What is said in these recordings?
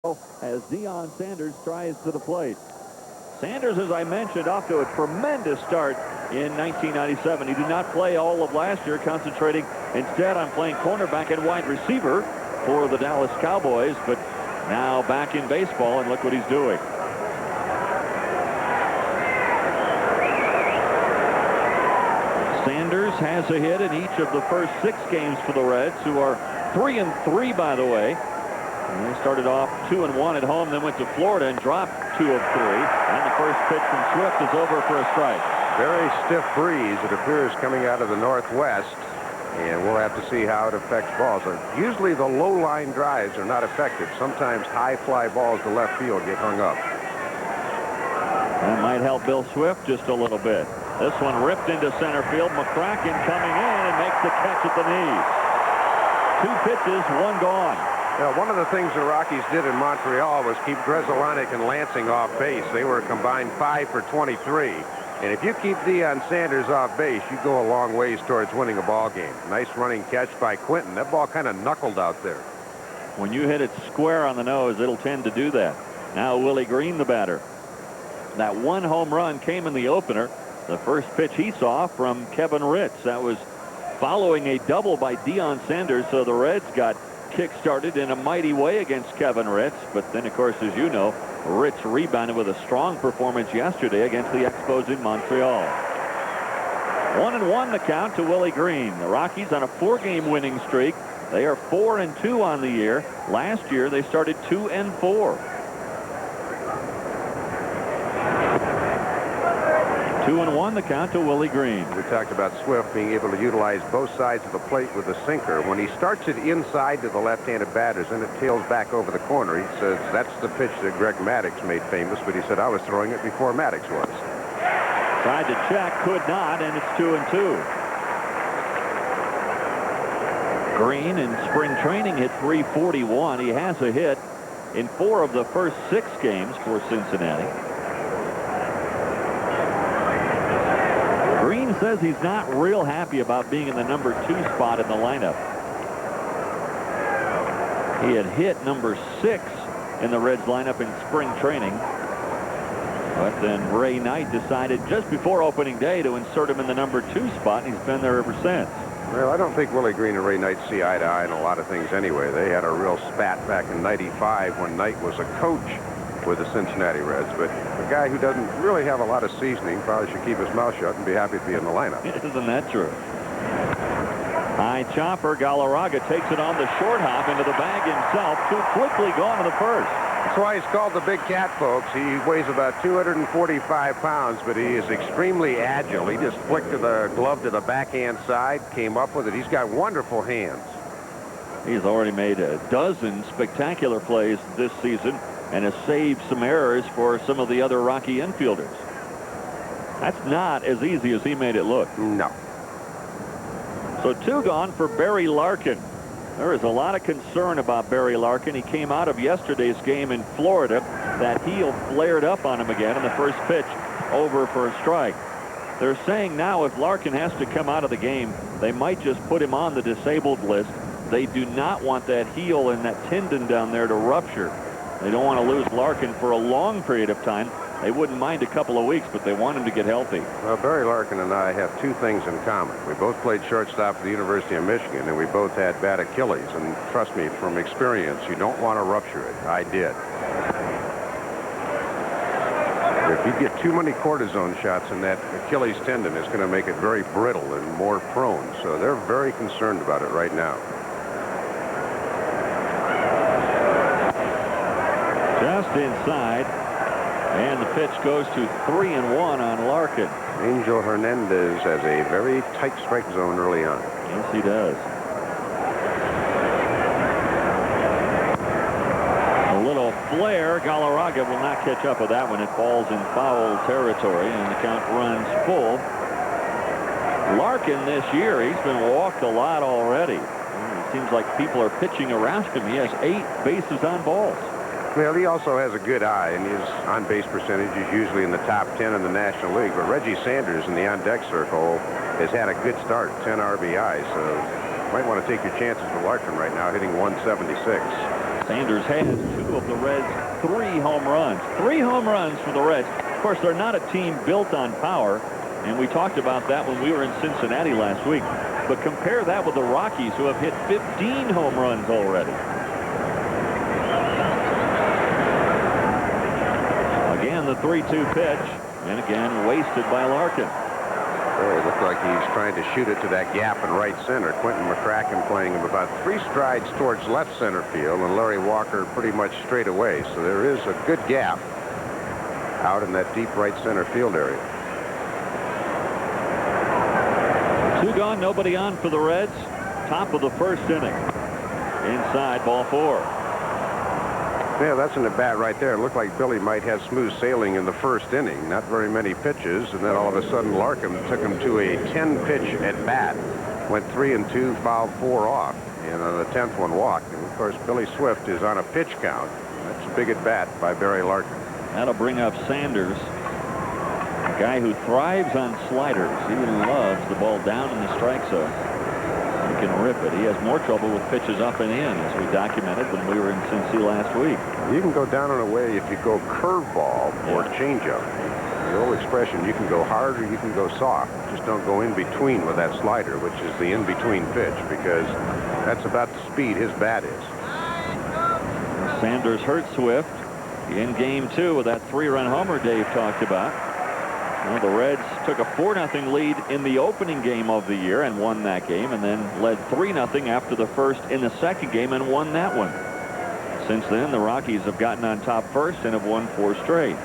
as Deion Sanders tries to the plate. Sanders, as I mentioned, off to a tremendous start in 1997. He did not play all of last year, concentrating instead on playing cornerback and wide receiver for the Dallas Cowboys, but now back in baseball, and look what he's doing. Sanders has a hit in each of the first 6 games for the Reds, who are 3-3, by the way. And they started off 2-1 at home, then went to Florida and dropped 2 of 3. And the first pitch from Swift is over for a strike. Very stiff breeze, it appears, coming out of the northwest. And we'll have to see how it affects balls. Usually the low line drives are not affected. Sometimes high fly balls to left field get hung up. That might help Bill Swift just a little bit. This one ripped into center field. McCracken coming in and makes the catch at the knees. 2 pitches, 1 gone. Now, one of the things the Rockies did in Montreal was keep Grzelcyk and Lansing off base. They were combined 5 for 23. And if you keep Deion Sanders off base, you go a long ways towards winning a ball game. Nice running catch by Quinton. That ball kind of knuckled out there. When you hit it square on the nose, it'll tend to do that. Now Willie Green, the batter. That 1 home run came in the opener. The first pitch he saw from Kevin Ritz. That was following a double by Deion Sanders, so the Reds got kick-started in a mighty way against Kevin Ritz. But then, of course, as you know, Ritz rebounded with a strong performance yesterday against the Expos in Montreal. 1-1 the count to Willie Green. The Rockies on a 4-game winning streak. They are 4-2 on the year. Last year they started 2-4. 2-1 the count to Willie Green. We talked about Swift being able to utilize both sides of the plate with a sinker. When he starts it inside to the left-handed batters and it tails back over the corner, he says that's the pitch that Greg Maddux made famous, but he said I was throwing it before Maddux was. Tried to check, could not, and it's 2-2. Green in spring training hit .341. He has a hit in 4 of the first 6 games for Cincinnati. Green says he's not real happy about being in the number 2 spot in the lineup. He had hit number 6 in the Reds lineup in spring training. But then Ray Knight decided just before opening day to insert him in the number 2 spot, and he's been there ever since. Well, I don't think Willie Green and Ray Knight see eye to eye in a lot of things anyway. They had a real spat back in '95 when Knight was a coach with the Cincinnati Reds, but a guy who doesn't really have a lot of seasoning probably should keep his mouth shut and be happy to be in the lineup. Isn't that true? High chopper. Galarraga takes it on the short hop into the bag himself. Too quickly gone to the first. That's why he's called the Big Cat, folks. He weighs about 245 pounds, but he is extremely agile. He just flicked to the glove to the backhand side, came up with it. He's got wonderful hands. He's already made a dozen spectacular plays this season and has saved some errors for some of the other Rocky infielders. That's not as easy as he made it look. No. So 2 gone for Barry Larkin. There is a lot of concern about Barry Larkin. He came out of yesterday's game in Florida. That heel flared up on him again, and the first pitch over for a strike. They're saying now if Larkin has to come out of the game, they might just put him on the disabled list. They do not want that heel and that tendon down there to rupture. They don't want to lose Larkin for a long period of time. They wouldn't mind a couple of weeks, but they want him to get healthy. Well, Barry Larkin and I have 2 things in common. We both played shortstop at the University of Michigan, and we both had bad Achilles. And trust me, from experience, you don't want to rupture it. I did. If you get too many cortisone shots in that Achilles tendon, it's going to make it very brittle and more prone. So they're very concerned about it right now. Just inside, and the pitch goes to 3-1 on Larkin. Angel Hernandez has a very tight strike zone early on. Yes, he does. A little flare. Galarraga will not catch up with that one. It falls in foul territory, and the count runs full. Larkin this year, he's been walked a lot already. It seems like people are pitching around him. He has 8 bases on balls. Well, he also has a good eye, and his on-base percentage is usually in the top 10 in the National League. But Reggie Sanders in the on-deck circle has had a good start, 10 RBI. So you might want to take your chances with Larkin right now, hitting 176. Sanders has 2 of the Reds' 3 home runs. 3 home runs for the Reds. Of course, they're not a team built on power, and we talked about that when we were in Cincinnati last week. But compare that with the Rockies, who have hit 15 home runs already. Again, the 3-2 pitch, and again wasted by Larkin. It looked like he's trying to shoot it to that gap in right center. Quentin McCracken playing him about 3 strides towards left center field, and Larry Walker pretty much straight away. So there is a good gap out in that deep right center field area. 2 gone, nobody on for the Reds. Top of the first inning. Inside, ball 4. Yeah, that's an at-bat right there. It looked like Billy might have smooth sailing in the first inning. Not very many pitches, and then all of a sudden Larkin took him to a 10-pitch at-bat. Went 3 and 2, fouled 4 off, and on the 10th one walked. And of course, Billy Swift is on a pitch count. That's a big at-bat by Barry Larkin. That'll bring up Sanders, a guy who thrives on sliders. He loves the ball down in the strike zone. He can rip it. He has more trouble with pitches up and in, as we documented when we were in Cincy last week. You can go down and away if you go curveball or changeup. The old expression, you can go hard or you can go soft. Just don't go in between with that slider, which is the in-between pitch, because that's about the speed his bat is. Sanders hurt Swift in game 2 with that 3-run homer Dave talked about. Well, the Reds took a 4-0 lead in the opening game of the year and won that game, and then led 3-0 after the first in the second game and won that one. Since then, the Rockies have gotten on top first and have won 4 straight.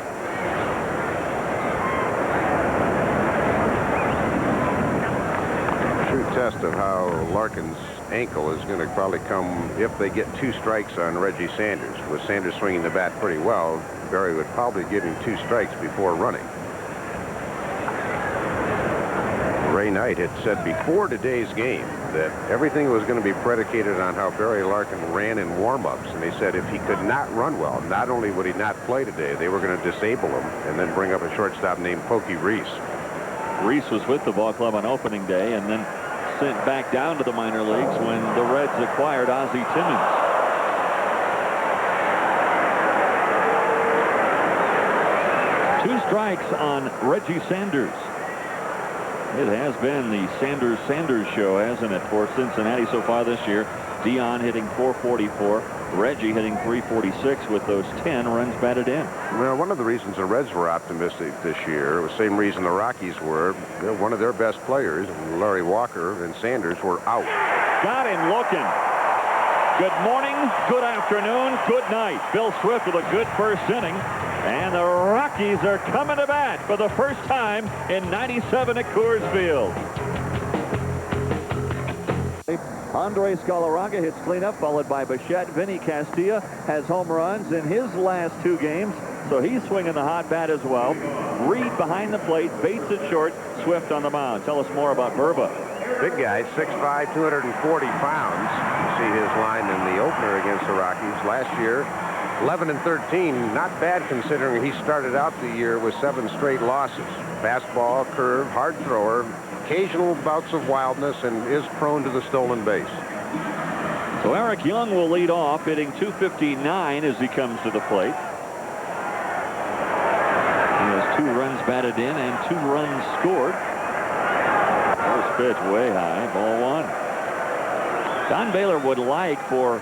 True test of how Larkin's ankle is going to probably come if they get 2 strikes on Reggie Sanders. With Sanders swinging the bat pretty well, Barry would probably give him 2 strikes before running. Ray Knight had said before today's game that everything was going to be predicated on how Barry Larkin ran in warm-ups, and they said if he could not run well, not only would he not play today, they were going to disable him and then bring up a shortstop named Pokey Reese. Reese was with the ball club on opening day and then sent back down to the minor leagues when the Reds acquired Ozzie Timmons. Two strikes on Reggie Sanders. It has been the Sanders show, hasn't it, for Cincinnati so far this year. DEION hitting .444, Reggie hitting .346 with those 10 runs batted in. Well, one of the reasons the Reds were optimistic this year was the same reason the Rockies were. One of their best players, Larry Walker and Sanders, were out. Got him looking. Good morning, good afternoon, good night. Bill Swift with a good first inning. And the Rockies are coming to bat for the first time in 97 at Coors Field. Andres Galarraga hits cleanup, followed by Bichette. Vinny Castilla has home runs in his last 2 games, so he's swinging the hot bat as well. Reed behind the plate, Bates at short, Swift on the mound. Tell us more about Burba. Big guy, 6'5", 240 pounds. You see his line in the opener against the Rockies last year. 11-13, not bad considering he started out the year with 7 straight losses. Fastball, curve, hard thrower, occasional bouts of wildness, and is prone to the stolen base. So Eric Young will lead off, hitting .259 as he comes to the plate. He has 2 runs batted in and 2 runs scored. First pitch way high, ball 1. Don Baylor would like for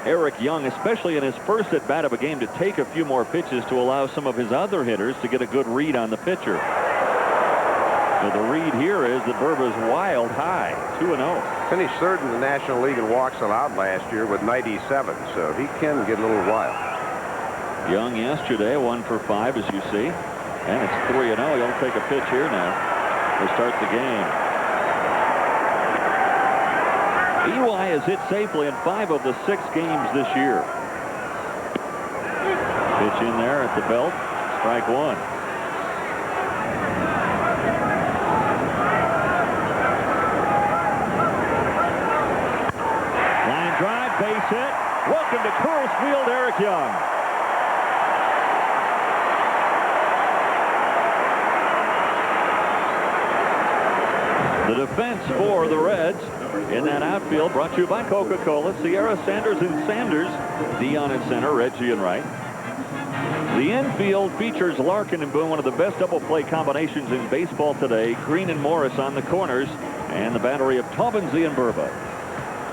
Eric Young, especially in his first at-bat of a game, to take a few more pitches to allow some of his other hitters to get a good read on the pitcher. So the read here is that Burba's wild high, 2-0. Finished 3rd in the National League in walks allowed last year with 97, so he can get a little wild. Young yesterday, 1 for 5, as you see. And it's 3-0. He'll take a pitch here now to start the game. EY has hit safely in 5 of the 6 games this year. Pitch in there at the belt. Strike 1. Line drive, base hit. Welcome to Coors Field, Eric Young. The defense for the Reds in that outfield brought to you by Coca-Cola, Sierra, Sanders, and Sanders. DEION at center, Reggie in right. The infield features Larkin and Boone, one of the best double play combinations in baseball today. Green and Morris on the corners, and the battery of Taubensee and Burba.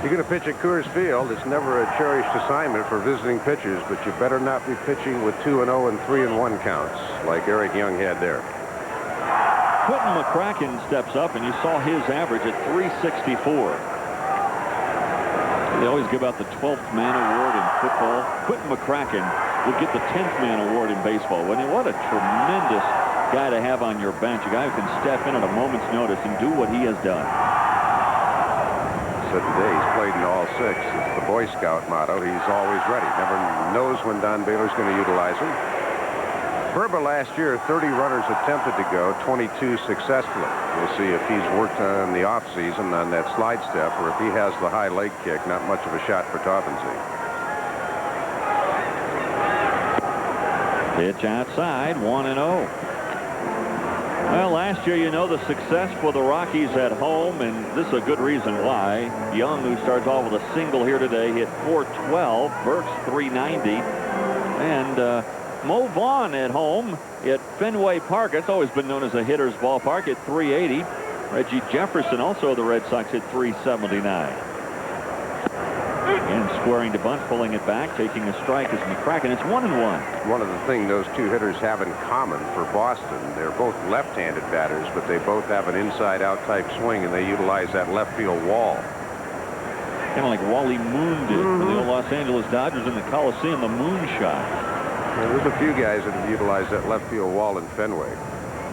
You're going to pitch at Coors Field. It's never a cherished assignment for visiting pitchers, but you better not be pitching with 2-0 and 3-1 counts like Eric Young had there. Quentin McCracken steps up, and you saw his average at 364. They always give out the 12th man award in football. Quentin McCracken would get the 10th man award in baseball. What a tremendous guy to have on your bench. A guy who can step in at a moment's notice and do what he has done. So today he's played in all 6. It's the Boy Scout motto. He's always ready. Never knows when Don Baylor's going to utilize him. Burba last year, 30 runners attempted to go, 22 successfully. We'll see if he's worked on the offseason on that slide step, or if he has the high leg kick. Not much of a shot for Taubensee. Pitch outside, 1-0. Well, last year, you know, the success for the Rockies at home, and this is a good reason why. Young, who starts off with a single here today, hit .412, Burks .390, and Mo Vaughn at home at Fenway Park. It's always been known as a hitter's ballpark at .380. Reggie Jefferson, also the Red Sox, hit .379. Again, squaring to bunt, pulling it back, taking a strike is McCracken. It's 1-1. One of the things those two hitters have in common for Boston, they're both left-handed batters, but they both have an inside-out type swing, and they utilize that left field wall. Kind of like Wally Moon did for the old Los Angeles Dodgers in the Coliseum, the Moon shot. There's a few guys that have utilized that left field wall in Fenway.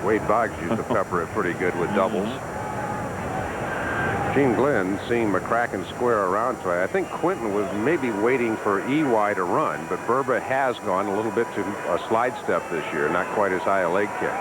Wade Boggs used to pepper it pretty good with doubles. Gene Glenn seeing McCracken square around tonight. I think Quentin was maybe waiting for EY to run, but Burba has gone a little bit to a slide step this year, not quite as high a leg kick.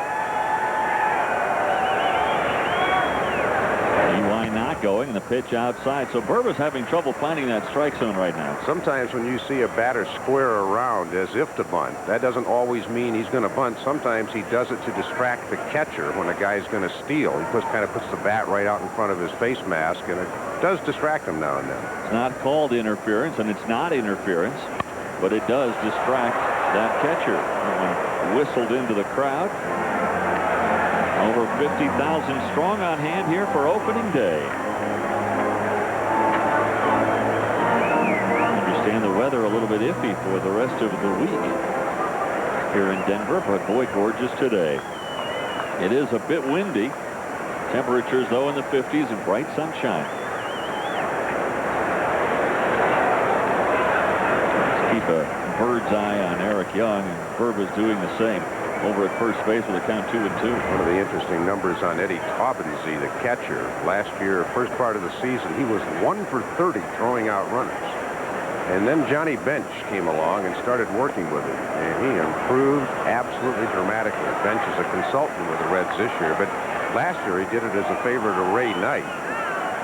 EY not going, the pitch outside. So Burba's having trouble finding that strike zone right now. Sometimes when you see a batter square around as if to bunt, that doesn't always mean he's going to bunt. Sometimes he does it to distract the catcher when a guy's going to steal. He kind of puts the bat right out in front of his face mask, and it does distract him now and then. It's not called interference, and it's not interference, but it does distract that catcher. That one whistled into the crowd. Over 50,000 strong on hand here for opening day. Understand the weather a little bit iffy for the rest of the week here in Denver, but boy, gorgeous today. It is a bit windy. Temperatures, though, in the 50s and bright sunshine. Let's keep a bird's eye on Eric Young, and Burba's doing the same over at first base with a count 2-2. One of the interesting numbers on Eddie Taubensee, the catcher. Last year, first part of the season, he was 1 for 30 throwing out runners. And then Johnny Bench came along and started working with him, and he improved absolutely dramatically. Bench is a consultant with the Reds this year, but last year he did it as a favor to Ray Knight.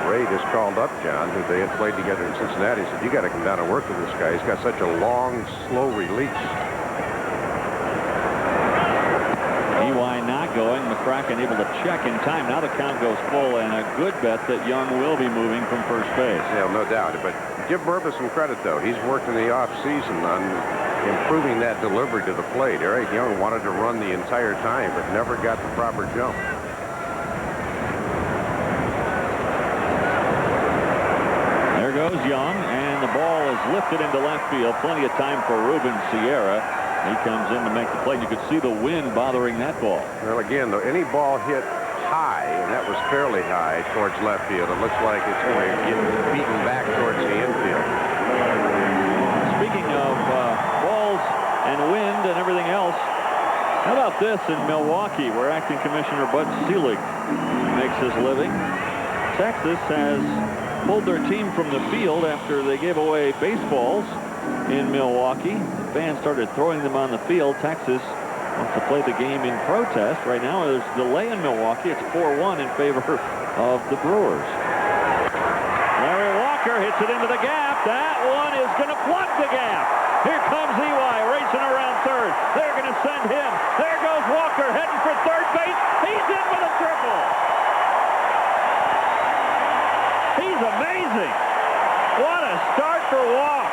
Ray just called up John, who they had played together in Cincinnati. He said, "You got to come down and work with this guy. He's got such a long, slow release." EY not going. McCracken able to check in time. Now the count goes full, and a good bet that Young will be moving from first base. Yeah, no doubt. But give Burba some credit, though. He's worked in the offseason on improving that delivery to the plate. Eric Young wanted to run the entire time, but never got the proper jump. There goes Young, and the ball is lifted into left field. Plenty of time for Ruben Sierra. He comes in to make the play. You could see the wind bothering that ball. Well, again, though, any ball hit high, and that was fairly high towards left field, it looks like it's going to get beaten back towards the infield. Speaking of balls and wind and everything else, how about this in Milwaukee, where Acting Commissioner Bud Selig makes his living? Texas has pulled their team from the field after they gave away baseballs in Milwaukee. Fans started throwing them on the field. Texas wants to play the game in protest. Right now there's a delay in Milwaukee. It's 4-1 in favor of the Brewers. Larry Walker hits it into the gap. That one is going to plug the gap. Here comes EY racing around third. They're going to send him. There goes Walker heading for third base. He's in with a triple. He's amazing. What a start for Walk.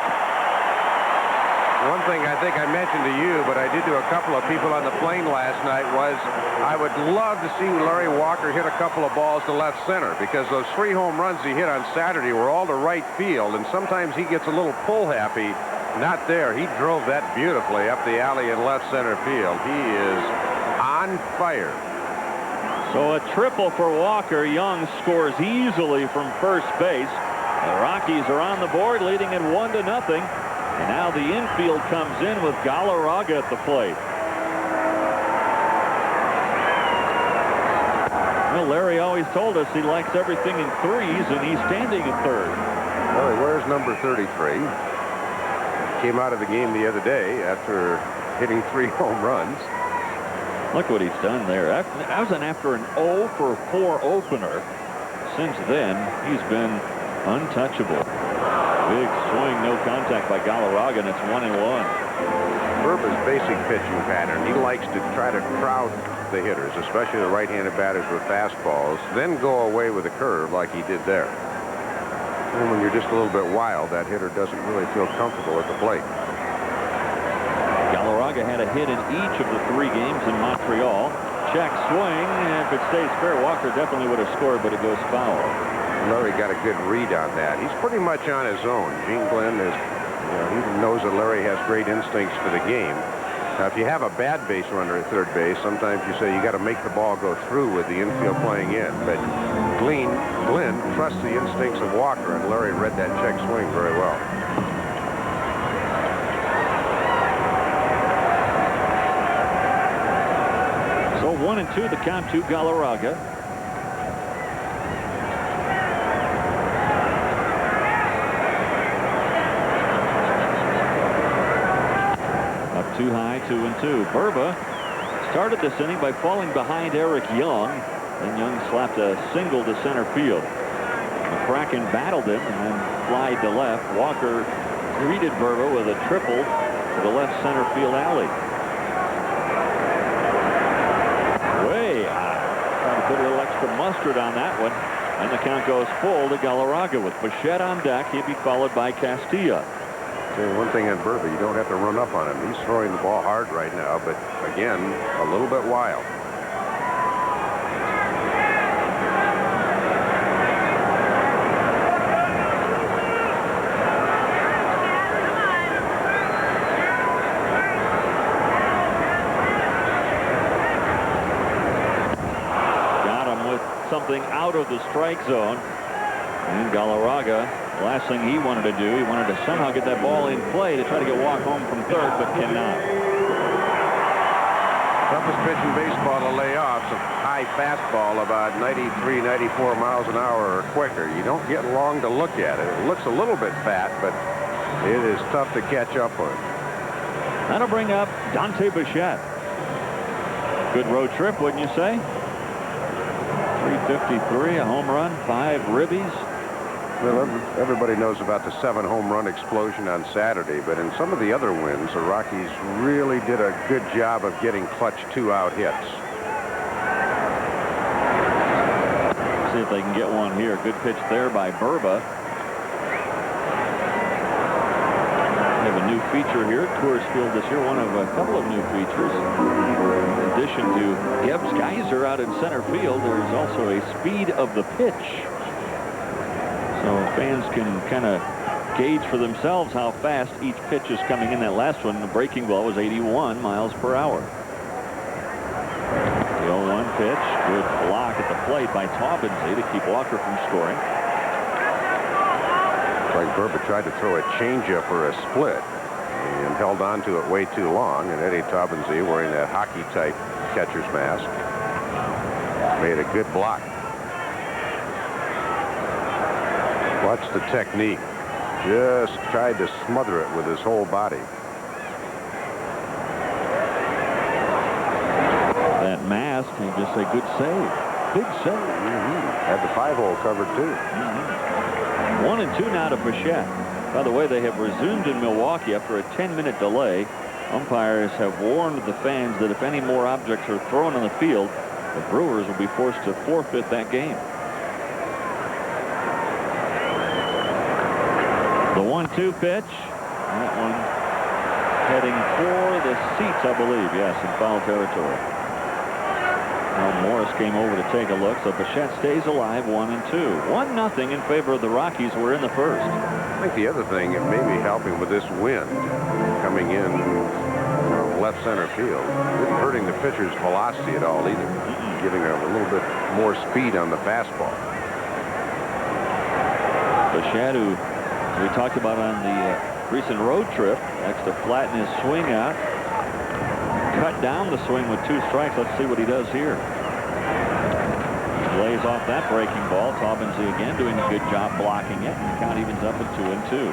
One thing I think I mentioned to you, but I did to a couple of people on the plane last night, was I would love to see Larry Walker hit a couple of balls to left center, because those 3 home runs he hit on Saturday were all to right field, and sometimes he gets a little pull happy. Not there. He drove that beautifully up the alley in left center field. He is on fire. So a triple for Walker. Young scores easily from first base. The Rockies are on the board, leading it 1-0. And now the infield comes in with Galarraga at the plate. Well, Larry always told us he likes everything in threes, and he's standing at third. Well, he wears number 33. Came out of the game the other day after hitting 3 home runs. Look what he's done there. That was after an 0 for 4 opener. Since then, he's been untouchable. Big swing, no contact by Galarraga, and it's 1-1. Burba's basic pitching pattern, he likes to try to crowd the hitters, especially the right-handed batters with fastballs, then go away with a curve like he did there. And when you're just a little bit wild, that hitter doesn't really feel comfortable at the plate. Galarraga had a hit in each of the 3 games in Montreal. Check swing, and if it stays fair, Walker definitely would have scored, but it goes foul. Larry got a good read on that. He's pretty much on his own. Gene Glenn is, he knows that Larry has great instincts for the game. Now, if you have a bad base runner at third base, sometimes you say you got to make the ball go through with the infield playing in. But Glenn trusts the instincts of Walker, and Larry read that check swing very well. So 1-2, the count to Galarraga. Too high, 2-2. Burba started this inning by falling behind Eric Young, and Young slapped a single to center field. McCracken battled him and then flied to left. Walker greeted Burba with a triple to the left center field alley. Way high. Trying to put a little extra mustard on that one, and the count goes full to Galarraga. With Bichette on deck, he'd be followed by Castilla. One thing on Burba, you don't have to run up on him. He's throwing the ball hard right now, but again, a little bit wild. Got him with something out of the strike zone. And Galarraga, last thing he wanted to do, he wanted to somehow get that ball in play to try to get Walk home from third, but cannot. Toughest pitch in baseball to lay off. It's a high fastball, about 93, 94 miles an hour or quicker. You don't get long to look at it. It looks a little bit fat, but it is tough to catch up on. That'll bring up Dante Bichette. Good road trip, wouldn't you say? 353, a home run, 5 ribbies. Well, everybody knows about the 7 home run explosion on Saturday, but in some of the other wins, the Rockies really did a good job of getting clutch 2-out hits. See if they can get one here. Good pitch there by Burba. We have a new feature here at Coors Field this year, one of a couple of new features. In addition to Gibbs Geyser out in center field, there's also a speed of the pitch. So fans can kind of gauge for themselves how fast each pitch is coming in. That last one, the breaking ball, was 81 miles per hour. The 0-1 pitch. Good block at the plate by Taubensee to keep Walker from scoring. Like Burba tried to throw a changeup or a split and held on to it way too long, and Eddie Taubensee, wearing that hockey-type catcher's mask, made a good block. Watch the technique. Just tried to smother it with his whole body. That mask, you just say good save. Big save. Had the 5-hole covered, too. 1-2 now to Bichette. By the way, they have resumed in Milwaukee after a 10-minute delay. Umpires have warned the fans that if any more objects are thrown on the field, the Brewers will be forced to forfeit that game. The 1-2 pitch. That one heading for the seats, I believe. Yes, in foul territory. Now Morris came over to take a look. So Bichette stays alive, 1-2. 1-0 in favor of the Rockies. We're in the first. I think the other thing that may be helping with this wind coming in from left center field isn't hurting the pitcher's velocity at all either. Giving him a little bit more speed on the fastball. Bichette, who we talked about on the recent road trip, next to flatten his swing out, cut down the swing with 2 strikes. Let's see what he does here. He lays off that breaking ball. Taubensee again doing a good job blocking it, and the count evens up at 2-2.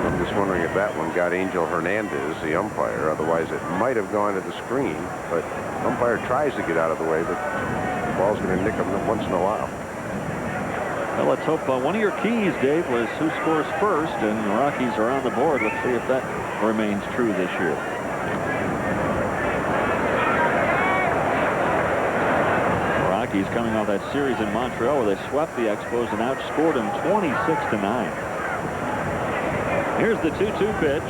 I'm just wondering if that one got Angel Hernandez, the umpire. Otherwise, it might have gone to the screen, but the umpire tries to get out of the way, but the ball's going to nick him once in a while. Well, let's hope one of your keys, Dave, was who scores first, and the Rockies are on the board. Let's see if that remains true this year. The Rockies coming off that series in Montreal where they swept the Expos and outscored them 26-9. Here's the 2-2 pitch.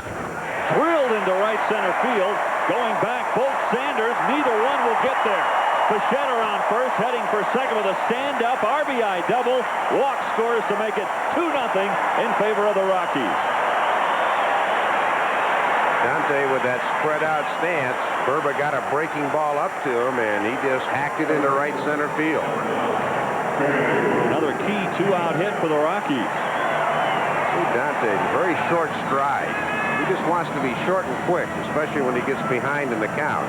Drilled into right center field. Going back, both Sanders. Neither one will get there. Bichette on first, heading for second with a stand-up RBI double. Walk scores to make it 2-0 in favor of the Rockies. Dante with that spread-out stance. Burba got a breaking ball up to him, and he just hacked it into right center field. Another key 2-out hit for the Rockies. See Dante, very short stride. He just wants to be short and quick, especially when he gets behind in the count.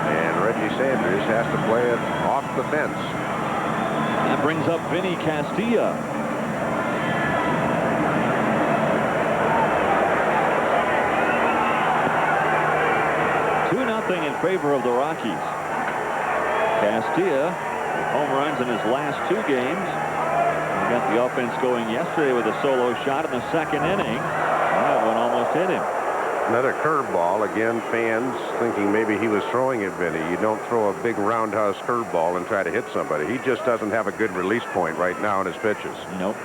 And Reggie Sanders has to play it off the fence. That brings up Vinny Castilla. In favor of the Rockies. Castilla, home runs in his last 2 games. He got the offense going yesterday with a solo shot in the 2nd inning. That one almost hit him. Another curveball. Again, fans thinking maybe he was throwing at Vinny. You don't throw a big roundhouse curveball and try to hit somebody. He just doesn't have a good release point right now in his pitches. Nope.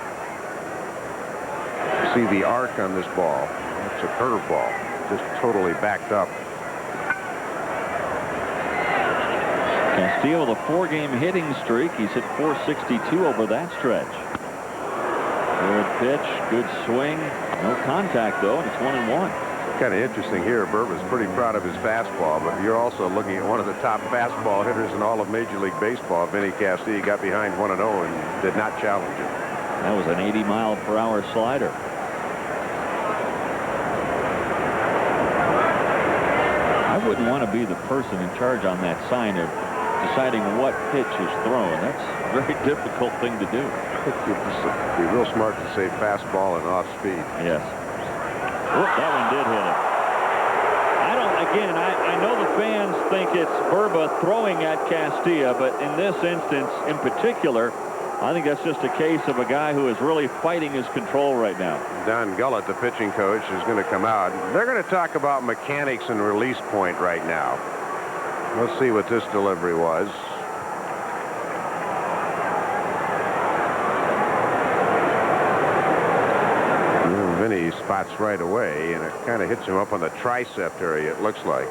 See the arc on this ball. It's a curveball. Just totally backed up. Castillo with a 4-game hitting streak. He's hit .462 over that stretch. Good pitch, good swing. No contact, though, and it's 1-1. Kind of interesting here. Burba's pretty proud of his fastball, but you're also looking at one of the top fastball hitters in all of Major League Baseball. Vinny Castilla got behind 1-0 and did not challenge it. That was an 80-mile-per-hour slider. I wouldn't want to be the person in charge on that sign of deciding what pitch is thrown. That's a very difficult thing to do. It'd be real smart to say fastball and off speed. Yes. Whoop, that one did hit him. I know the fans think it's Burba throwing at Castilla, but in this instance in particular, I think that's just a case of a guy who is really fighting his control right now. Don Gullett, the pitching coach, is going to come out. They're going to talk about mechanics and release point right now. Let's see what this delivery was. Vinny spots right away, and it kind of hits him up on the tricep area, it looks like.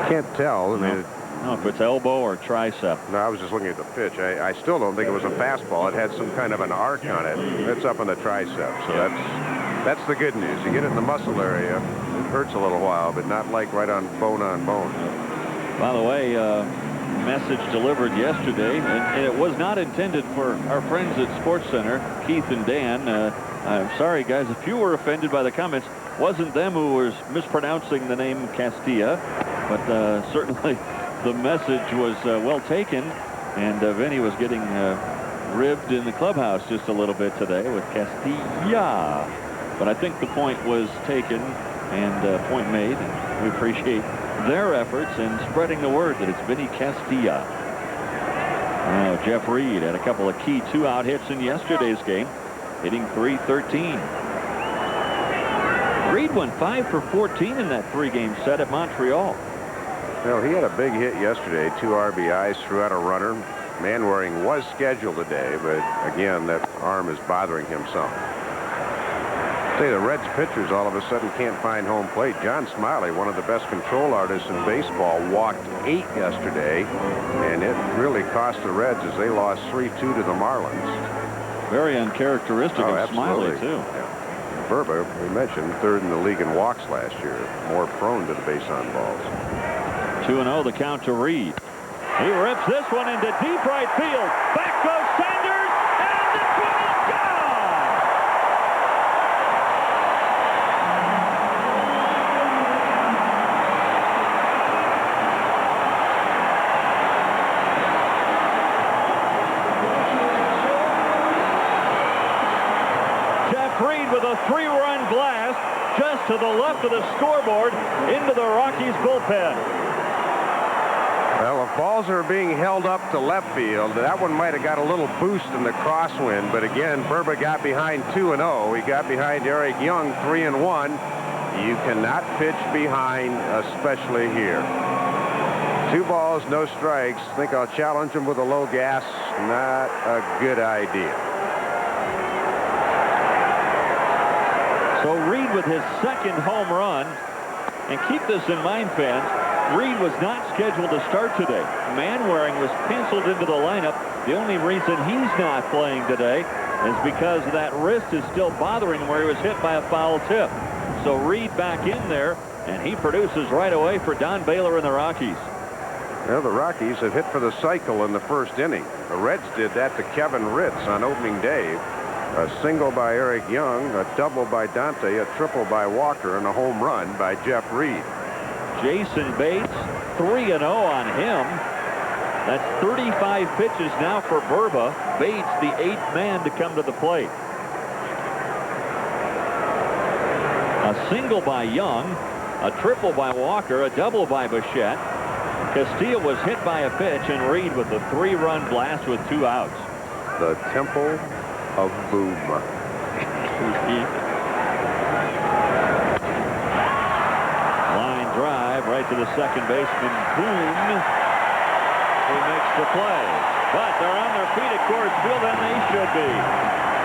Can't tell. I mean, no, if it's elbow or tricep. No, I was just looking at the pitch. I still don't think it was a fastball. It had some kind of an arc on it. It's up on the tricep, so that's the good news. You get it in the muscle area, it hurts a little while, but not like right on bone on bone. By the way, message delivered yesterday, and it was not intended for our friends at SportsCenter, Keith and Dan. I'm sorry, guys, if you were offended by the comments. Wasn't them who was mispronouncing the name Castilla, but certainly the message was well taken, and Vinny was getting ribbed in the clubhouse just a little bit today with Castilla. But I think the point was taken and point made, and we appreciate their efforts in spreading the word that it's Vinny Castilla. Jeff Reed had a couple of key 2-out hits in yesterday's game, hitting .313. Reed went 5 for 14 in that 3-game set at Montreal. Well, he had a big hit yesterday, 2 RBIs, threw out a runner. Manwaring was scheduled today, but again, that arm is bothering him some. Say the Reds pitchers all of a sudden can't find home plate. John Smiley, one of the best control artists in baseball, walked 8 yesterday, and it really cost the Reds as they lost 3-2 to the Marlins. Very uncharacteristic of Smiley, too. Yeah. Burba, we mentioned, 3rd in the league in walks last year, more prone to the base on balls. 2-0 the count to Reed. He rips this one into deep right field. Back goes Sanders, and this one is gone! Jeff Reed with a 3-run blast just to the left of the scoreboard into the Rockies bullpen. Well, if balls are being held up to left field, that one might have got a little boost in the crosswind. But again, Burba got behind 2-0. He got behind Eric Young 3-1. You cannot pitch behind, especially here. 2 balls, no strikes. Think I'll challenge him with a low gas. Not a good idea. So Reed with his 2nd home run. And keep this in mind, fans. Reed was not scheduled to start today. Manwaring was penciled into the lineup. The only reason he's not playing today is because that wrist is still bothering him where he was hit by a foul tip. So Reed back in there, and he produces right away for Don Baylor and the Rockies. Well, the Rockies have hit for the cycle in the 1st inning. The Reds did that to Kevin Ritz on opening day. A single by Eric Young, a double by Dante, a triple by Walker, and a home run by Jeff Reed. Jason Bates, 3-0 on him. That's 35 pitches now for Burba. Bates, the 8th man to come to the plate. A single by Young, a triple by Walker, a double by Bichette. Castillo was hit by a pitch, and Reed with a 3-run blast with 2 outs. The Temple of Boom. Drive right to the second baseman, Boone, who makes the play. But they're on their feet at Coors Field, and they should be.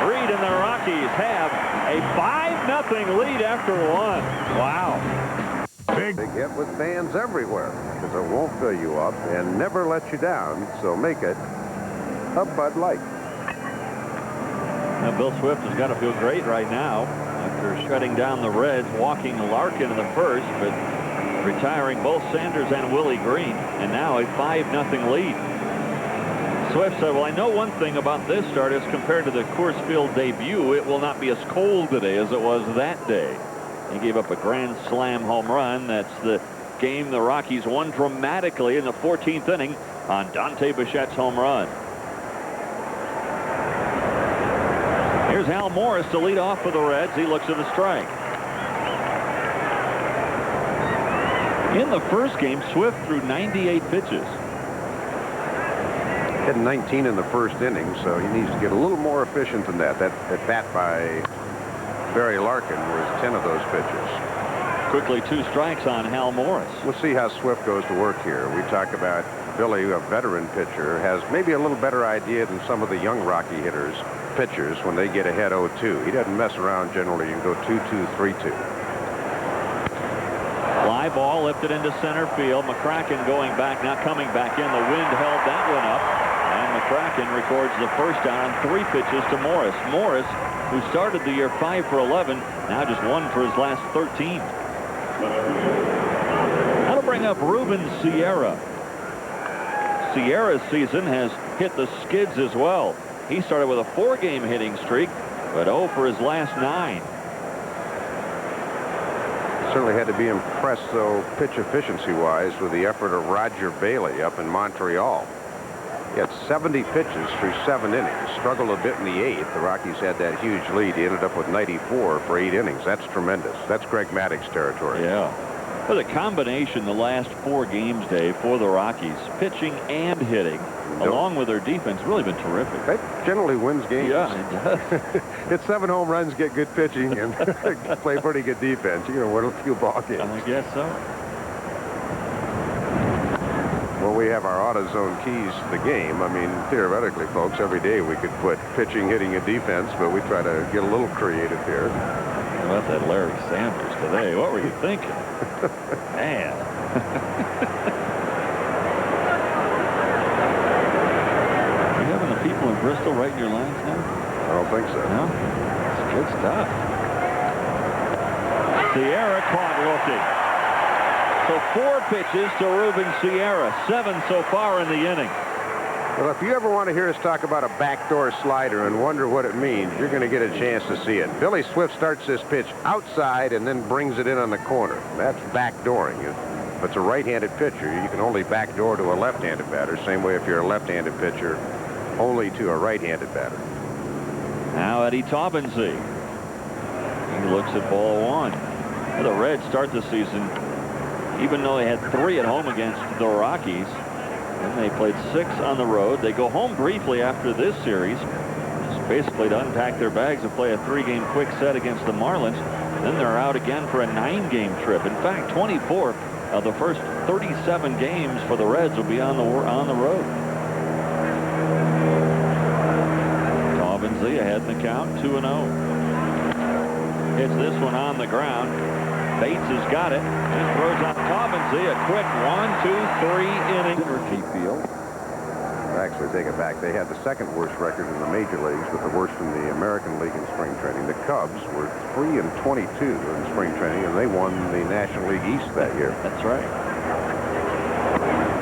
Reed and the Rockies have a 5-0 lead after 1. Wow. Big hit with fans everywhere, because it won't fill you up and never let you down, so make it a Bud Light. Now, Bill Swift has got to feel great right now after shutting down the Reds, walking Larkin in the 1st, but retiring both Sanders and Willie Green, and now a 5-0 lead. Swift said, well, I know one thing about this start as compared to the Coors Field debut. It will not be as cold today as it was that day. He gave up a grand slam home run. That's the game the Rockies won dramatically in the 14th inning on Dante Bichette's home run. Here's Hal Morris to lead off for the Reds. He looks at the strike. In the first game, Swift threw 98 pitches. Hit 19 in the 1st inning, so he needs to get a little more efficient than that. That bat by Barry Larkin was 10 of those pitches. Quickly 2 strikes on Hal Morris. We'll see how Swift goes to work here. We talk about Billy, a veteran pitcher, has maybe a little better idea than some of the young Rocky pitchers when they get ahead 0-2. He doesn't mess around generally. You can go 2-2, 3-2. Fly ball lifted into center field. McCracken going back, not coming back in. The wind held that one up. And McCracken records the 1st down on 3 pitches to Morris. Morris, who started the year 5 for 11, now just 1 for his last 13. That'll bring up Ruben Sierra. Sierra's season has hit the skids as well. He started with a 4-game hitting streak, but 0 for his last 9. Certainly had to be impressed, though, pitch efficiency-wise, with the effort of Roger Bailey up in Montreal. He had 70 pitches through 7 innings. Struggled a bit in the 8th. The Rockies had that huge lead. He ended up with 94 for 8 innings. That's tremendous. That's Greg Maddox territory. Yeah. Well, the combination the last 4 games, Dave, for the Rockies, pitching and hitting, along with their defense, really been terrific. That generally wins games. Yeah, it does. Hit 7 home runs, get good pitching, and play pretty good defense. You're going to win a few ball games. I guess so. Well, we have our AutoZone keys to the game. I mean, theoretically, folks, every day we could put pitching, hitting, and defense, but we try to get a little creative here. How about that Larry Sanders today? What were you thinking? Man. Are you having the people in Bristol writing your lines now? I don't think so. No? It's good stuff. Sierra caught looking. So 4 pitches to Ruben Sierra. 7 so far in the inning. Well, if you ever want to hear us talk about a backdoor slider and wonder what it means, you're going to get a chance to see it. Billy Swift starts this pitch outside and then brings it in on the corner. That's backdooring. If it's a right-handed pitcher, you can only backdoor to a left-handed batter. Same way if you're a left-handed pitcher, only to a right-handed batter. Now Eddie Taubensee. He looks at ball 1. The Reds start the season, even though they had 3 at home against the Rockies, and they played 6 on the road. They go home briefly after this series, just basically to unpack their bags and play a 3-game quick set against the Marlins. Then they're out again for a 9-game trip. In fact, 24 of the first 37 games for the Reds will be on the road. Taubensee ahead in the count, 2-0. Hits this one on the ground. Bates has got it and throws out Taubensee. A quick 1-2-3 inning. Key Field. Actually, take it back. They had the 2nd worst record in the major leagues, but the worst in the American League in spring training. The Cubs were 3-22 in spring training, and they won the National League East that year. That's right.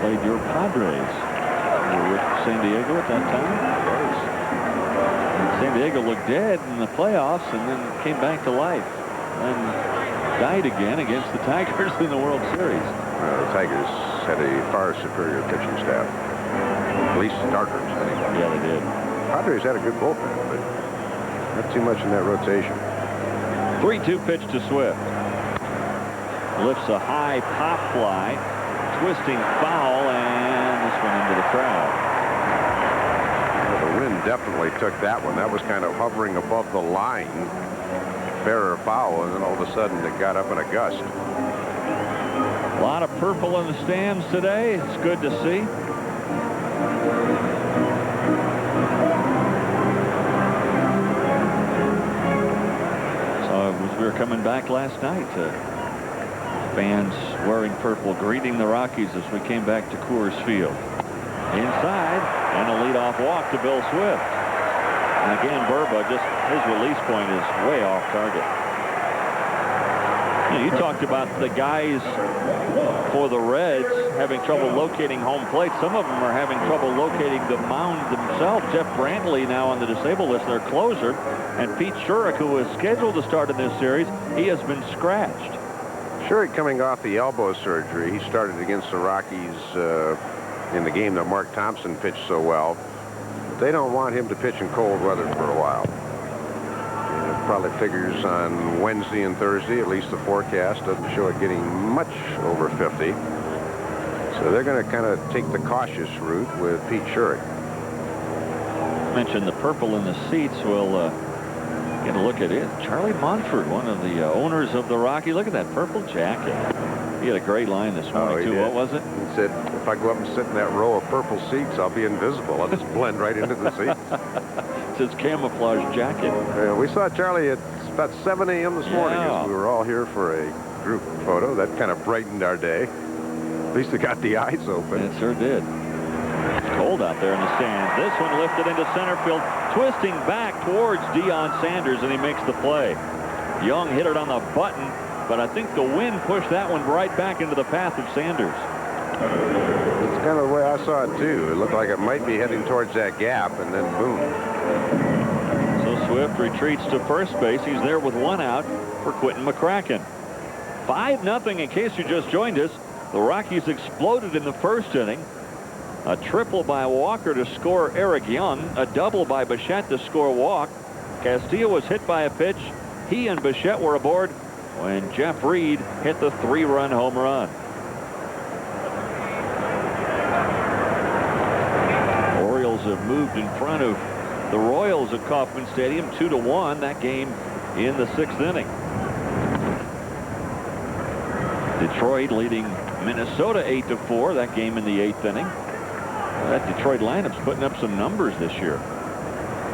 Played your Padres. You were with San Diego at that time. And San Diego looked dead in the playoffs and then came back to life. And died again against the Tigers in the World Series. The Tigers had a far superior pitching staff. At least starters, anyway. Yeah, they did. Padres had a good bullpen, but not too much in that rotation. 3-2 pitch to Swift. Lifts a high pop fly. Twisting foul, and this one into the crowd. Well, the wind definitely took that one. That was kind of hovering above the line. Fair or foul, and then all of a sudden it got up in a gust. A lot of purple in the stands today. It's good to see. So as we were coming back last night, fans wearing purple greeting the Rockies as we came back to Coors Field. Inside, and a leadoff walk to Bill Swift. And again, Burba, just his release point is way off target. You talked about the guys for the Reds having trouble locating home plate. Some of them are having trouble locating the mound themselves. Jeff Brantley now on the disabled list, their closer. And Pete Shurik, who was scheduled to start in this series, he has been scratched. Shurik coming off the elbow surgery. He started against the Rockies in the game that Mark Thompson pitched so well. They don't want him to pitch in cold weather for a while. It probably figures on Wednesday and Thursday, at least the forecast doesn't show it getting much over 50. So they're going to kind of take the cautious route with Pete Shurik. Mentioned the purple in the seats. We'll get a look at it. Charlie Monfort, one of the owners of the Rockies. Look at that purple jacket. He had a great line this morning, too. What was it? He said, if I go up and sit in that row of purple seats, I'll be invisible. I'll just blend right into the seat. It's his camouflage jacket. We saw Charlie at about 7 a.m. this morning as we were all here for a group photo. That kind of brightened our day. At least it got the eyes open. It sure did. It's cold out there in the stands. This one lifted into center field, twisting back towards Deion Sanders, and he makes the play. Young hit it on the button, but I think the wind pushed that one right back into the path of Sanders. It's kind of the way I saw it, too. It looked like it might be heading towards that gap, and then boom. So Swift retreats to first base. He's there with 1 out for Quentin McCracken. 5-0 in case you just joined us. The Rockies exploded in the first inning. A triple by Walker to score Eric Young. A double by Bichette to score walk. Castillo was hit by a pitch. He and Bichette were aboard when Jeff Reed hit the 3-run home run. Orioles have moved in front of the Royals at Kauffman Stadium 2-1. That game in the 6th inning. Detroit leading Minnesota 8-4. That game in the 8th inning. That Detroit lineup's putting up some numbers this year.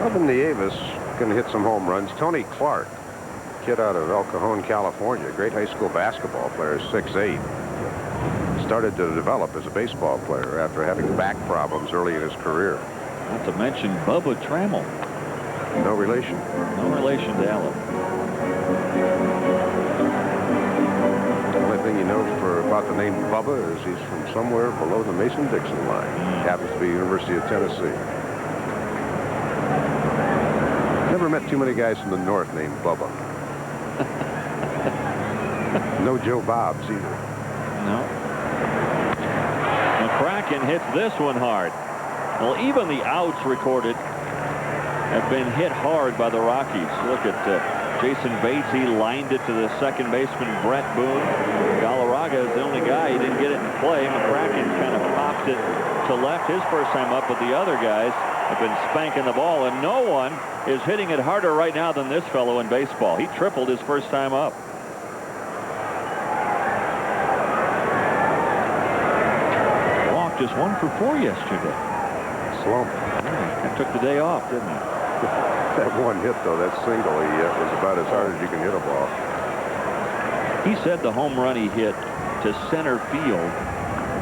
Robin Nieves going to hit some home runs. Tony Clark, kid out of El Cajon, California, great high school basketball player, 6'8". Started to develop as a baseball player after having back problems early in his career. Not to mention Bubba Trammell. No relation. No relation to Allen. The only thing you know about the name Bubba is he's from somewhere below the Mason-Dixon line. Happens to be University of Tennessee. Never met too many guys from the north named Bubba. No Joe Bobs either. No. McCracken hits this one hard. Well, even the outs recorded have been hit hard by the Rockies. Look at Jason Bates. He lined it to the second baseman, Brett Boone. Galarraga is the only guy. He didn't get it in play. McCracken kind of popped it to left his first time up, but the other guys have been spanking the ball, and no one is hitting it harder right now than this fellow in baseball. He tripled his first time up. Walk just 1 for 4 yesterday. Slump. He took the day off, didn't he? That one hit, though, that single he hit was about as hard as you can hit a ball. He said the home run he hit to center field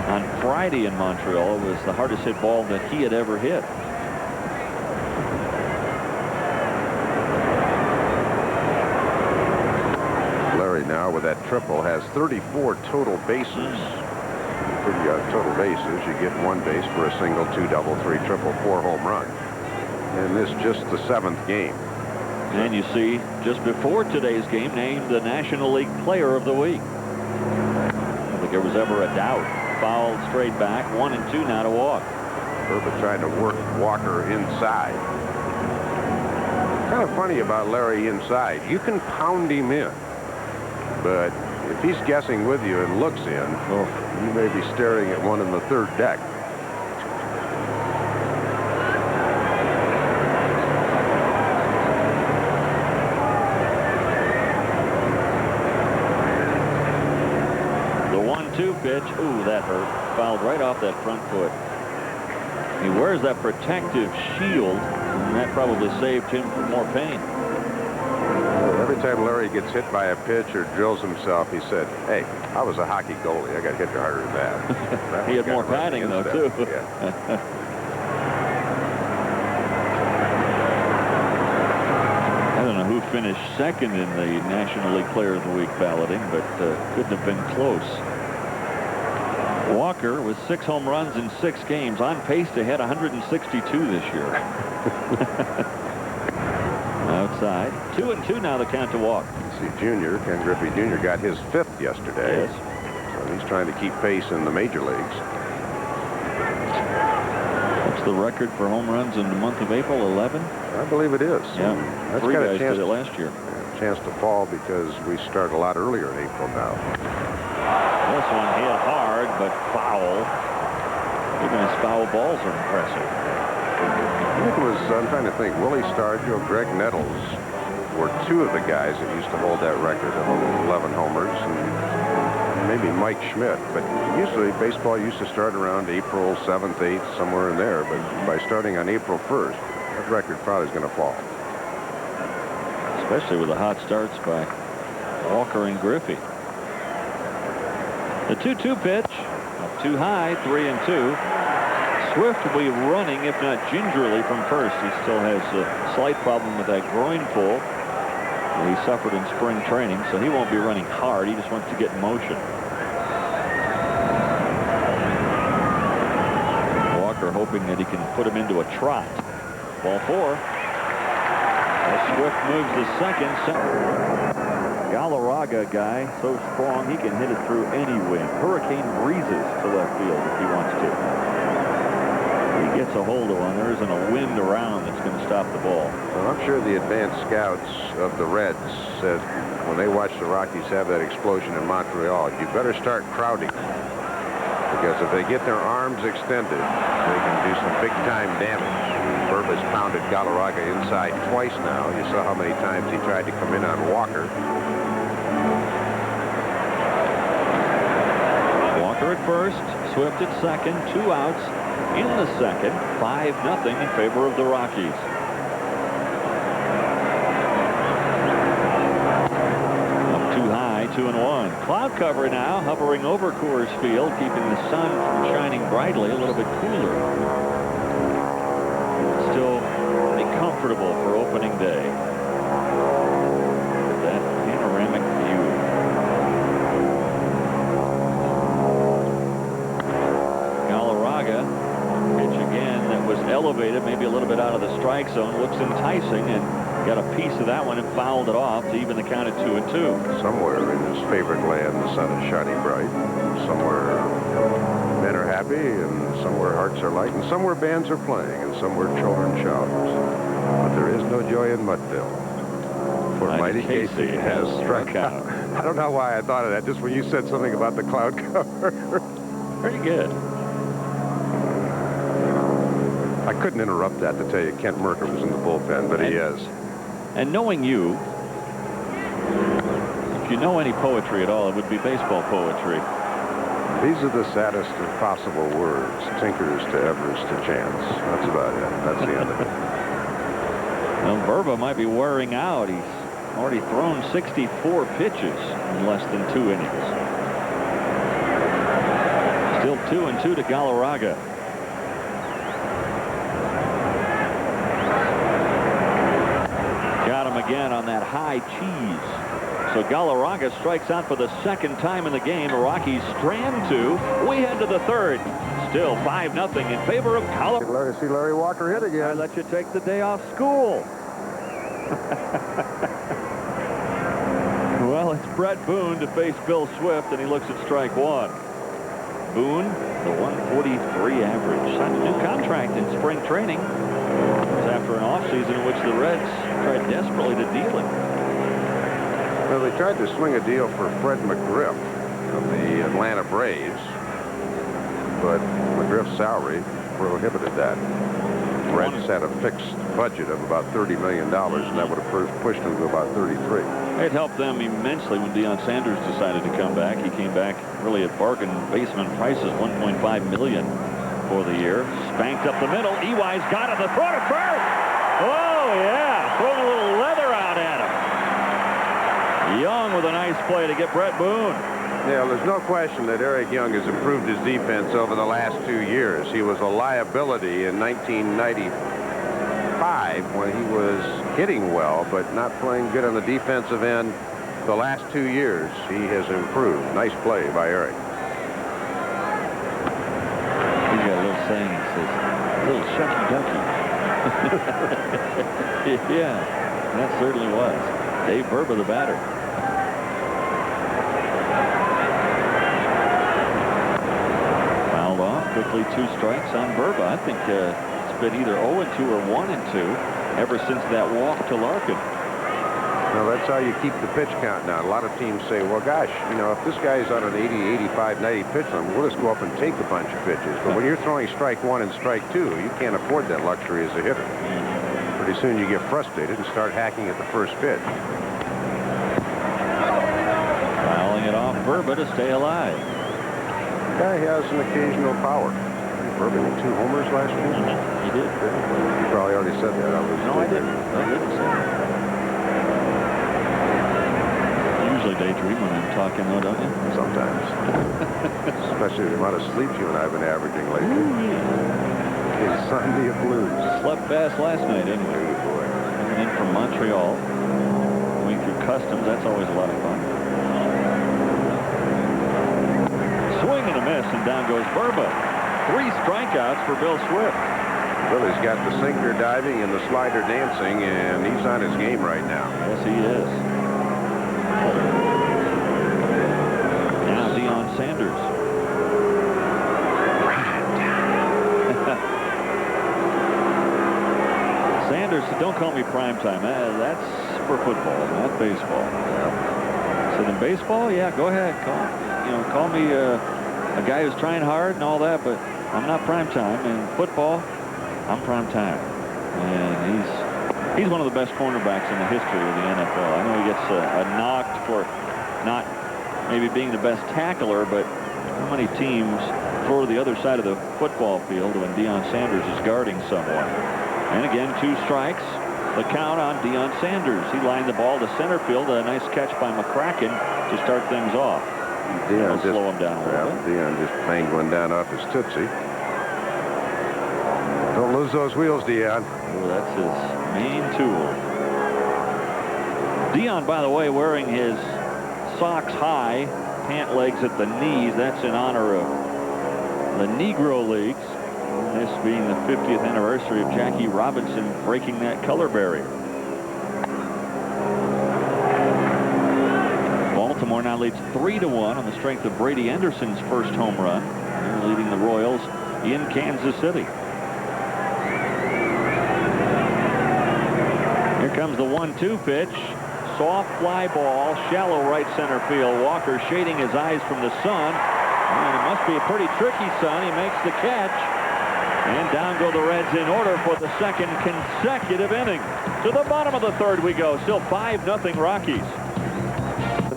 on Friday in Montreal was the hardest hit ball that he had ever hit. Larry now with that triple has 34 total bases. Pretty total bases. You get 1 base for a single, 2 double, 3 triple, 4 home runs. And this just the 7th game. And you see, just before today's game, named the National League Player of the Week. I don't think there was ever a doubt. Fouled straight back, 1 and 2 now to walk. Herbert trying to work Walker inside. Kind of funny about Larry inside. You can pound him in, but if he's guessing with you and looks in, you may be staring at one in the 3rd deck. The 1-2 pitch. Ooh, that hurt. Fouled right off that front foot. He wears that protective shield, and that probably saved him from more pain. Every time Larry gets hit by a pitch or drills himself, he said, "Hey, I was a hockey goalie. I got hit harder than that." He had more padding, though, too. Yeah. I don't know who finished second in the National League Player of the Week balloting, but couldn't have been close. Walker with 6 home runs in 6 games, on pace to hit 162 this year. Outside. 2 and 2 now, the count to walk. You see Junior, Ken Griffey Jr. got his 5th yesterday. Yes. So he's trying to keep pace in the major leagues. What's the record for home runs in the month of April? 11? I believe it is. Yeah. That's 3 got guys a chance, did it last year. A chance to fall because we start a lot earlier in April now. This one hit hard, but foul. Even his foul balls are impressive. I think it was, I'm trying to think, Willie Stargell, Greg Nettles were 2 of the guys that used to hold that record of 11 homers, and maybe Mike Schmidt. But usually baseball used to start around April 7th, 8th, somewhere in there. But by starting on April 1st, that record probably is going to fall. Especially with the hot starts by Walker and Griffey. The 2-2 pitch, up too high, 3 and 2. Swift will be running, if not gingerly, from first. He still has a slight problem with that groin pull that he suffered in spring training, so he won't be running hard. He just wants to get in motion. Walker hoping that he can put him into a trot. Ball 4. As Swift moves to second. Galarraga guy, so strong he can hit it through any wind. Hurricane breezes to left field if he wants to. He gets a hold of one. There isn't a wind around that's going to stop the ball. Well, I'm sure the advanced scouts of the Reds said when they watched the Rockies have that explosion in Montreal, you better start crowding. Because if they get their arms extended, they can do some big-time damage. Burb has pounded Galarraga inside twice now. You saw how many times he tried to come in on Walker. Walker Swift at second, 2 outs in the second, 5-0 in favor of the Rockies. Up too high, 2-1. Cloud cover now, hovering over Coors Field, keeping the sun from shining brightly, a little bit cooler. Still pretty comfortable for opening day. That panoramic view. Galarraga, pitch again that was elevated, maybe a little bit out of the strike zone, looks enticing, and got a piece of that one and fouled it off to even the count at 2-2. Somewhere in his favorite land, the sun is shining bright. Somewhere men are happy, and somewhere hearts are light, and somewhere bands are playing, and somewhere children shout. But there is no joy in Mudville, for Mighty Casey has struck out. I don't know why I thought of that, just when you said something about the cloud cover. Pretty good. I couldn't interrupt that to tell you Kent Merker was in the bullpen, but he is. And knowing you, if you know any poetry at all, it would be baseball poetry. These are the saddest of possible words. Tinkers to Everest to chance. That's about it. That's the end of it. Well, Burba might be wearing out. He's already thrown 64 pitches in less than 2 innings. Still 2-2 to Galarraga. Got him again on that high cheese. So Galarraga strikes out for the second time in the game. The Rockies strand 2. We head to the third. Still 5-0 in favor of Colorado. Glad to see Larry Walker hit again. I let you take the day off school. Well, it's Brett Boone to face Bill Swift, and he looks at strike 1. Boone, the 143 average, signed a new contract in spring training. It was after an offseason in which the Reds tried desperately to deal him. Well, they tried to swing a deal for Fred McGriff of the Atlanta Braves, but McGriff's salary prohibited that. The Reds had a fixed budget of about $30 million, and that would have pushed him to about 33. It helped them immensely when Deion Sanders decided to come back. He came back really at bargain basement prices, $1.5 million for the year. Spanked up the middle. Ewy's got it. The throw to first. Oh, yeah. Throwing a little leather out at him. Young with a nice play to get Brett Boone. Yeah, there's no question that Eric Young has improved his defense over the last 2 years. He was a liability in 1995 when he was hitting well, but not playing good on the defensive end. The last 2 years, he has improved. Nice play by Eric. He's got a little saying that says, a little shucky ducky. Yeah, that certainly was. Dave Burba, the batter. Fouled off quickly, 2 strikes on Burba. I think it's been either 0-2 or 1-2 ever since that walk to Larkin. Well, that's how you keep the pitch count now. A lot of teams say, well, gosh, you know, if this guy's on an 80, 85, 90 pitch limit, we'll just go up and take a bunch of pitches. But when you're throwing strike 1 and strike 2, you can't afford that luxury as a hitter. Pretty soon you get frustrated and start hacking at the first pitch. Fouling it off Burba to stay alive. The guy has an occasional power. Burba hit 2 homers last year. He did. You probably already said that. No, I didn't. I didn't say that. Usually daydream when I'm talking, though, don't you? Sometimes. Especially the amount of sleep you and I have been averaging lately. Insomnia blues. Slept fast last night, didn't we? Boy. Coming in from Montreal. Going through customs, that's always a lot of fun. Swing and a miss, and down goes Burba. 3 strikeouts for Bill Swift. Billy's got the sinker diving and the slider dancing, and he's on his game right now. Yes, he is. Now Deion Sanders. Sanders, don't call me primetime. That's for football, not baseball. Yeah. So in baseball, yeah, go ahead. Call me a guy who's trying hard and all that, but I'm not primetime. In football, I'm primetime. And he's one of the best cornerbacks in the history of the NFL. I know he gets knocked for not maybe being the best tackler, but how many teams throw to the other side of the football field when Deion Sanders is guarding someone. And again, 2 strikes. The count on Deion Sanders. He lined the ball to center field. A nice catch by McCracken to start things off. Deion slow him down a little bit. Deion just banged one down off his tootsie. Don't lose those wheels, Deion. Oh, that's his main tool. Deion, by the way, wearing his socks high, pant legs at the knees. That's in honor of the Negro Leagues. This being the 50th anniversary of Jackie Robinson breaking that color barrier. Baltimore now leads 3-1 on the strength of Brady Anderson's first home run. They're leading the Royals in Kansas City. Here comes the 1-2 pitch. Soft fly ball, shallow right center field. Walker shading his eyes from the sun. And it must be a pretty tricky sun. He makes the catch. And down go the Reds in order for the second consecutive inning. To the bottom of the third we go. Still 5-0 Rockies.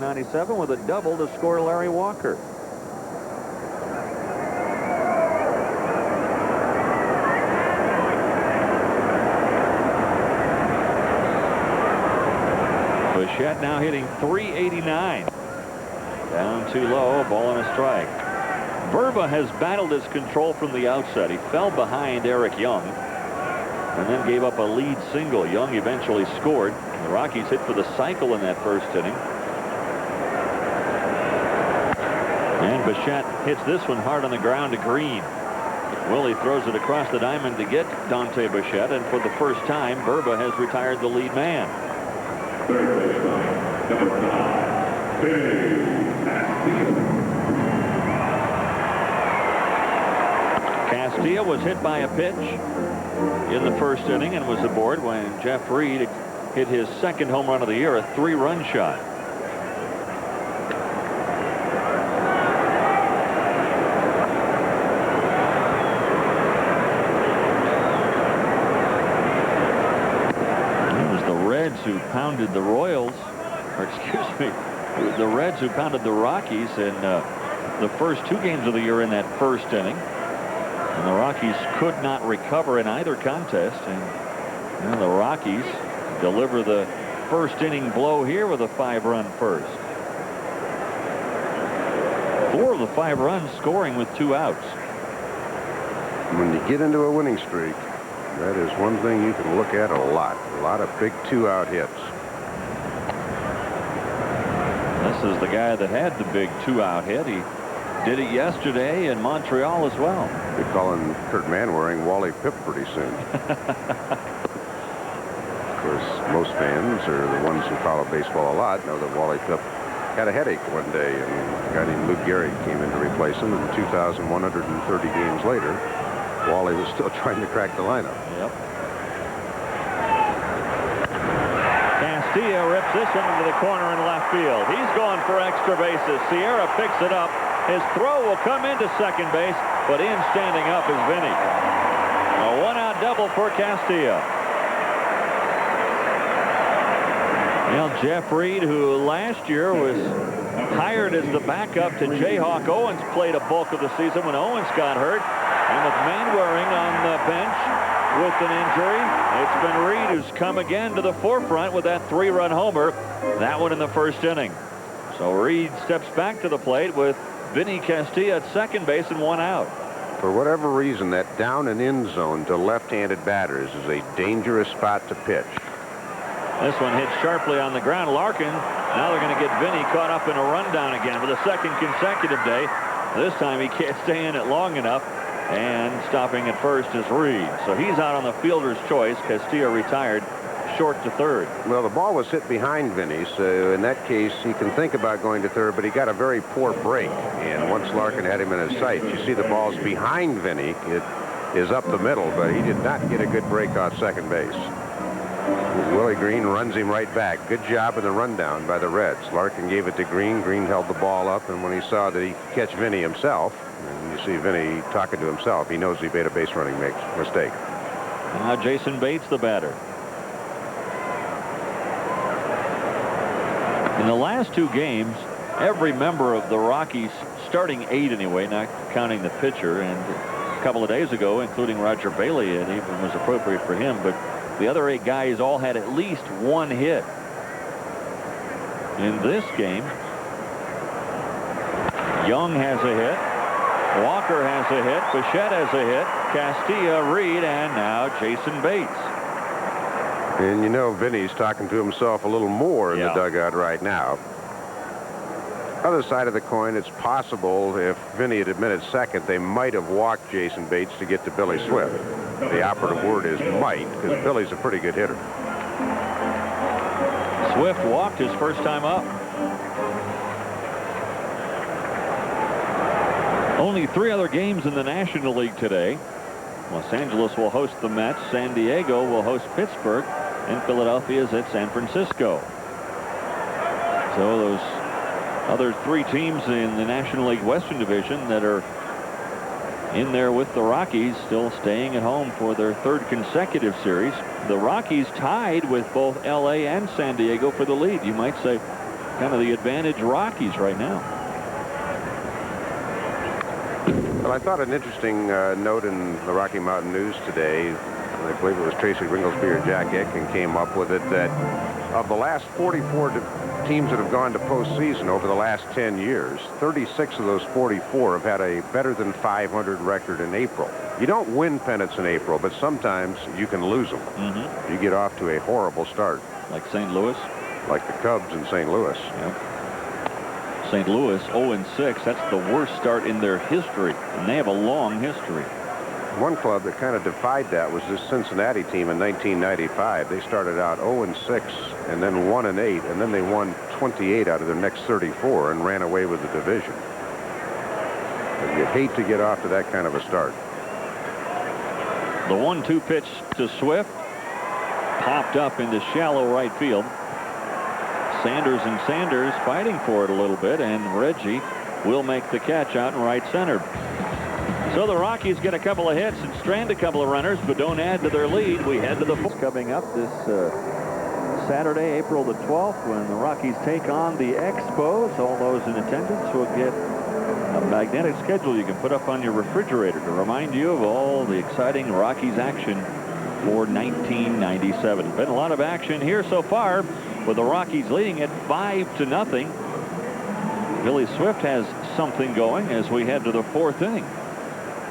97 with a double to score Larry Walker. Bichette now hitting .389. Down too low, a ball and a strike. Verba has battled his control from the outset. He fell behind Eric Young and then gave up a lead single. Young eventually scored. The Rockies hit for the cycle in that first inning. And Bichette hits this one hard on the ground to Green. Willie throws it across the diamond to get Dante Bichette, and for the first time, Verba has retired the lead man. Third baseman, number 9, Castillo. Castillo was hit by a pitch in the first inning and was aboard when Jeff Reed hit his second home run of the year, a 3-run shot. It was the Reds who pounded the Royals, or excuse me, the Reds who pounded the Rockies in the first 2 games of the year in that first inning. And the Rockies could not recover in either contest. And the Rockies deliver the first inning blow here with a 5-run first. 4 of the 5 runs scoring with 2 outs. When you get into a winning streak, that is one thing you can look at a lot. A lot of big 2-out hits. This is the guy that had the big 2-out hit. He did it yesterday in Montreal as well. They're calling Kurt Manwaring Wally Pipp pretty soon. Of course, most fans, or the ones who follow baseball a lot, know that Wally Pipp had a headache one day, and a guy named Lou Gehrig came in to replace him. And 2,130 games later, Wally was still trying to crack the lineup. Yep. Castillo rips this one into the corner in left field. He's going for extra bases. Sierra picks it up. His throw will come into second base, but in standing up is Vinny. A 1-out double for Castillo. Well, Jeff Reed, who last year was hired as the backup to Jayhawk Owens, played a bulk of the season when Owens got hurt. And with Manwaring on the bench with an injury, it's been Reed who's come again to the forefront with that 3-run homer. That one in the first inning. So Reed steps back to the plate with Vinny Castillo at second base and 1 out. For whatever reason, that down and in zone to left-handed batters is a dangerous spot to pitch. This one hits sharply on the ground. Larkin, now they're going to get Vinny caught up in a rundown again for the second consecutive day. This time he can't stay in it long enough, and stopping at first is Reed. So he's out on the fielder's choice. Castillo retired short to third. Well, the ball was hit behind Vinny, so in that case he can think about going to third, but he got a very poor break. And once Larkin had him in his sight, you see the ball's behind Vinny. It is up the middle, but he did not get a good break off second base. Willie Green runs him right back. Good job in the rundown by the Reds. Larkin gave it to Green. Green held the ball up, and when he saw that he could catch Vinny himself, and you see Vinny talking to himself, he knows he made a base running mistake. And now Jason Bates, the batter. In the last 2 games, every member of the Rockies, starting 8 anyway, not counting the pitcher, and a couple of days ago, including Roger Bailey, it even was appropriate for him, but the other 8 guys all had at least 1 hit. In this game, Young has a hit, Walker has a hit, Bichette has a hit, Castilla, Reed, and now Jason Bates. And you know Vinny's talking to himself a little more in the dugout right now. Other side of the coin, it's possible if Vinny had admitted second, they might have walked Jason Bates to get to Billy Swift. The operative word is might, because Billy's a pretty good hitter. Swift walked his first time up. Only 3 other games in the National League today. Los Angeles will host the Mets, San Diego will host Pittsburgh, and Philadelphia is at San Francisco. So those other 3 teams in the National League Western Division that are in there with the Rockies still staying at home for their 3rd consecutive series. The Rockies tied with both LA and San Diego for the lead. You might say kind of the advantage Rockies right now. Well, I thought an interesting note in the Rocky Mountain News today, I believe it was Tracy Ringlesby or Jack Etkin came up with it, that of the last 44 teams that have gone to postseason over the last 10 years, 36 of those 44 have had a better than 500 record in April. You don't win pennants in April, but sometimes you can lose them. You get off to a horrible start. Like St. Louis? Like the Cubs in St. Louis. Yep. St. Louis 0-6. That's the worst start in their history, and they have a long history. One club that kind of defied that was this Cincinnati team in 1995. They started out 0-6 and then 1-8, and then they won 28 out of their next 34 and ran away with the division. But you'd hate to get off to that kind of a start. The 1-2 pitch to Swift popped up into shallow right field. Sanders and Sanders fighting for it a little bit, and Reggie will make the catch out in right center. So the Rockies get a couple of hits and strand a couple of runners, but don't add to their lead. We head to the fourth. Coming up this Saturday, April the 12th, when the Rockies take on the Expos. All those in attendance will get a magnetic schedule you can put up on your refrigerator to remind you of all the exciting Rockies action for 1997. Been a lot of action here so far, with the Rockies leading it 5-0. Billy Swift has something going as we head to the 4th inning.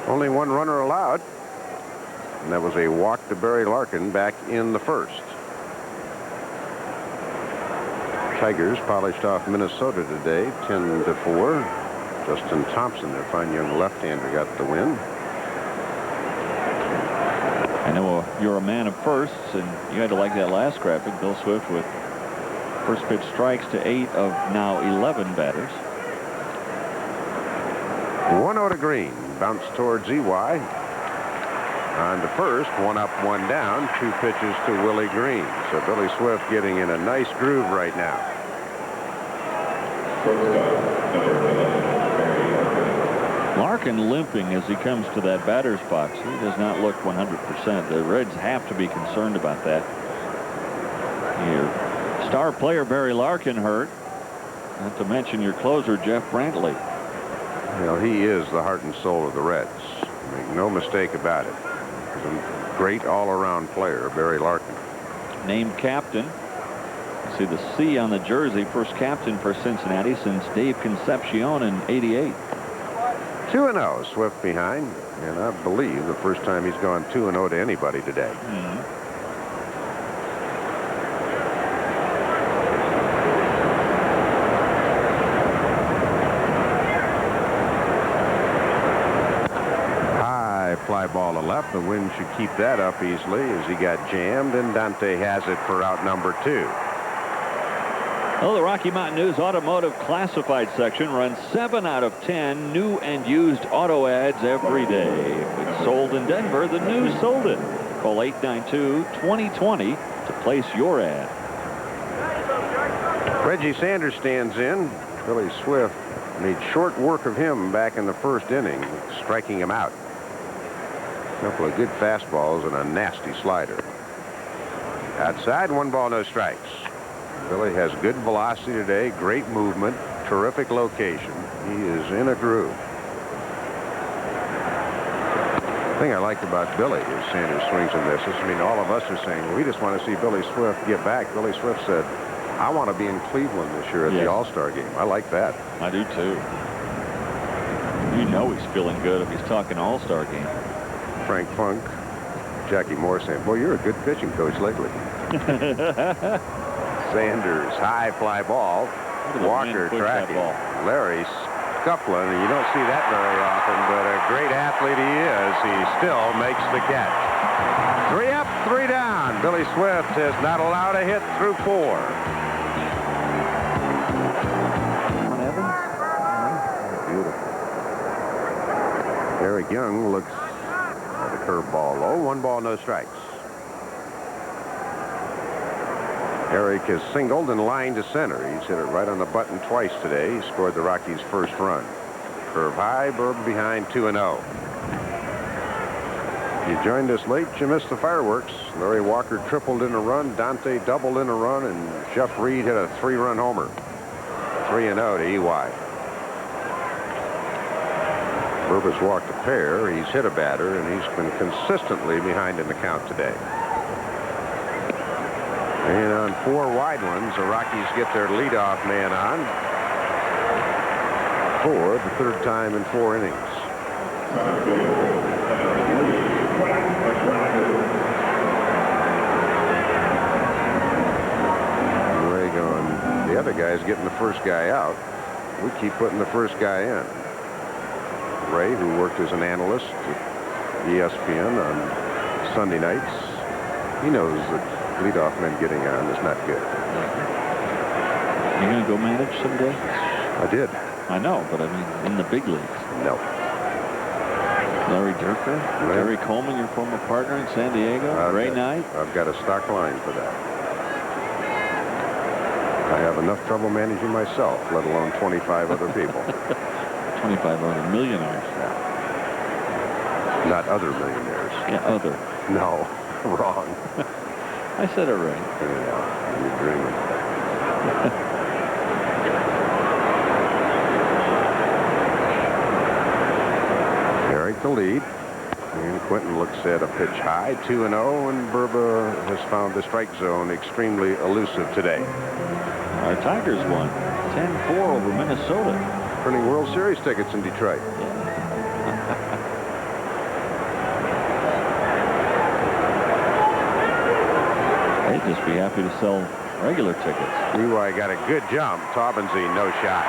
Only 1 runner allowed, and that was a walk to Barry Larkin back in the 1st. Tigers polished off Minnesota today 10-4. Justin Thompson, their fine young left-hander, got the win. I know you're a man of firsts, and you had to like that last graphic. Bill Swift with first pitch strikes to 8 of now 11 batters. 1-0 to Green. Bounce towards EY. On to first. 1 up, 1 down. 2 pitches to Willie Green. So Billy Swift getting in a nice groove right now. Larkin limping as he comes to that batter's box. He does not look 100%. The Reds have to be concerned about that. Your star player Barry Larkin hurt. Not to mention your closer Jeff Brantley. Well, he is the heart and soul of the Reds. Make no mistake about it. He's a great all-around player, Barry Larkin. Named captain. You see the C on the jersey. First captain for Cincinnati since Dave Concepcion in '88. 2-0, Swift behind, and I believe the first time he's gone 2-0 to anybody today. High fly ball to left. The wind should keep that up easily as he got jammed, and Dante has it for out number 2. Well, the Rocky Mountain News Automotive Classified section runs 7 out of 10 new and used auto ads every day. If it's sold in Denver, the News sold it. Call 892-2020 to place your ad. Reggie Sanders stands in. Billy Swift made short work of him back in the 1st inning, striking him out. A couple of good fastballs and a nasty slider. Outside, 1 ball, no strikes. Billy has good velocity today, great movement, terrific location. He is in a groove. The thing I liked about Billy is Sanders swings and misses. I mean, all of us are saying, we just want to see Billy Swift get back. Billy Swift said, I want to be in Cleveland this year at the All-Star game. I like that. I do too. You know he's feeling good if he's talking All-Star game. Frank Funk, Jackie Moore saying, boy, you're a good pitching coach lately. Sanders, high fly ball. Walker tracking. Larry scuffling, and you don't see that very often, but a great athlete he is. He still makes the catch. 3 up, 3 down. Billy Swift is not allowed a hit through 4. Beautiful. Eric Young looks at a curveball low. 1 ball, no strikes. Eric has singled and lined to center. He's hit it right on the button twice today. He scored the Rockies' first run. Curve high, Burb behind 2-0. You joined us late, you missed the fireworks. Larry Walker tripled in a run, Dante doubled in a run, and Jeff Reed hit a 3-run homer. 3-0 to EY. Burb has walked a pair. He's hit a batter, and he's been consistently behind in the count today. And on 4 wide ones, the Rockies get their leadoff man on for the 3rd time in 4 innings. Ray going, the other guy's getting the first guy out. We keep putting the first guy in. Ray, who worked as an analyst at ESPN on Sunday nights, he knows that leadoff men getting on is not good. You gonna go manage someday? I did. I know, but I mean, in the big leagues. No. Larry Dierker, Gary Coleman, your former partner in San Diego, Ray Knight. I've got a stock line for that. I have enough trouble managing myself, let alone 25 other people. 25 other millionaires. Not other millionaires. Yeah, other. No, wrong. I said it right. Yeah, you're dreaming. Eric the lead. And Quinton looks at a pitch high, 2-0, and Burba has found the strike zone extremely elusive today. Our Tigers won 10-4 over Minnesota. Printing World Series tickets in Detroit. They'd just be happy to sell regular tickets. EY got a good jump. Taubensee, no shot.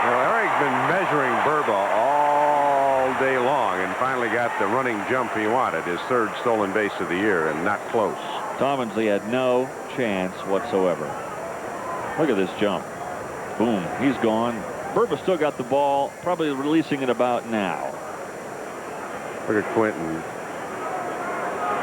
Well, Eric's been measuring Burba all day long and finally got the running jump he wanted, his 3rd stolen base of the year, and not close. Taubensee had no chance whatsoever. Look at this jump. Boom, he's gone. Burba still got the ball, probably releasing it about now. Look at Quinton.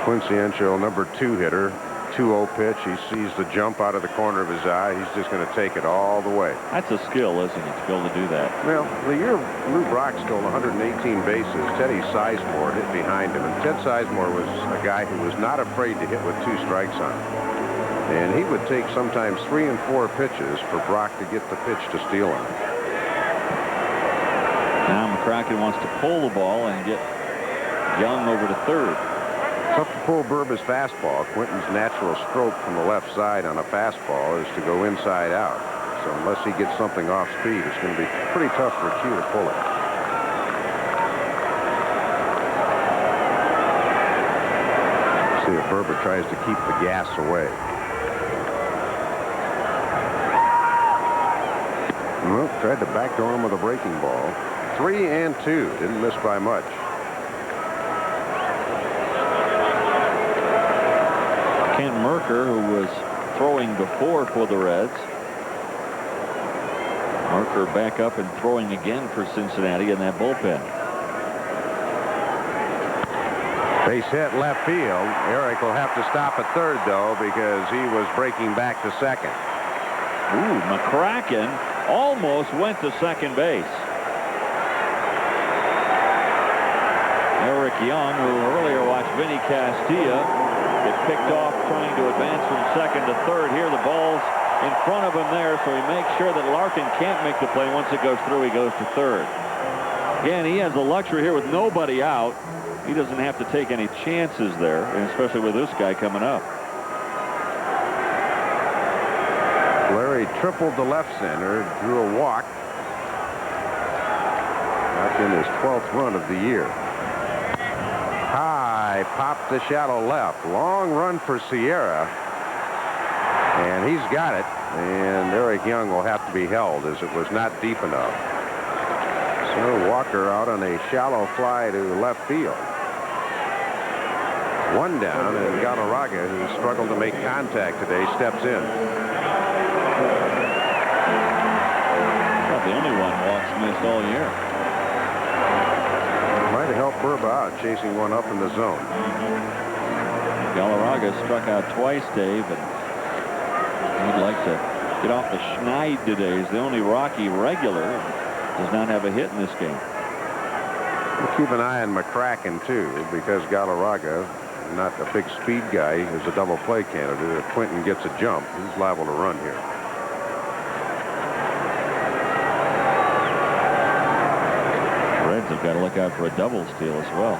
Quinciencio, number 2 hitter. 2-0 pitch. He sees the jump out of the corner of his eye. He's just going to take it all the way. That's a skill, isn't it, to be able to do that? Well, the year Lou Brock stole 118 bases, Teddy Sizemore hit behind him. And Ted Sizemore was a guy who was not afraid to hit with 2 strikes on him. And he would take sometimes 3 and 4 pitches for Brock to get the pitch to steal him. Now McCracken wants to pull the ball and get Young over to 3rd. Tough to pull Burba's fastball. Quinton's natural stroke from the left side on a fastball is to go inside out. So unless he gets something off speed, it's going to be pretty tough for Q to pull it. See if Burba tries to keep the gas away. Well, tried to backdoor him with a breaking ball. 3 and 2. Didn't miss by much. Ken Merker, who was throwing before for the Reds. Merker back up and throwing again for Cincinnati in that bullpen. Base hit left field. Eric will have to stop at 3rd, though, because he was breaking back to 2nd. Ooh, McCracken almost went to 2nd base. Eric Young, who earlier watched Vinny Castilla get picked off trying to advance from 2nd to 3rd. Here the ball's in front of him there, so he makes sure that Larkin can't make the play. Once it goes through, he goes to third. Again, he has the luxury here with nobody out. He doesn't have to take any chances there, and especially with this guy coming up. Larry tripled the left center, drew a walk. That's in his 12th run of the year. High, popped the shallow left. Long run for Sierra. And he's got it. And Eric Young will have to be held as it was not deep enough. So Walker out on a shallow fly to left field. One down, and Galarraga, who struggled to make contact today, steps in. Not the only one walks missed all year. Might have helped Burba out, chasing one up in the zone. Galarraga struck out twice, Dave, and he'd like to get off the schneid today. He's the only Rocky regular. Does not have a hit in this game. We'll keep an eye on McCracken, too, because Galarraga, not a big speed guy, is a double play candidate. If Quinton gets a jump, he's liable to run here. Reds have got to look out for a double steal as well.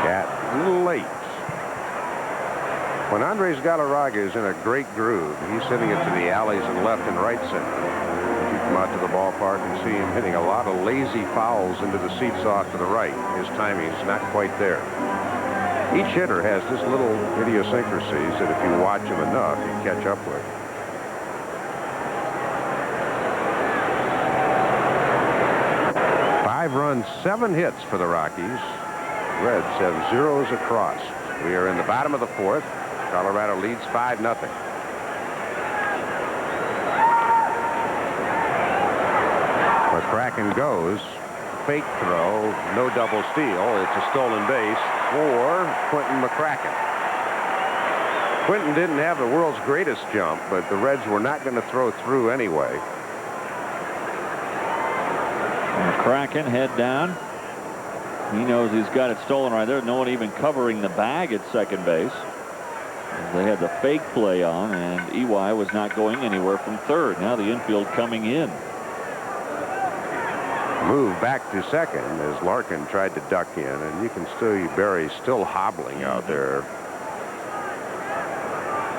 Cat a little late. When Andres Galarraga is in a great groove, he's hitting it to the alleys and left and right center. You come out to the ballpark and see him hitting a lot of lazy fouls into the seats off to the right. His timing's not quite there. Each hitter has this little idiosyncrasies that if you watch him enough, you catch up with. Five runs, 7 hits for the Rockies. Reds have zeros across. We are in the bottom of the 4th. Colorado leads 5-0. McCracken goes. Fake throw, no double steal. It's a stolen base for Quinton McCracken. Quinton didn't have the world's greatest jump, but the Reds were not going to throw through anyway. McCracken head down. He knows he's got it stolen right there. No one even covering the bag at second base. They had the fake play on, and EY was not going anywhere from third. Now the infield coming in. Move back to second as Larkin tried to duck in, and you can see Barry still hobbling out there.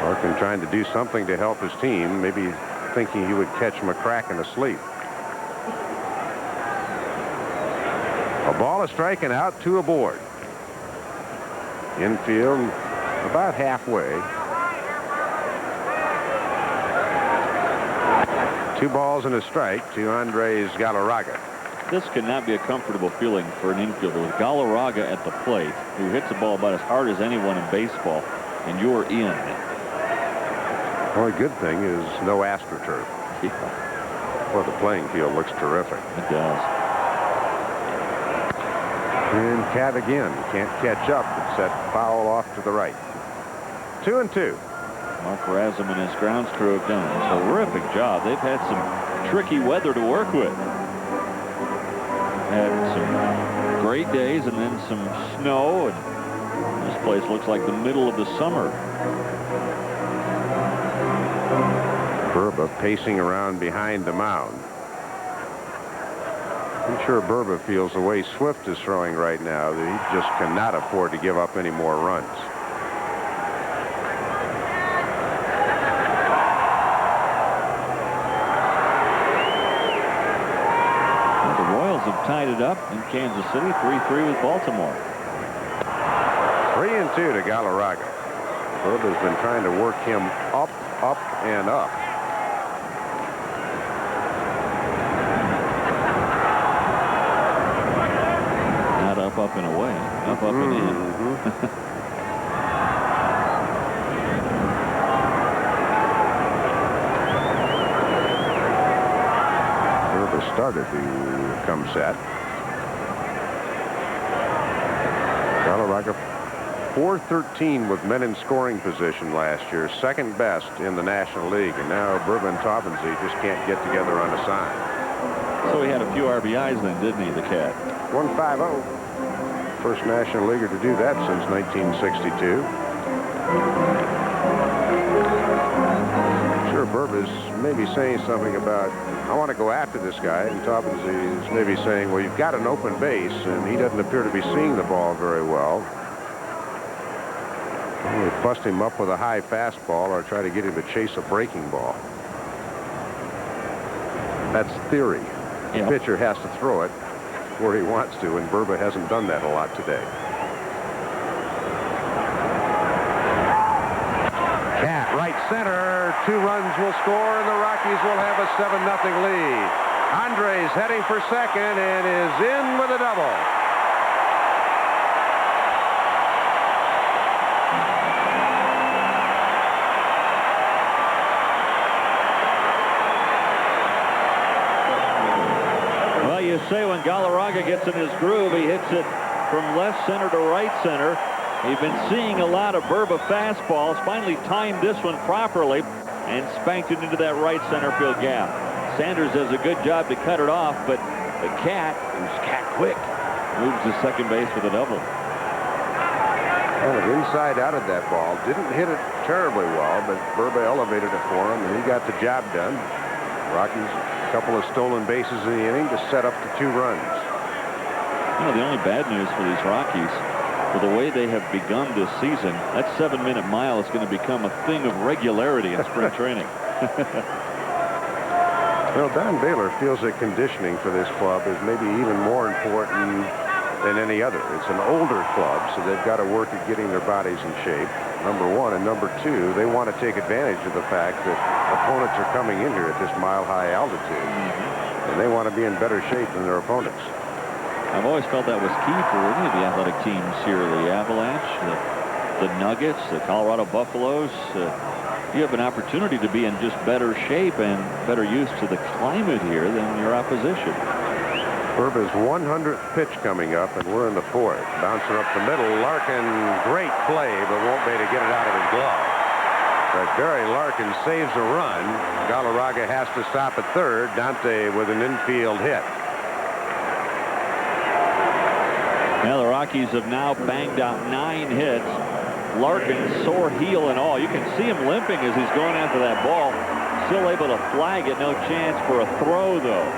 Larkin trying to do something to help his team, maybe thinking he would catch McCracken asleep. A ball, a strike, and out, 2 aboard. Infield about halfway. 2 balls and a strike to Andres Galarraga. This cannot be a comfortable feeling for an infielder with Galarraga at the plate, who hits the ball about as hard as anyone in baseball, and you're in. Well, the good thing is no AstroTurf. Yeah. Well, the playing field looks terrific. It does. And Cat again can't catch up. It's that foul off to the right. 2-2. Mark Razum and his grounds crew have done a terrific job. They've had some tricky weather to work with. Had some great days and then some snow, and this place looks like the middle of the summer. Burba pacing around behind the mound. I'm sure Burba feels the way Swift is throwing right now that he just cannot afford to give up any more runs. Have tied it up in Kansas City, 3-3 with Baltimore. 3-2 to Galarraga. Burba's been trying to work him up, and up. Not up and away. Up and in. Burba started to come set. Galarraga 413 with men in scoring position last year, second best in the National League, and now Burba and Taubensee just can't get together on a sign. So he had a few RBIs then, didn't he, the Cat? 150. First National Leaguer to do that since 1962. Sure, Burba's maybe saying something about, I want to go after this guy, and Toppins is maybe saying, well, you've got an open base, and he doesn't appear to be seeing the ball very well. We'll bust him up with a high fastball or try to get him to chase a breaking ball. That's theory. The pitcher has to throw it where he wants to, and Burba hasn't done that a lot today. Cat, right center. 2 runs will score, and the Rockies will have a 7-0 lead. Andres heading for second and is in with a double. Well, you say when Galarraga gets in his groove, he hits it from left center to right center. You've been seeing a lot of Burba fastballs. Finally timed this one properly and spanked it into that right center field gap. Sanders does a good job to cut it off, but the Cat, who's cat quick, moves to second base with a double. Kind of inside out of that ball. Didn't hit it terribly well, but Burba elevated it for him, and he got the job done. Rockies, a couple of stolen bases in the inning to set up the 2 runs. You know, the only bad news for these Rockies, for the way they have begun this season, that 7-minute mile is going to become a thing of regularity in spring training. Well, Don Baylor feels that conditioning for this club is maybe even more important than any other. It's an older club, so they've got to work at getting their bodies in shape, number 1. And number 2, they want to take advantage of the fact that opponents are coming in here at this mile-high altitude. And they want to be in better shape than their opponents. I've always felt that was key for any of the athletic teams here. The Avalanche, the Nuggets, the Colorado Buffaloes. You have an opportunity to be in just better shape and better used to the climate here than your opposition. Burba's 100th pitch coming up, and we're in the 4th. Bouncing up the middle. Larkin, great play, but won't be able to get it out of his glove. But Barry Larkin saves a run. Galarraga has to stop at third. Dante with an infield hit. Now the Rockies have now banged out 9 hits. Larkin sore heel and all. You can see him limping as he's going after that ball. Still able to flag it. No chance for a throw, though.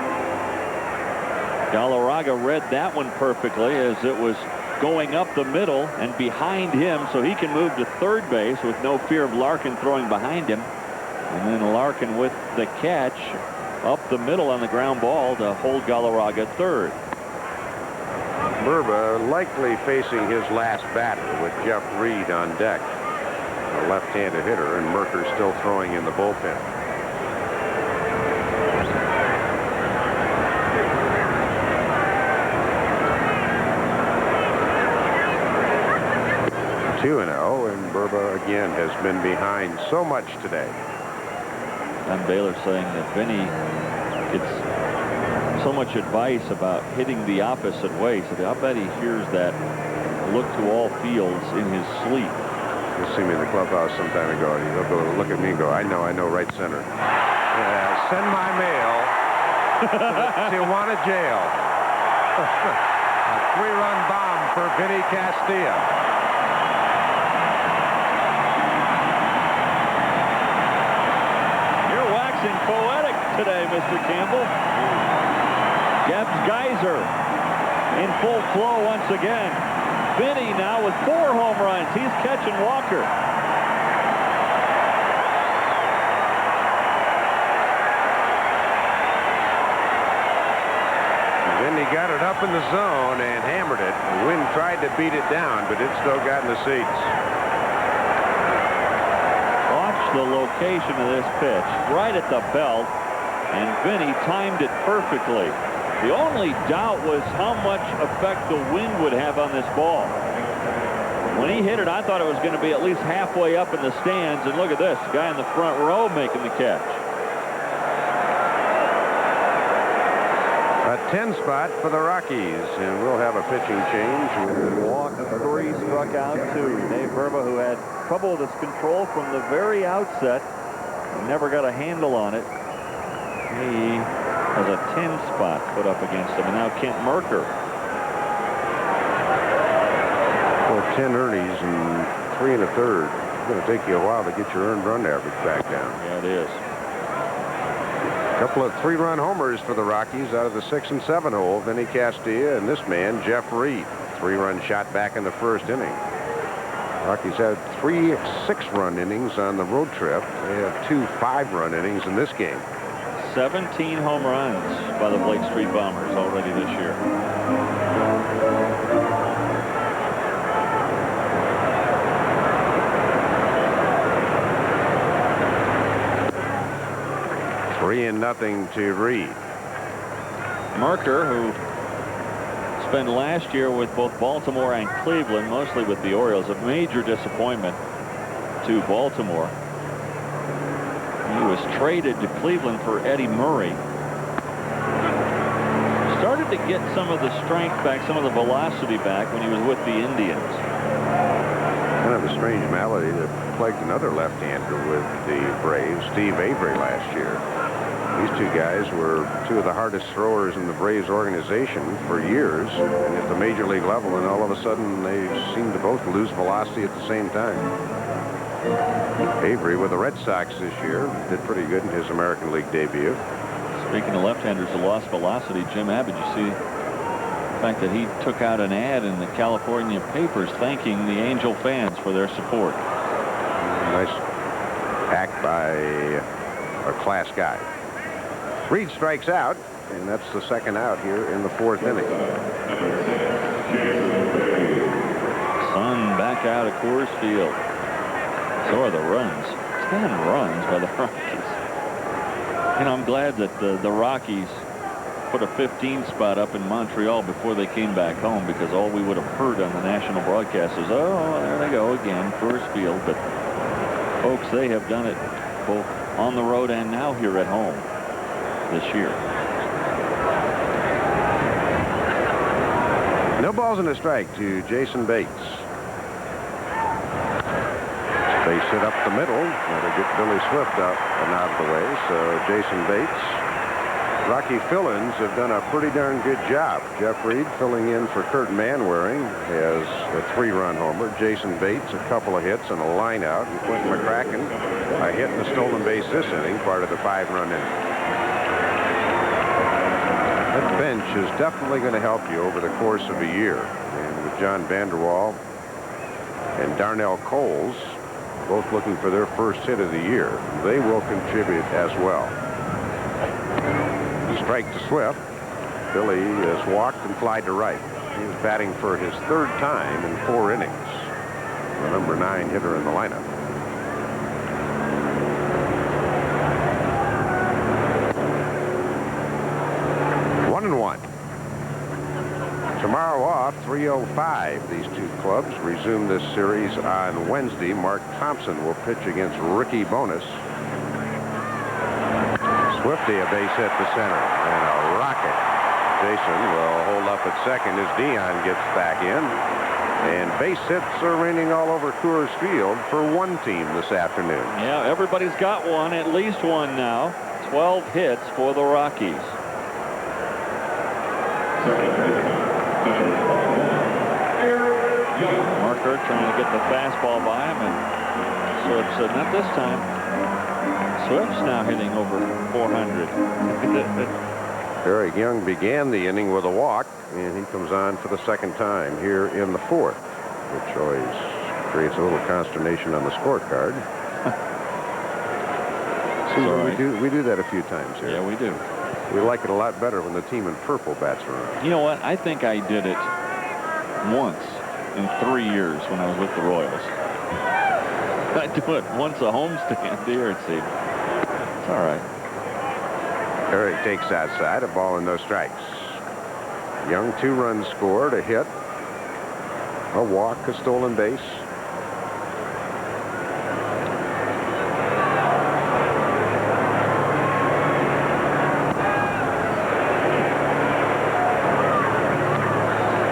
Galarraga read that one perfectly as it was going up the middle and behind him, so he can move to third base with no fear of Larkin throwing behind him. And then Larkin with the catch up the middle on the ground ball to hold Galarraga at third. Burba likely facing his last batter with Jeff Reed on deck, a left-handed hitter, and Merker still throwing in the bullpen. (2-0), and Burba again has been behind so much today. Don Baylor saying that Vinny gets so much advice about hitting the opposite way, so I bet he hears that look to all fields in his sleep. You'll see me in the clubhouse sometime ago, and he'll go look at me and go, I know, right center. Send my mail to the Tijuana jail. A 3-run bomb for Vinny Castilla. Poetic today, Mr. Campbell. Gebs Geyser in full flow once again. Vinny now with 4 home runs. He's catching Walker. Vinny got it up in the zone and hammered it. The wind tried to beat it down, but it still got in the seats. The location of this pitch right at the belt, and Vinny timed it perfectly. The only doubt was how much effect the wind would have on this ball. When he hit it, I thought it was going to be at least halfway up in the stands, and look at this guy in the front row making the catch. A 10 spot for the Rockies, and we'll have a pitching change. Walked 3, struck out 2. Dave Burba, who had trouble with his control from the very outset, never got a handle on it. He has a 10 spot put up against him, and now Kent Merker. Well, 10 earnings and 3 1/3. It's going to take you a while to get your earned run average back down. Yeah, it is. A couple of 3-run homers for the Rockies out of the 6 and 7 hole. Vinny Castilla and this man, Jeff Reed. 3-run shot back in the first inning. Rockies had 3 6-run innings on the road trip. They have 2 5-run innings in this game. 17 home runs by the Blake Street Bombers already this year. Three and nothing to Reed. Merker, who spent last year with both Baltimore and Cleveland, mostly with the Orioles, a major disappointment to Baltimore. He was traded to Cleveland for Eddie Murray. Started to get some of the strength back, some of the velocity back when he was with the Indians. Kind of a strange malady that plagued another left-hander with the Braves, Steve Avery, last year. These two guys were 2 of the hardest throwers in the Braves organization for years, and at the major league level, and all of a sudden they seemed to both lose velocity at the same time. Avery with the Red Sox this year did pretty good in his American League debut. Speaking of left-handers who lost velocity, Jim Abbott, you see the fact that he took out an ad in the California papers thanking the Angel fans for their support. Nice act by a class guy. Reed strikes out, and that's the second out here in the 4th inning. Sun back out of Coors Field. So are the runs. 10 runs by the Rockies. You know, I'm glad that the Rockies put a 15 spot up in Montreal before they came back home, because all we would have heard on the national broadcast is, oh, there they go again, Coors Field. But folks, they have done it both on the road and now here at home this year. No balls and a strike to Jason Bates. They sit up the middle. That'll get Billy Swift up and out of the way. So Jason Bates. Rocky fill-ins have done a pretty darn good job. Jeff Reed filling in for Kurt Manwaring has a 3-run homer. Jason Bates a couple of hits and a line out. And Quentin McCracken a hit and a stolen base this inning, part of the 5-run inning. That bench is definitely going to help you over the course of a year. And with John Vanderwall and Darnell Coles both looking for their first hit of the year, they will contribute as well. Strike to Swift. Billy has walked and flied to right. He's batting for his 3rd time in 4 innings. The number 9 hitter in the lineup. Tomorrow off, 3:05. These two clubs resume this series on Wednesday. Mark Thompson will pitch against Ricky Bonas. Swifty a base hit to center and a rocket. Jason will hold up at second as DEION gets back in. And base hits are raining all over Coors Field for one team this afternoon. Yeah, everybody's got one, at least one now. 12 hits for the Rockies. Marker trying to get the fastball by him, and Swift said, not this time. Swift's now hitting over 400. Eric Young began the inning with a walk, and he comes on for the 2nd time here in the 4th, which always creates a little consternation on the scorecard. We do that a few times here. Yeah, we do. We like it a lot better when the team in purple bats around. You know what? I think I did it once in 3 years when I was with the Royals. I do it once a homestand here, it seems. It's all right. Eric takes outside, a ball and no strikes. Young 2 runs scored, a hit, a walk, a stolen base.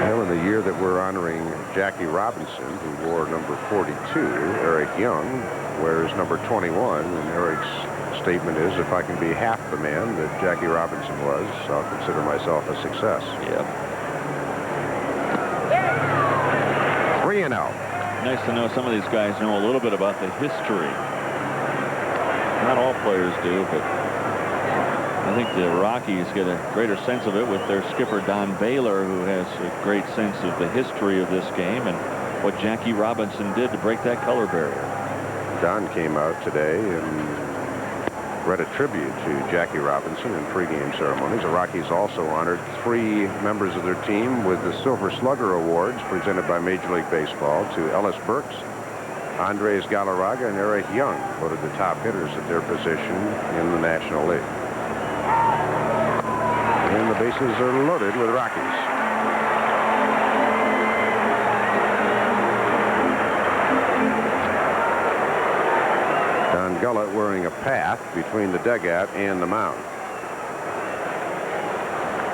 Well, in the year that we're honoring Jackie Robinson, who wore number 42, Eric Young wears number 21, and Eric's statement is, if I can be half the man that Jackie Robinson was, I'll consider myself a success. Yep. 3-0. nice to know some of these guys know a little bit about the history. Not all players do, but I think the Rockies get a greater sense of it with their skipper Don Baylor, who has a great sense of the history of this game and what Jackie Robinson did to break that color barrier. Don came out today and read a tribute to Jackie Robinson in pregame ceremonies. The Rockies also honored 3 members of their team with the Silver Slugger Awards presented by Major League Baseball to Ellis Burks, Andres Galarraga, and Eric Young, voted the top hitters at their position in the National League. And the bases are loaded with Rockies. Don Gullett wearing a path between the dugout and the mound.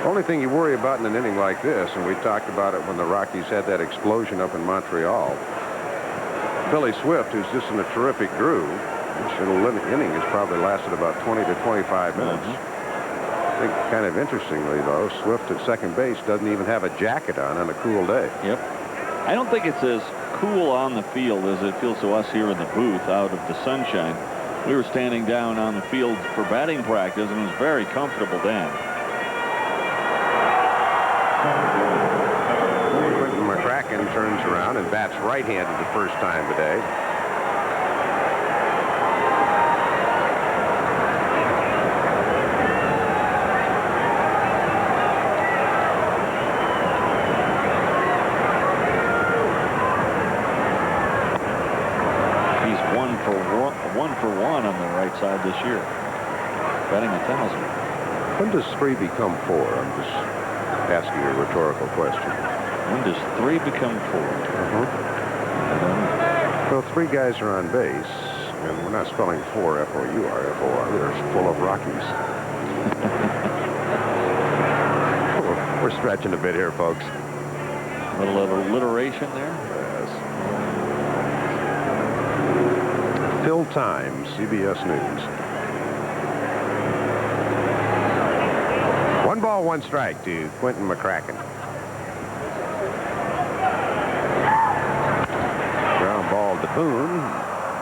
Only thing you worry about in an inning like this, and we talked about it when the Rockies had that explosion up in Montreal, Billy Swift, who's just in a terrific groove, this inning has probably lasted about 20 to 25 minutes. I think kind of interestingly, though, Swift at second base doesn't even have a jacket on a cool day. Yep. I don't think it's as cool on the field as it feels to us here in the booth out of the sunshine. We were standing down on the field for batting practice, and it was very comfortable then. Quentin McCracken turns around and bats right-handed the first time today. One for one on the right side this year, batting 1,000. When does 3 become 4? I'm just asking you a rhetorical question. When does 3 become 4? Well, 3 guys are on base, and we're not spelling 4 F-O-U-R, F-O-R. They're full of Rockies. We're stretching a bit here, folks. A little alliteration there. Phil Time, CBS News. 1 ball, 1 strike to Quentin McCracken. Ground ball to Boone.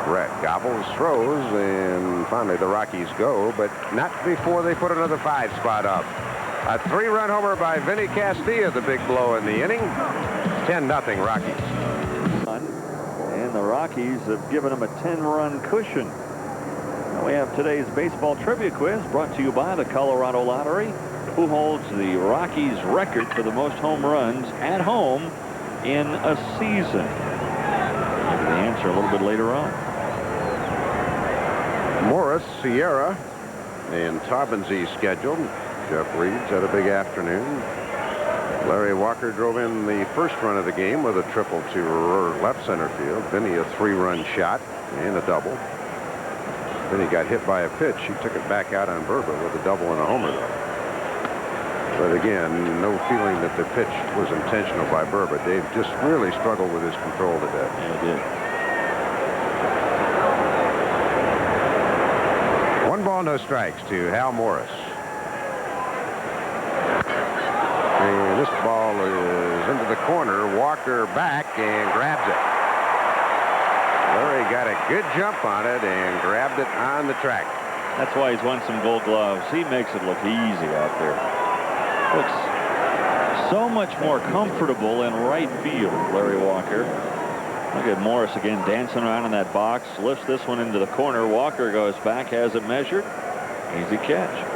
Brett gobbles, throws, and finally the Rockies go, but not before they put another 5 spot up. A 3-run homer by Vinny Castilla, the big blow in the inning. 10-0 Rockies. And the Rockies have given them a 10-run cushion. Now we have today's baseball trivia quiz brought to you by the Colorado Lottery. Who holds the Rockies record for the most home runs at home in a season? Maybe the answer a little bit later on. Morris, Sierra, and Taubensee scheduled. Jeff Reed's had a big afternoon. Larry Walker drove in the first run of the game with a triple to left center field. Vinny a 3-run shot and a double. Then he got hit by a pitch. He took it back out on Burba with a double and a homer, though. But again, no feeling that the pitch was intentional by Burba. Dave just really struggled with his control today. Yeah, he did. 1 ball, no strikes to Hal Morris. And this ball is into the corner. Walker back and grabs it. Larry got a good jump on it and grabbed it on the track. That's why he's won some Gold Gloves. He makes it look easy out there. Looks so much more comfortable in right field, Larry Walker. Look at Morris again dancing around in that box. Lifts this one into the corner. Walker goes back, has it measured. Easy catch.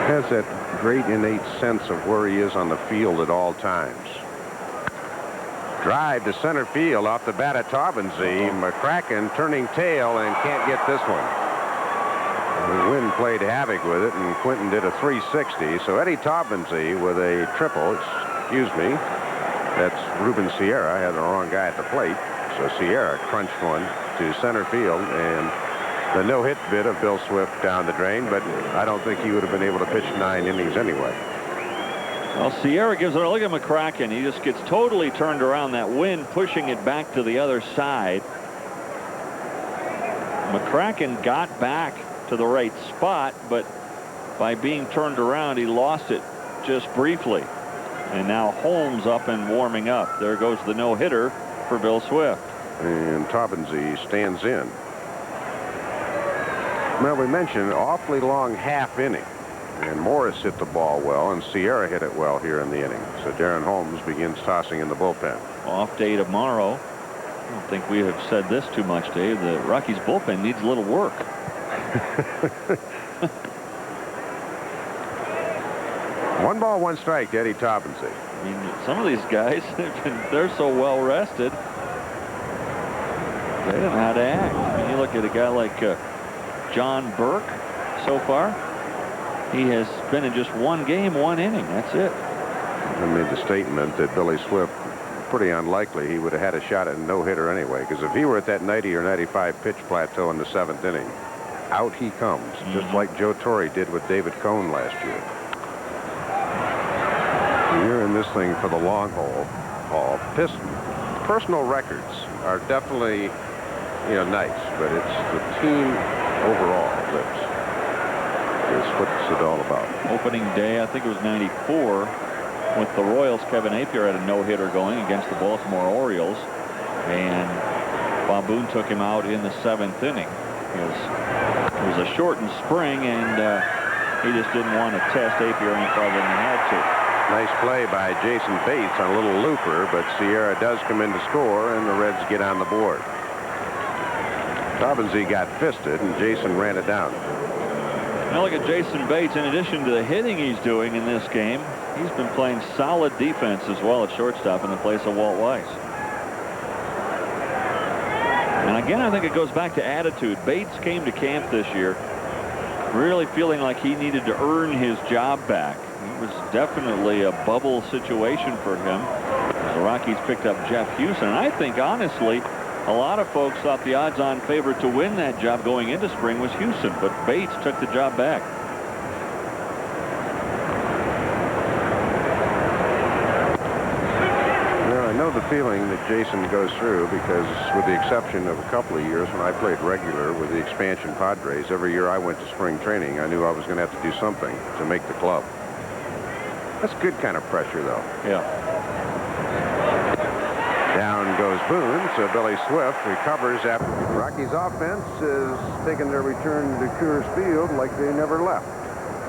Has that great innate sense of where he is on the field at all times. Drive to center field off the bat of Taubensee. McCracken turning tail and can't get this one. The wind played havoc with it, and Quentin did a 360. So Eddie Taubensee with a triple. Excuse me. That's Ruben Sierra. Had the wrong guy at the plate. So Sierra crunched one to center field, and the no-hit bit of Bill Swift down the drain, but I don't think he would have been able to pitch 9 innings anyway. Well, Sierra gives it a look at McCracken. He just gets totally turned around. That wind pushing it back to the other side. McCracken got back to the right spot, but by being turned around, he lost it just briefly. And now Holmes up and warming up. There goes the no-hitter for Bill Swift. And Taubensee stands in. Well, we mentioned awfully long half inning. And Morris hit the ball well, and Sierra hit it well here in the inning. So Darren Holmes begins tossing in the bullpen. Off day tomorrow. I don't think we have said this too much, Dave. The Rockies bullpen needs a little work. 1 ball, 1 strike to Eddie Taubensee. I mean, some of these guys, they're so well rested. They don't know how to act. I mean, you look at a guy like John Burke so far. He has been in just 1 game, 1 inning. That's it. I made the statement that Billy Swift, pretty unlikely he would have had a shot at a no-hitter anyway, because if he were at that 90 or 95 pitch plateau in the 7th inning, out he comes, just like Joe Torre did with David Cohn last year. You're in this thing for the long haul. Personal records are definitely, nice, but it's the team overall that is what it's all about. Opening day, I think it was 94, with the Royals. Kevin Appier had a no-hitter going against the Baltimore Orioles, and Bob Boone took him out in the 7th inning. It was a shortened spring, and he just didn't want to test Appier any farther than he had to. Nice play by Jason Bates on a little looper, but Sierra does come in to score, and the Reds get on the board. Taubensee got fisted, and Jason ran it down. Now look at Jason Bates. In addition to the hitting he's doing in this game, he's been playing solid defense as well at shortstop in the place of Walt Weiss. And again, I think it goes back to attitude. Bates came to camp this year really feeling like he needed to earn his job back. It was definitely a bubble situation for him. The Rockies picked up Jeff Houston. And I think, honestly, a lot of folks thought the odds-on favorite to win that job going into spring was Houston, but Bates took the job back. Well, I know the feeling that Jason goes through, because with the exception of a couple of years when I played regular with the expansion Padres, every year I went to spring training, I knew I was going to have to do something to make the club. That's good kind of pressure, though. Yeah. Down goes Boone, so Billy Swift recovers after. Rockies offense is taking their return to Coors Field like they never left.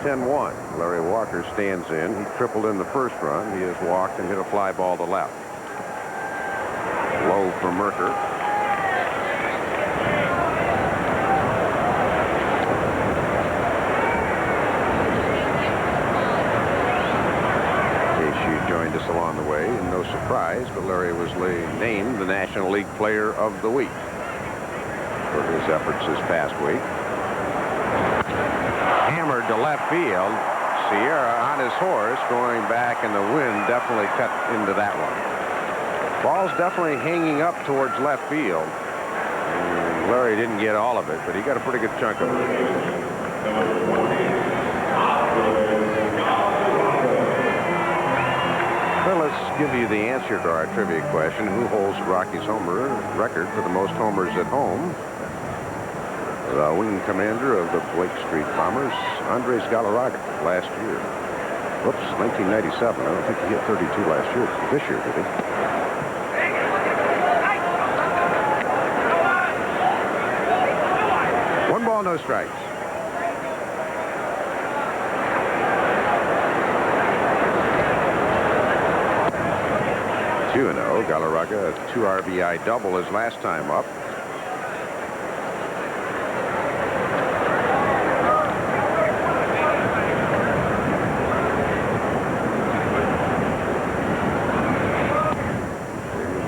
10-1. Larry Walker stands in. He tripled in the first run. He has walked and hit a fly ball to left. Low for Merker. Joined us along the way, and no surprise, but Larry was named the National League Player of the Week for his efforts this past week. Hammered to left field. Sierra on his horse going back, and the wind definitely cut into that one. Ball's definitely hanging up towards left field. And Larry didn't get all of it, but he got a pretty good chunk of it. Well, let's give you the answer to our trivia question. Who holds the Rockies homer record for the most homers at home? The winning commander of the Blake Street Bombers, Andres Galarraga, last year. Whoops, 1997. I don't think he hit 32 last year. This year, did he? One ball, no strikes. Galarraga, a 2 RBI double his last time up.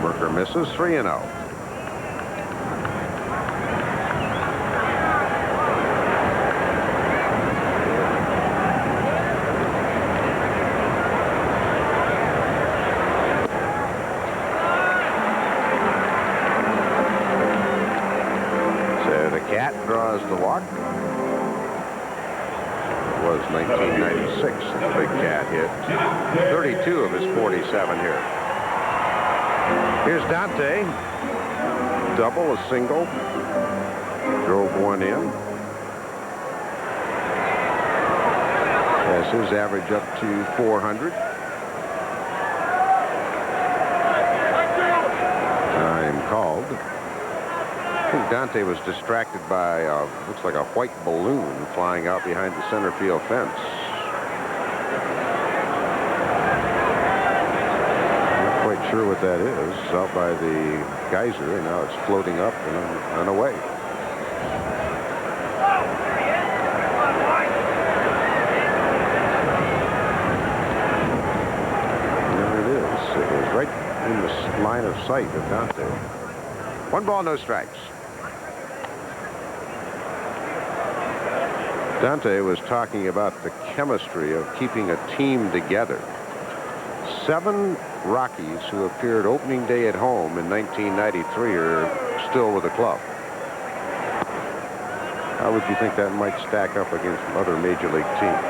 Merker misses. 3-0. Draws the walk. It was 1996 the Big Cat hit 32 of his 47 here. Here's Dante. Double, a single. Drove one in. Has his average up to 400. called. I think Dante was distracted by looks like a white balloon flying out behind the center field fence. Not quite sure what that is. It's out by the geyser, and now it's floating up and away. There it is. It was right in the line of sight of Dante. 1 ball, no strikes. Dante was talking about the chemistry of keeping a team together. 7 Rockies who appeared opening day at home in 1993 are still with the club. How would you think that might stack up against other major league teams?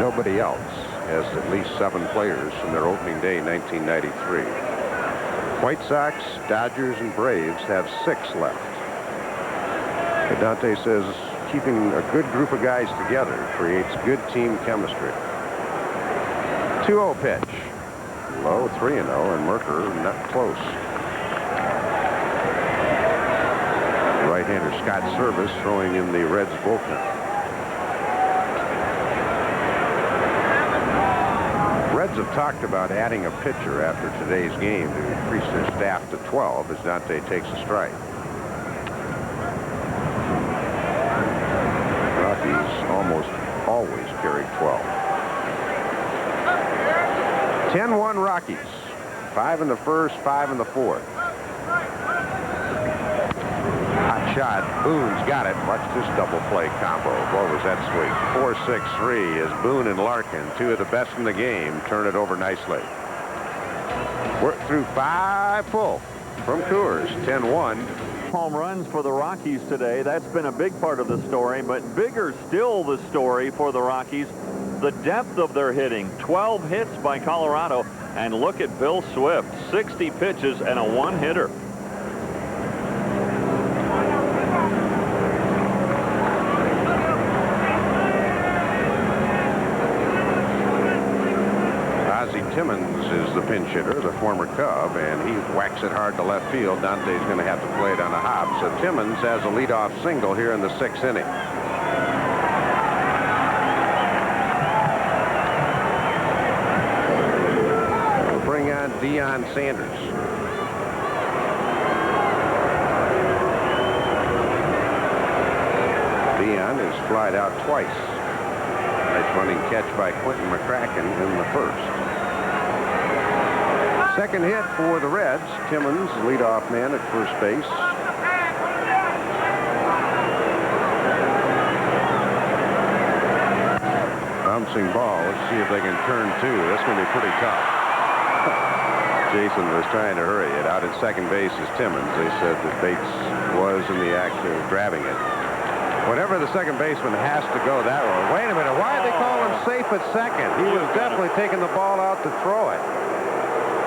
Nobody else has at least 7 players from their opening day in 1993. White Sox, Dodgers, and Braves have 6 left. But Dante says keeping a good group of guys together creates good team chemistry. 2-0 pitch. Low, 3-0, and Merker not close. Right-hander Scott Service throwing in the Reds bullpen. Reds have talked about adding a pitcher after today's game to increase their staff to 12 as Dante takes a strike. Almost always carried 12. 10-1 Rockies. 5 in the first, 5 in the fourth. Hot shot. Boone's got it. Watch this double play combo. Boy, was that sweet. 4-6-3 as Boone and Larkin, 2 of the best in the game, turn it over nicely. Work through 5 full from Coors. 10-1. Home runs for the Rockies today. That's been a big part of the story, but bigger still the story for the Rockies, the depth of their hitting. 12 hits by Colorado, and look at Bill Swift, 60 pitches and a 1-hitter. Timmons is the pinch hitter, the former Cub, and he whacks it hard to left field. Dante's going to have to play it on a hop. So Timmons has a leadoff single here in the 6th inning. We'll bring on DEION Sanders. DEION is flied out twice. Nice running catch by Quentin McCracken in the first. Second hit for the Reds. Timmons, leadoff man at first base. Bouncing ball. Let's see if they can turn 2. That's going to be pretty tough. Jason was trying to hurry it. Out at second base is Timmons. They said that Bates was in the act of grabbing it. Whenever the second baseman has to go that way. Wait a minute. Why did they call him safe at second? He was definitely taking the ball out to throw it.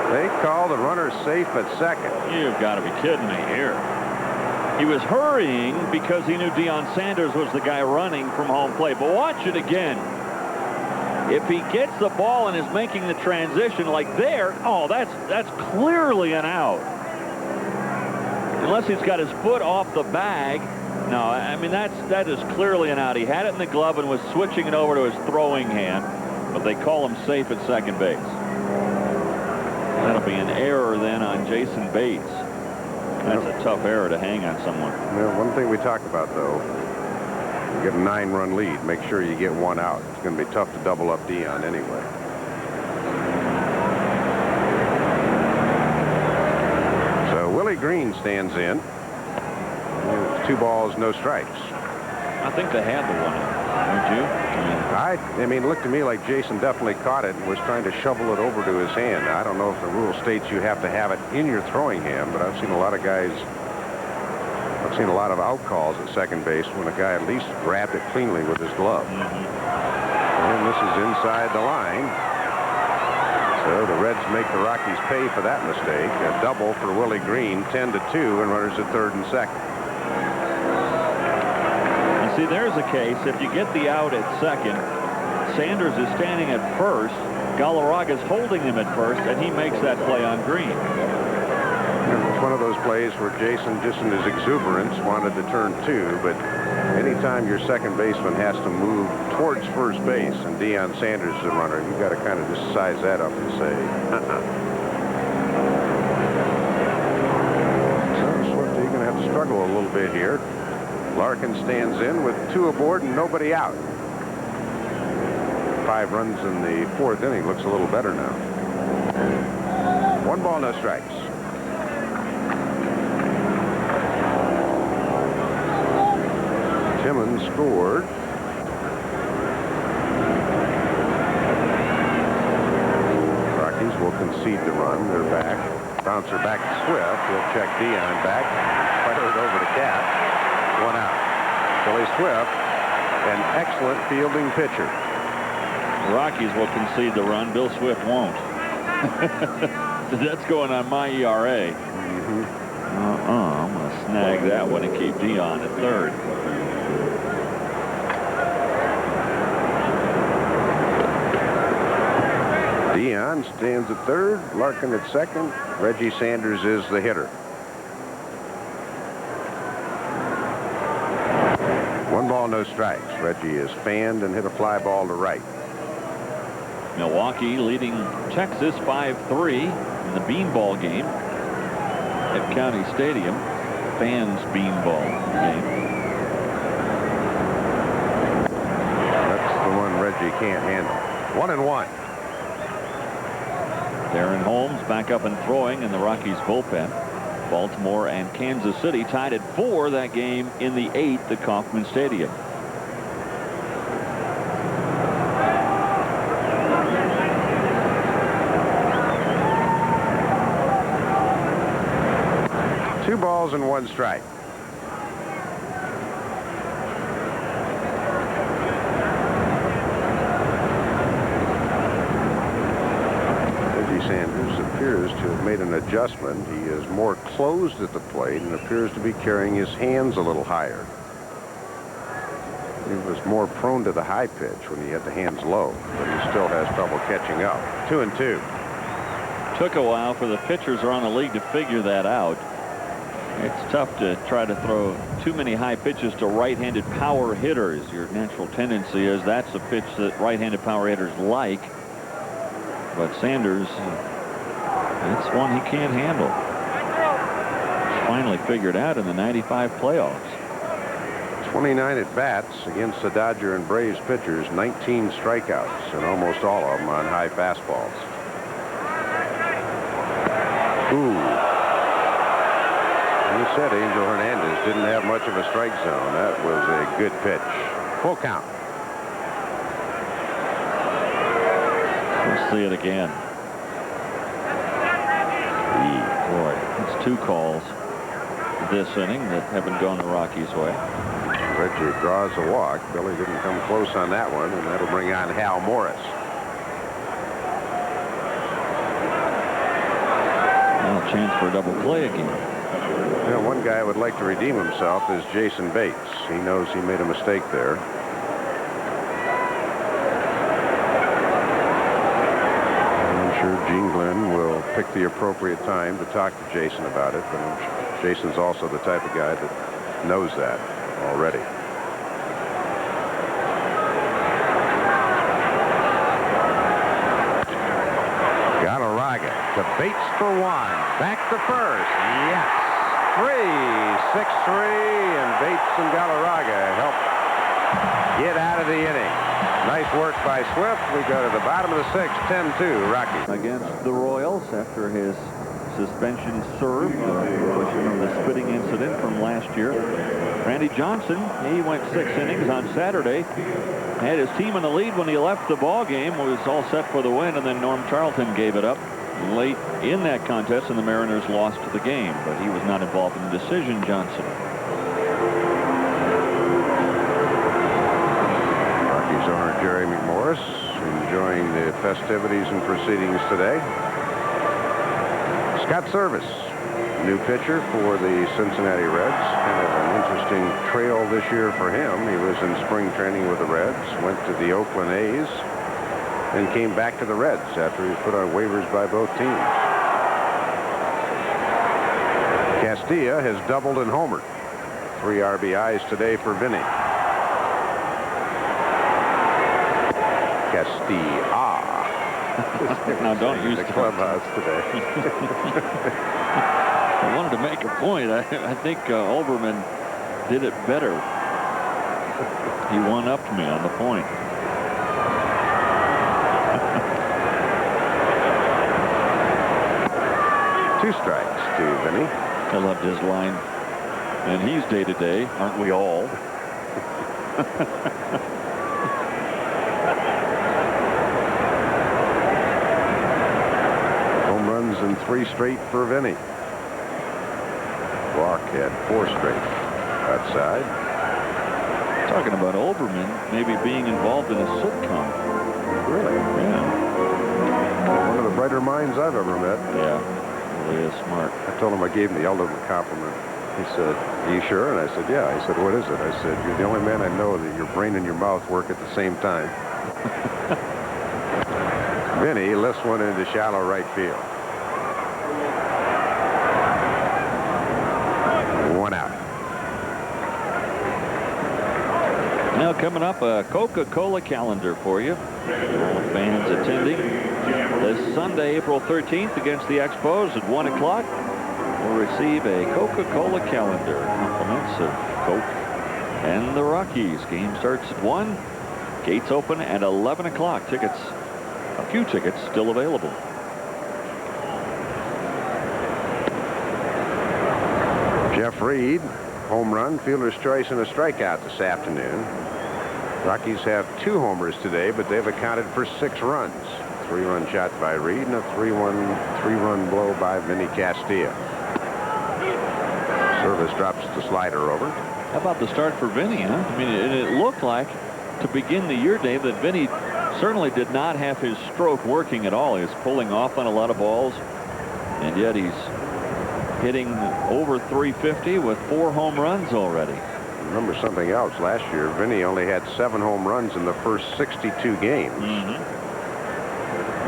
They call the runner safe at second. You've got to be kidding me here. He was hurrying because he knew DEION Sanders was the guy running from home plate. But watch it again. If he gets the ball and is making the transition like there, oh, that's clearly an out. Unless he's got his foot off the bag. No, I mean, that is clearly an out. He had it in the glove and was switching it over to his throwing hand. But they call him safe at second base. That'll be an error then on Jason Bates. That's a tough error to hang on someone. Well, one thing we talked about, though, you get a 9-run lead. Make sure you get 1 out. It's going to be tough to double up DEION anyway. So Willie Green stands in. 2 balls, no strikes. I think they had the 1 out, don't you? I mean, it looked to me like Jason definitely caught it and was trying to shovel it over to his hand. I don't know if the rule states you have to have it in your throwing hand, but I've seen a lot of guys, I've seen a lot of out calls at second base when a guy at least grabbed it cleanly with his glove. And this is inside the line. So the Reds make the Rockies pay for that mistake. A double for Willie Green, 10-2, and runners at third and second. See, there's a case. If you get the out at second, Sanders is standing at first. Galarraga's holding him at first, and he makes that play on Green. It's one of those plays where Jason, just in his exuberance, wanted to turn 2, but anytime your second baseman has to move towards first base and Deion Sanders is the runner, you've got to kind of just size that up and say, So Swifty going to have to struggle a little bit here. Larkin stands in with 2 aboard and nobody out. 5 runs in the 4th inning. Looks a little better now. 1 ball, no strikes. Timmons scored. Rockies will concede the run. They're back. Bouncer back to Swift. He'll check Deion back. Fire it over to Cat. 1 out. Billy Swift, an excellent fielding pitcher. The Rockies will concede the run. Bill Swift won't. That's going on my ERA. I'm going to snag that one and keep Deion at 3rd. Deion stands at 3rd. Larkin at 2nd. Reggie Sanders is the hitter. 1 ball, no strikes. Reggie is fanned and hit a fly ball to right. Milwaukee leading Texas 5-3 in the beanball game at County Stadium. Fans beanball game. That's the one Reggie can't handle. 1-1. Darren Holmes back up and throwing in the Rockies bullpen. Baltimore and Kansas City tied at 4. That game in the 8th at Kauffman Stadium. Two balls and 1 strike. Reggie Sanders appears to have made an adjustment. He is more closed at the plate and appears to be carrying his hands a little higher. He was more prone to the high pitch when he had the hands low, but he still has trouble catching up. 2-2. Took a while for the pitchers around the league to figure that out. It's tough to try to throw too many high pitches to right-handed power hitters. Your natural tendency is that's a pitch that right-handed power hitters like. But Sanders, that's one he can't handle. It's finally figured out in the '95 playoffs. 29 at-bats against the Dodger and Braves pitchers. 19 strikeouts, and almost all of them on high fastballs. Ooh. You said Angel Hernandez didn't have much of a strike zone. That was a good pitch. Full count. We'll see it again. Boy, it's 2 calls this inning that haven't gone the Rockies' way. Reggie draws a walk. Billy didn't come close on that one, and that'll bring on Hal Morris. Well, a chance for a double play again. You know, one guy would like to redeem himself is Jason Bates. He knows he made a mistake there. I'm sure Gene Glenn will pick the appropriate time to talk to Jason about it, but Jason's also the type of guy that knows that already. Galarraga to Bates for 1. Back to first. Yes. 3, 6-3, and Bates and Galarraga help get out of the inning. Nice work by Swift. We go to the bottom of the 6th, 10-2 Rockies. Against the Royals after his suspension served, from the spitting incident from last year. Randy Johnson, he went 6 innings on Saturday. Had his team in the lead when he left the ball game. Was all set for the win, and then Norm Charlton gave it up late in that contest, and the Mariners lost the game, but he was not involved in the decision. Johnson. Rockies owner Jerry McMorris enjoying the festivities and proceedings today. Scott Service, new pitcher for the Cincinnati Reds. Kind of an interesting trail this year for him. He was in spring training with the Reds, went to the Oakland A's, and came back to the Reds after he was put on waivers by both teams. Castilla has doubled and homered. 3 RBIs today for Vinny. Castilla. Now don't use the clubhouse today. I wanted to make a point. I think Olbermann did it better. He one-upped me on the point. Two strikes to Vinny. I loved his line. And he's day-to-day, aren't we all? Home runs in 3 straight for Vinny. Walk had 4 straight outside. Talking about Olbermann maybe being involved in a sitcom. Really? Yeah. One of the brighter minds I've ever met. Yeah, really is smart. I told him I gave him the ultimate compliment. He said, "Are you sure?" And I said, "Yeah." He said, "What is it?" I said, "You're the only man I know that your brain and your mouth work at the same time." Vinny lifts one into shallow right field. 1 out. Now coming up, a Coca-Cola calendar for you. All fans attending this Sunday, April 13th against the Expos at 1 o'clock. Will receive a Coca-Cola calendar. Compliments of Coke and the Rockies. Game starts at 1. Gates open at 11 o'clock. Tickets, a few tickets still available. Jeff Reed, home run, fielder's choice, and a strikeout this afternoon. Rockies have 2 homers today, but they've accounted for 6 runs. 3-run shot by Reed and a 3-run blow by Vinny Castilla. Service drops the slider over. How about the start for Vinny, huh? I mean, it looked like to begin the year, Dave, that Vinny certainly did not have his stroke working at all. He was pulling off on a lot of balls, and yet he's hitting over 350 with 4 home runs already. Remember something else. Last year, Vinny only had 7 home runs in the first 62 games.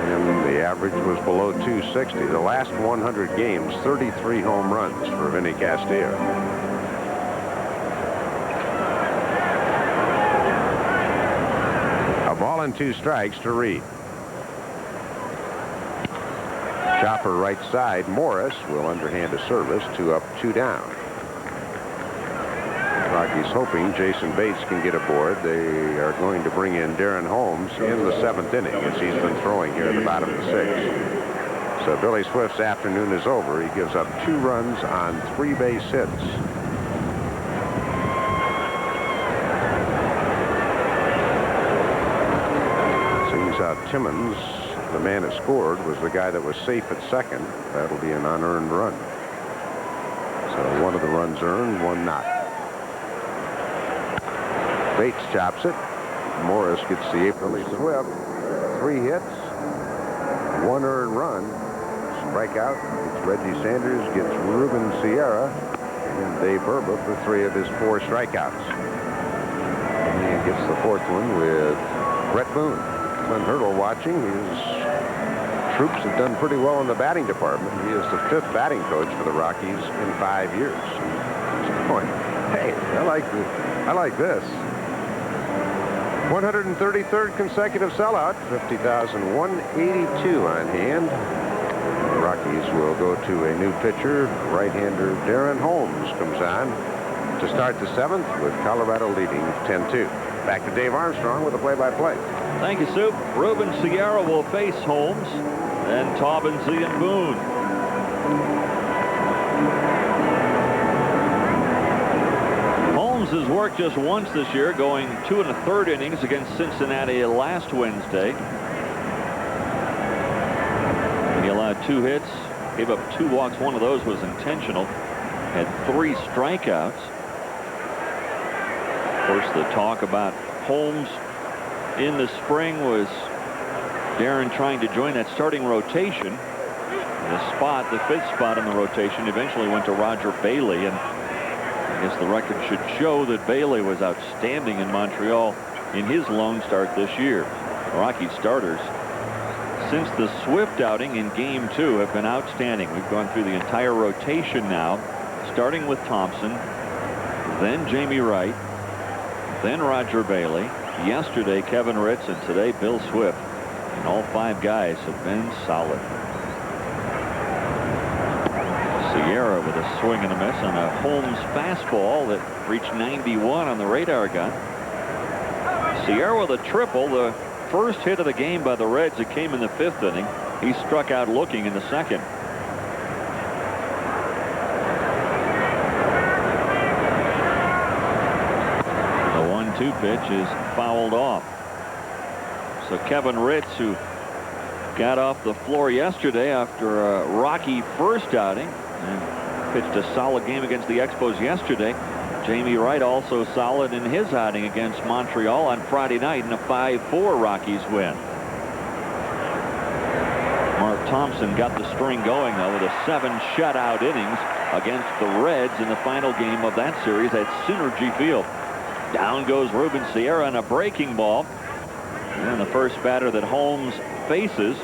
And the average was below 260. The last 100 games, 33 home runs for Vinny Castilla. A ball and 2 strikes to Reed. Chopper right side. Morris will underhand a service. 2 up, 2 down. Rockies hoping Jason Bates can get aboard. They are going to bring in Darren Holmes in the 7th inning, as he's been throwing here at the bottom of the 6th. So Billy Swift's afternoon is over. He gives up 2 runs on 3 base hits. Seems out Timmons, the man that scored, was the guy that was safe at second. That'll be an unearned run. So 1 of the runs earned, 1 not. Bates chops it. Morris gets the April Swift. 3 hits, 1 earned run. Strikeout. Gets Reggie Sanders, gets Ruben Sierra, and Dave Burba for 3 of his 4 strikeouts. And he gets the 4th one with Brett Boone. Glenn Hurdle watching. His troops have done pretty well in the batting department. He is the 5th batting coach for the Rockies in 5 years. Point. Hey, I like this. 133rd consecutive sellout, 50,182 on hand. The Rockies will go to a new pitcher. Right-hander Darren Holmes comes on to start the 7th with Colorado leading 10-2. Back to Dave Armstrong with the play-by-play. Thank you, Soup. Ruben Sierra will face Holmes, then Taubensee and Boone. Holmes has worked just once this year, going 2 1/3 innings against Cincinnati last Wednesday. He allowed 2 hits, gave up 2 walks. One of those was intentional. Had 3 strikeouts. Of course, the talk about Holmes in the spring was Darren trying to join that starting rotation. The 5th spot in the rotation eventually went to Roger Bailey, and I guess the record should show that Bailey was outstanding in Montreal in his lone start this year. Rocky starters since the Swift outing in Game 2 have been outstanding. We've gone through the entire rotation now. starting with Thompson, then Jamie Wright, then Roger Bailey. Yesterday, Kevin Ritz, and today, Bill Swift. And all 5 guys have been solid. Sierra with a swing and a miss on a Holmes fastball that reached 91 on the radar gun. Sierra with a triple, the first hit of the game by the Reds. It came in the 5th inning. He struck out looking in the 2nd. The 1-2 pitch is fouled off. So Kevin Ritz, who got off the floor yesterday after a rocky first outing and pitched a solid game against the Expos yesterday. Jamie Wright also solid in his outing against Montreal on Friday night in a 5-4 Rockies win. Mark Thompson got the string going, though, with a 7 shutout innings against the Reds in the final game of that series at Synergy Field. Down goes Ruben Sierra on a breaking ball. And the first batter that Holmes faces.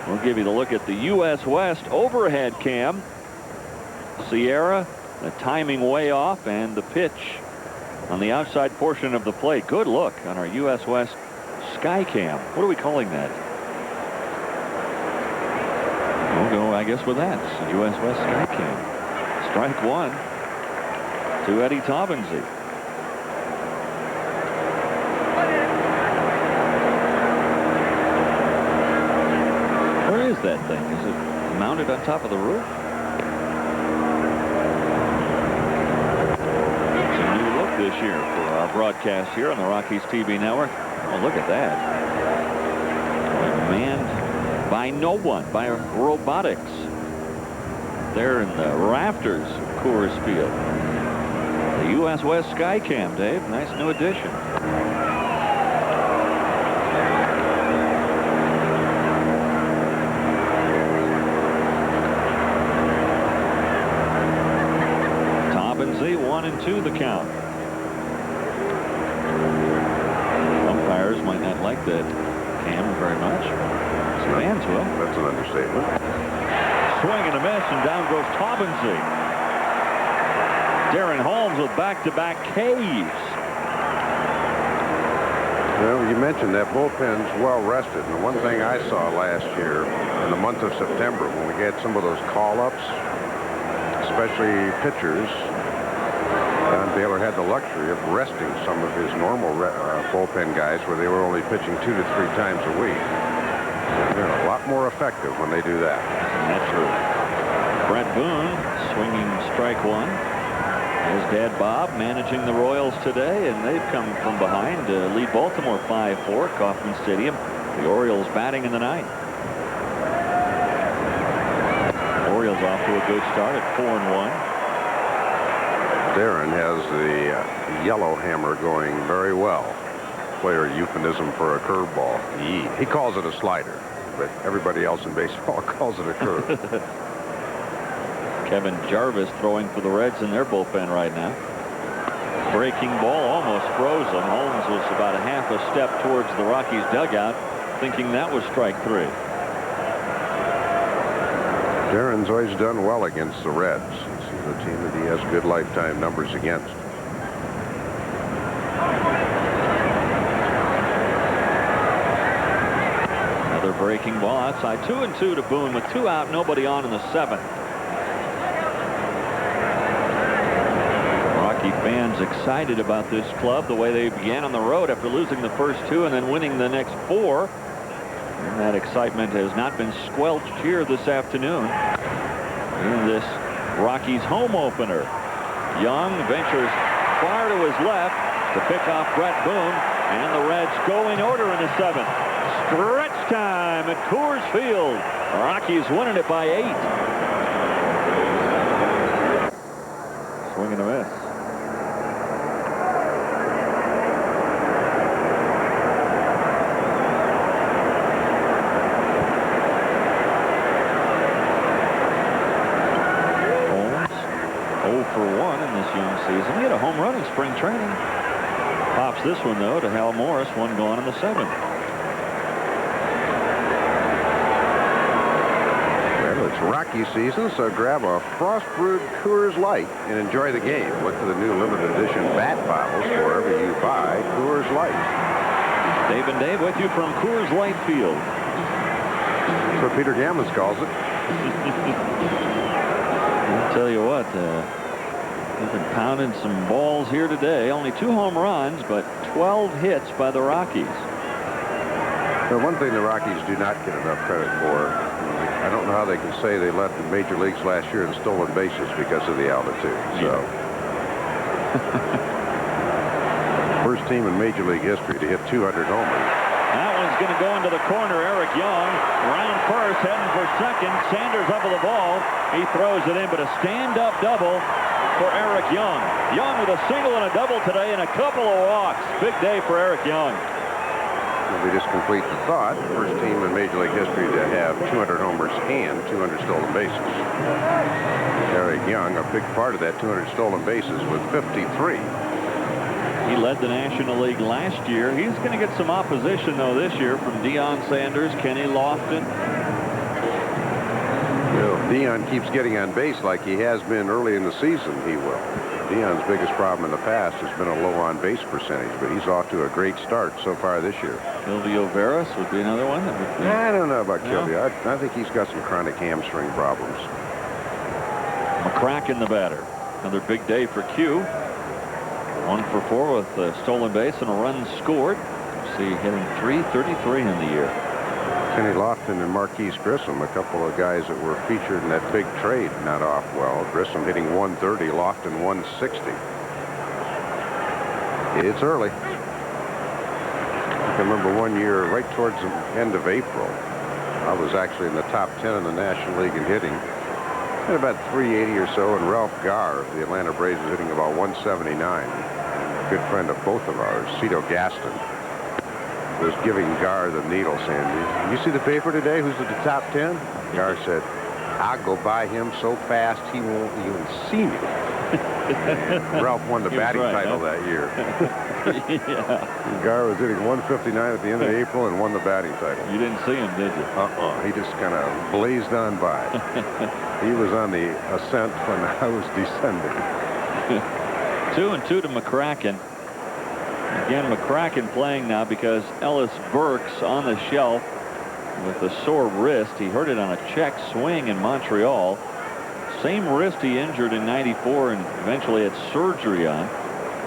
We'll give you the look at the U.S. West overhead cam. Sierra, the timing way off, and the pitch on the outside portion of the plate. Good look on our U.S. West sky cam. What are we calling that? We'll go, I guess, with that. U.S. West sky cam. Strike 1 to Eddie Taubensee. Where is that thing? Is it mounted on top of the roof? It's a new look this year for our broadcast here on the Rockies TV network. Oh, look at that. Manned by no one, by robotics. There in the rafters of Coors Field. The U.S. West Skycam, Dave. Nice new addition. Taubensee 1-2 the count. Umpires might not like that cam very much. Fans will. That's an understatement. Swing and a miss, and down goes Taubensee. Darren Holmes with back-to-back Ks. Well, you mentioned that bullpen's well rested. And the one thing I saw last year in the month of September when we had some of those call-ups, especially pitchers, Don Baylor had the luxury of resting some of his normal bullpen guys where they were only pitching 2 to 3 times a week. They're a lot more effective when they do that. That's true. Brett Boone swinging strike 1. His dad Bob managing the Royals today, and they've come from behind to lead Baltimore 5-4 at Kauffman Stadium. The Orioles batting in the 9th. Orioles off to a good start at 4-1. Darren has the yellow hammer going very well. Player euphemism for a curveball. He calls it a slider, but everybody else in baseball calls it a curve. Kevin Jarvis throwing for the Reds in their bullpen right now. Breaking ball almost froze him. Holmes was about a half a step towards the Rockies dugout, thinking that was strike 3. Darren's always done well against the Reds. This is a team that he has good lifetime numbers against. Another breaking ball outside. 2-2 to Boone with 2 out, nobody on in the 7th. Rocky fans excited about this club, the way they began on the road after losing the first 2 and then winning the next 4. And that excitement has not been squelched here this afternoon in this Rockies home opener. Young ventures far to his left to pick off Brett Boone, and the Reds go in order in the 7th. Stretch time at Coors Field. Rockies winning it by 8. Swing and a miss. For 1 in this young season. He had a home run in spring training. Pops this one, though, to Hal Morris. 1 gone in the 7th. Well, It's Rocky season, so grab a frost-brewed Coors Light and enjoy the game. Look for the new limited edition bat bottles wherever you buy Coors Light. Dave and Dave with you from Coors Light Field. That's what Peter Gammons calls it. I'll tell you what, we've been pounding some balls here today. Only 2 home runs, but 12 hits by the Rockies. Well, one thing the Rockies do not get enough credit for, I don't know how they can say they led the major leagues last year in stolen bases because of the altitude. So, first team in Major League history to hit 200 homers. That one's going to go into the corner. Eric Young around first, heading for second. Sanders up with the ball. He throws it in, but a stand-up double for Eric Young. Young with a single and a double today and a couple of walks. Big day for Eric Young. We just complete the thought. First team in Major League history to have 200 homers and 200 stolen bases. Eric Young, a big part of that 200 stolen bases with 53. He led the National League last year. He's going to get some opposition, though, this year from DEION Sanders, Kenny Lofton. Well, DEION keeps getting on base like he has been early in the season, he will. DEION's biggest problem in the past has been a low on-base percentage, but he's off to a great start so far this year. Silvio Veras would be another one. That would be... I don't know about Silvio. I think he's got some chronic hamstring problems. McCracken the batter. Another big day for Q. 1 for 4 with a stolen base and a run scored. See, hitting .333 in the year. Kenny Lofton and Marquise Grissom, a couple of guys that were featured in that big trade, not off well. Grissom hitting .130, Lofton .160. It's early. I remember one year, right towards the end of April, I was actually in the top 10 in the National League in hitting. At about .380 or so, and Ralph Garr of the Atlanta Braves was hitting about .179. A good friend of both of ours, Cito Gaston, was giving Garr the needle, saying, "You see the paper today? Who's at the top 10? Garr said, "I'll go by him so fast he won't even see me." Ralph won the batting title that year. Yeah. Garr was hitting .159 at the end of April and won the batting title. You didn't see him, did you? He just kind of blazed on by. He was on the ascent when I was descending. 2-2 to McCracken. Again, McCracken playing now because Ellis Burks on the shelf with a sore wrist. He hurt it on a check swing in Montreal. Same wrist he injured in '94 and eventually had surgery on.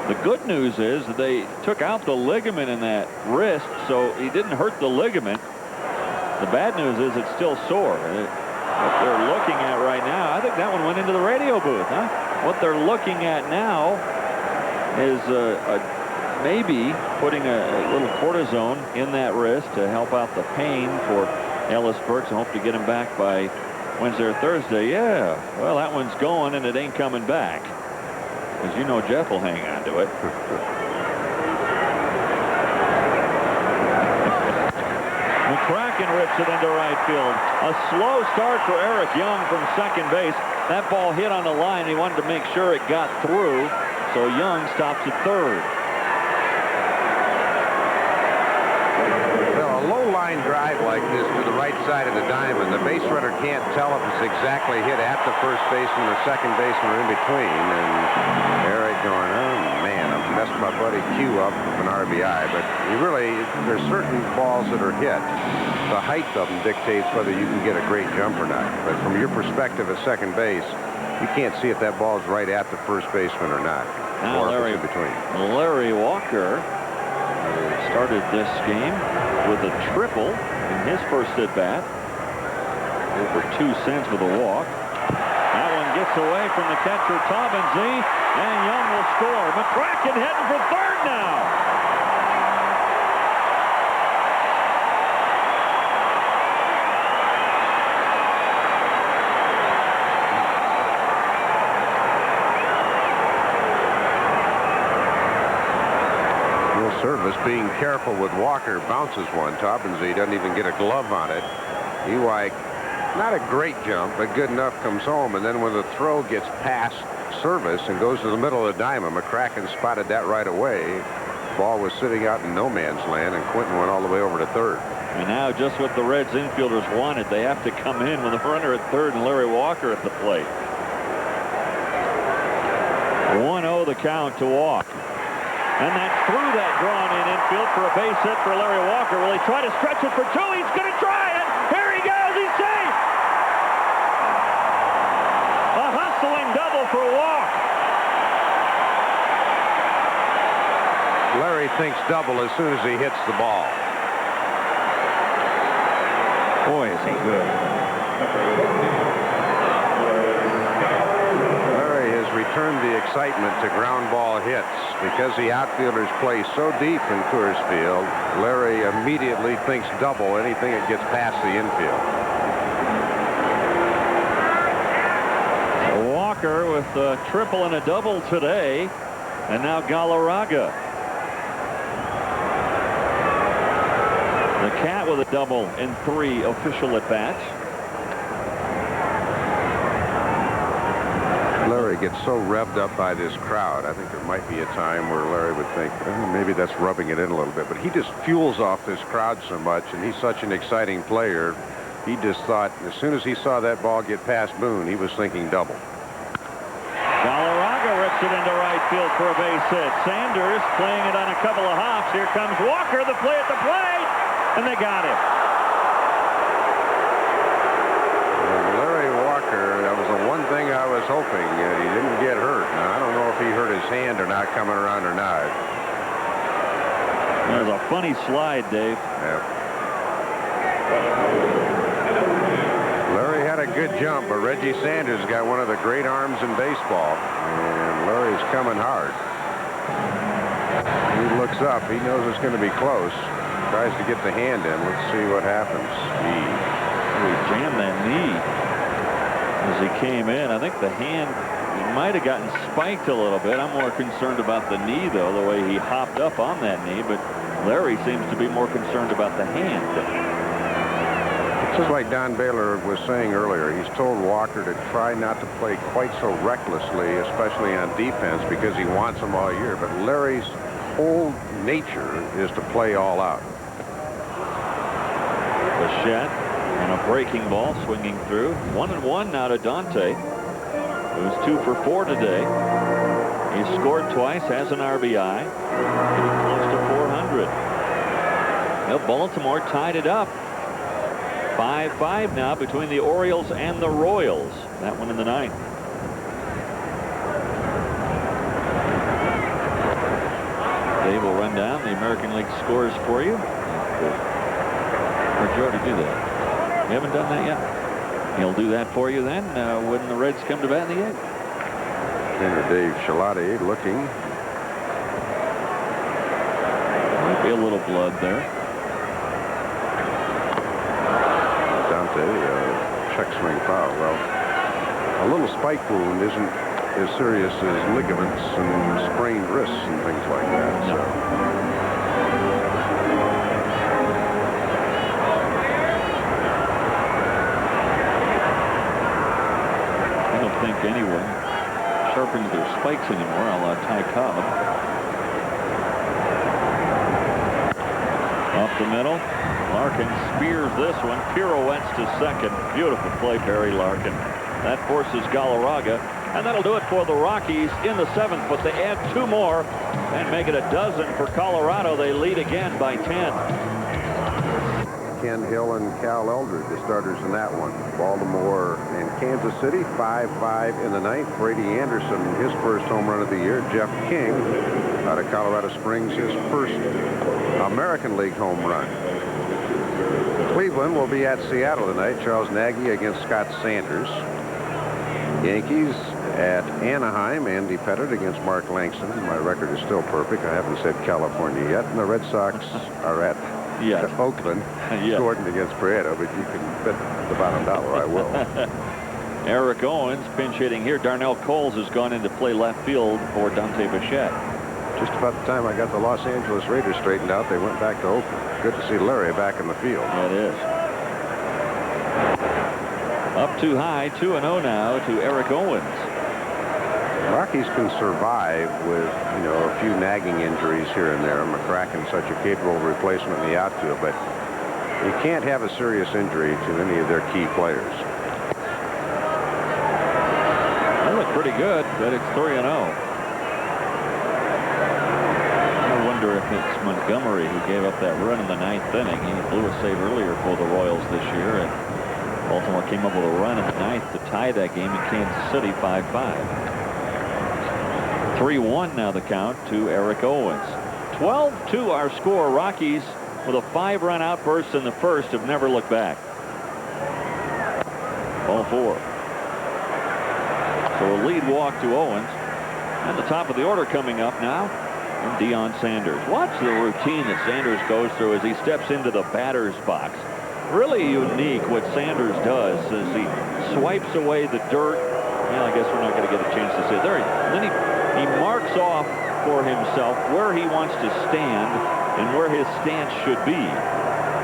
The good news is that they took out the ligament in that wrist, so he didn't hurt the ligament. The bad news is it's still sore. What they're looking at right now, I think that one went into the radio booth, huh? What they're looking at now is maybe putting a little cortisone in that wrist to help out the pain for Ellis Burks and hope to get him back by Wednesday or Thursday. Yeah, well, that one's going and it ain't coming back. Because you know Jeff will hang on to it. McCracken rips it into right field. A slow start for Eric Young from second base. That ball hit on the line. He wanted to make sure it got through. So Young stops at third. Well, a low line drive like this to the right side of the diamond, the base runner can't tell if it's exactly hit at the first baseman or second baseman or in between. And Eric going, oh man, I've messed my buddy Q up with an RBI. But you really, there's certain balls that are hit. The height of them dictates whether you can get a great jump or not. But from your perspective at second base, you can't see if that ball is right at the first baseman or not. Now or Larry, if it's in between. Larry Walker started this game with a triple in his first at bat. Over 2 cents with a walk. That one gets away from the catcher Taubensee, and Young will score. McCracken heading for third now. Service being careful with Walker, bounces one. Taubensee doesn't even get a glove on it. Ewike, not a great jump, but good enough, comes home. And then when the throw gets past Service and goes to the middle of the diamond, McCracken spotted that right away. Ball was sitting out in no man's land, and Quinton went all the way over to third. And now just what the Reds infielders wanted. They have to come in with a runner at third and Larry Walker at the plate. 1-0 the count to Walk. And that's through that drawn-in infield for a base hit for Larry Walker. Will he try to stretch it for two? He's going to try it. Here he goes. He's safe. A hustling double for Walk. Larry thinks double as soon as he hits the ball. Boy, is he good. Larry has returned the excitement to ground ball hits. Because the outfielders play so deep in Coors Field, Larry immediately thinks double anything that gets past the infield. Walker with a triple and a double today. And now Galarraga. The Cat with a double in 3 official at-bats. Larry gets so revved up by this crowd. I think there might be a time where Larry would think, maybe that's rubbing it in a little bit. But he just fuels off this crowd so much, and he's such an exciting player. He just thought, as soon as he saw that ball get past Boone, he was thinking double. Galarraga rips it into right field for a base hit. Sanders playing it on a couple of hops. Here comes Walker, the play at the plate. And they got him. Larry Walker, that was the one thing I was hoping. He didn't get hurt. Now, I don't know if he hurt his hand or not coming around or not. That was a funny slide, Dave. Yep. Larry had a good jump, but Reggie Sanders got one of the great arms in baseball. And Larry's coming hard. He looks up. He knows it's going to be close. Tries to get the hand in. Let's see what happens. He jammed that knee as he came in. I think the hand, he might have gotten spiked a little bit. I'm more concerned about the knee, though, the way he hopped up on that knee. But Larry seems to be more concerned about the hand. It's just like Don Baylor was saying earlier. He's told Walker to try not to play quite so recklessly, especially on defense, because he wants them all year. But Larry's whole nature is to play all out. Bichette on a breaking ball, swinging through. 1-1 now to Dante, who's 2 for 4 today. He's scored twice, has an RBI, getting close to 400. Well, Baltimore tied it up. 5-5 now between the Orioles and the Royals. That one in the 9th. Dave will run down the American League scores for you. Or did you already do that? You haven't done that yet? He'll do that for you then when the Reds come to bat in the 8th. Trainer Dave Shalati looking. Might be a little blood there. Dante, check swing foul. Well, a little spike wound isn't as serious as ligaments and sprained wrists and things like that. No. So. I don't think anyone sharpens their spikes anymore, a la Ty Cobb. Up the middle. Larkin spears this one, pirouettes to second. Beautiful play, Barry Larkin. That forces Galarraga, and that'll do it for the Rockies in the 7th, but they add 2 more and make it a dozen for Colorado. They lead again by 10. Ken Hill and Cal Eldred, the starters in that one. Baltimore and Kansas City, 5-5 in the 9th. Brady Anderson, his first home run of the year. Jeff King out of Colorado Springs, his first American League home run. Cleveland will be at Seattle tonight. Charles Nagy against Scott Sanders. Yankees at Anaheim. Andy Pettitte against Mark Langston. My record is still perfect. I haven't said California yet. And the Red Sox are at Oakland. Gordon against Prieto, but you can bet the bottom dollar I will. Eric Owens pinch hitting here. Darnell Coles has gone into play left field for Dante Bichette. Just about the time I got the Los Angeles Raiders straightened out, they went back to Oakland. Good to see Larry back in the field. That is. Up too high, 2-0 now to Eric Owens. Rockies can survive with, you know, a few nagging injuries here and there. McCracken's such a capable replacement in the outfield, but you can't have a serious injury to any of their key players. They look pretty good, but it's 3-0. I wonder if it's Montgomery who gave up that run in the 9th inning. He blew a save earlier for the Royals this year, and Baltimore came up with a run in the 9th to tie that game in Kansas City 5-5. 3-1 now the count to Eric Owens. 12-2 our score. Rockies with a 5-run outburst in the first have never looked back. Ball 4. So a lead walk to Owens. And the top of the order coming up now, and DEION Sanders. Watch the routine that Sanders goes through as he steps into the batter's box. Really unique what Sanders does as he swipes away the dirt. Well, I guess we're not going to get a chance to see it there. And then he marks off for himself where he wants to stand and where his stance should be.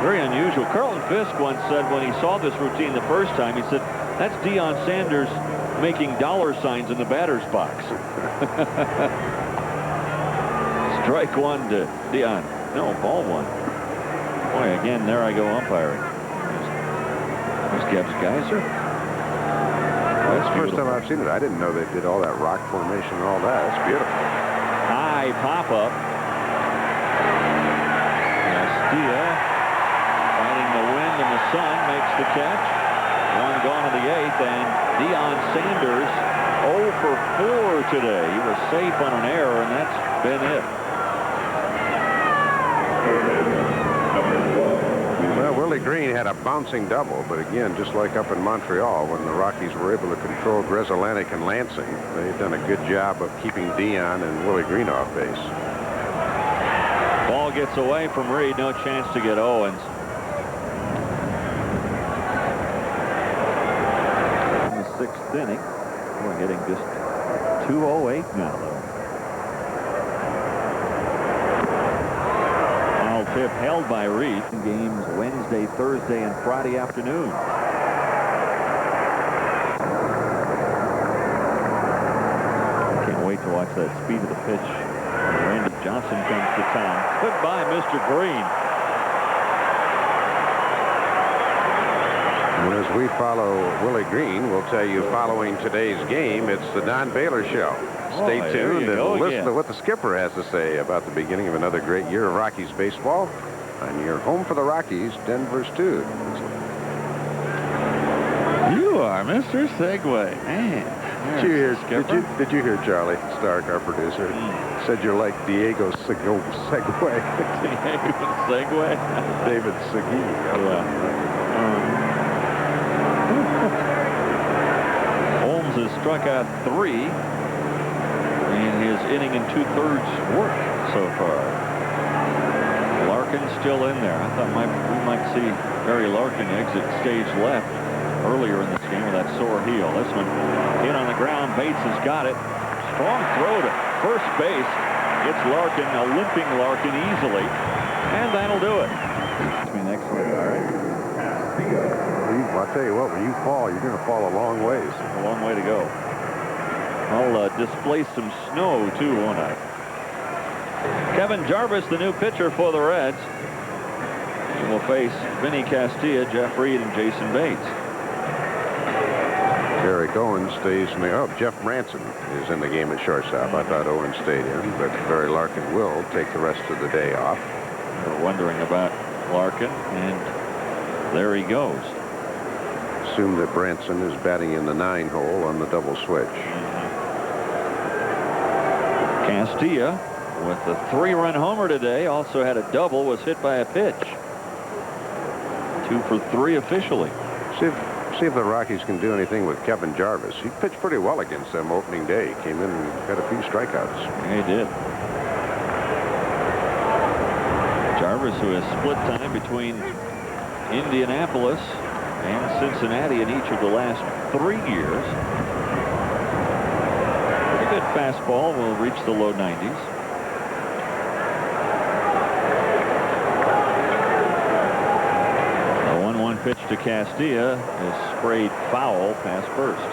Very unusual. Carlton Fisk once said when he saw this routine the first time, he said, that's DEION Sanders making dollar signs in the batter's box. Strike 1 to DEION. No, ball 1. Boy, again, there I go umpiring. There's Geb's Geyser. Well, that's the first time I've seen it. I didn't know they did all that rock formation and all that. That's beautiful. High pop-up. Castilla fighting the wind and the sun makes the catch. One gone in the 8th, and DEION Sanders 0 for 4 today. He was safe on an error, and that's been it. Well, Willie Green had a bouncing double, but again, just like up in Montreal, when the Rockies were able to control Grzelcyk and Lansing, they've done a good job of keeping DEION and Willie Green off base. Ball gets away from Reed. No chance to get Owens. In the 6th inning, we're hitting just 208 now, though. Foul tip held by Reed. Games Wednesday, Thursday, and Friday afternoon. Can't wait to watch that speed of the pitch. Randy Johnson comes to town. Goodbye, Mr. Green. And as we follow Willie Green, we'll tell you following today's game, it's the Don Baylor Show. Stay tuned and listen to what the skipper has to say about the beginning of another great year of Rockies baseball on your home for the Rockies, Denver's Tube. You are Mr. Segway. Man. Did you hear Charlie Stark, our producer, said you're like Diego Segway. Diego Segway? David Segui. Holmes has struck out 3 in his inning and 2/3 work so far. Larkin's still in there. I thought we might see Barry Larkin exit stage left earlier in this game with that sore heel. This one hit on the ground. Bates has got it. Strong throw to first base. Gets Larkin, a limping Larkin easily. And that'll do it. Excellent. All right. I'll tell you what, when you fall, you're going to fall a long ways. A long way to go. I'll displace some snow, too, won't I? Kevin Jarvis, the new pitcher for the Reds. He will face Vinny Castilla, Jeff Reed, and Jason Bates. Eric Owens stays in the... Oh, Jeff Branson is in the game at shortstop. I thought Owens stayed in, but Barry Larkin will take the rest of the day off. We're wondering about Larkin, and there he goes. Assume that Branson is batting in the 9 hole on the double switch. Castilla, with a 3-run homer today, also had a double, was hit by a pitch. 2 for 3 officially. See if the Rockies can do anything with Kevin Jarvis. He pitched pretty well against them opening day. Came in and got a few strikeouts. Yeah, he did. Jarvis, who has split time between Indianapolis and Cincinnati in each of the last 3 years. Pretty good fastball will reach the low 90s. The 1-1 pitch to Castilla is sprayed foul past first.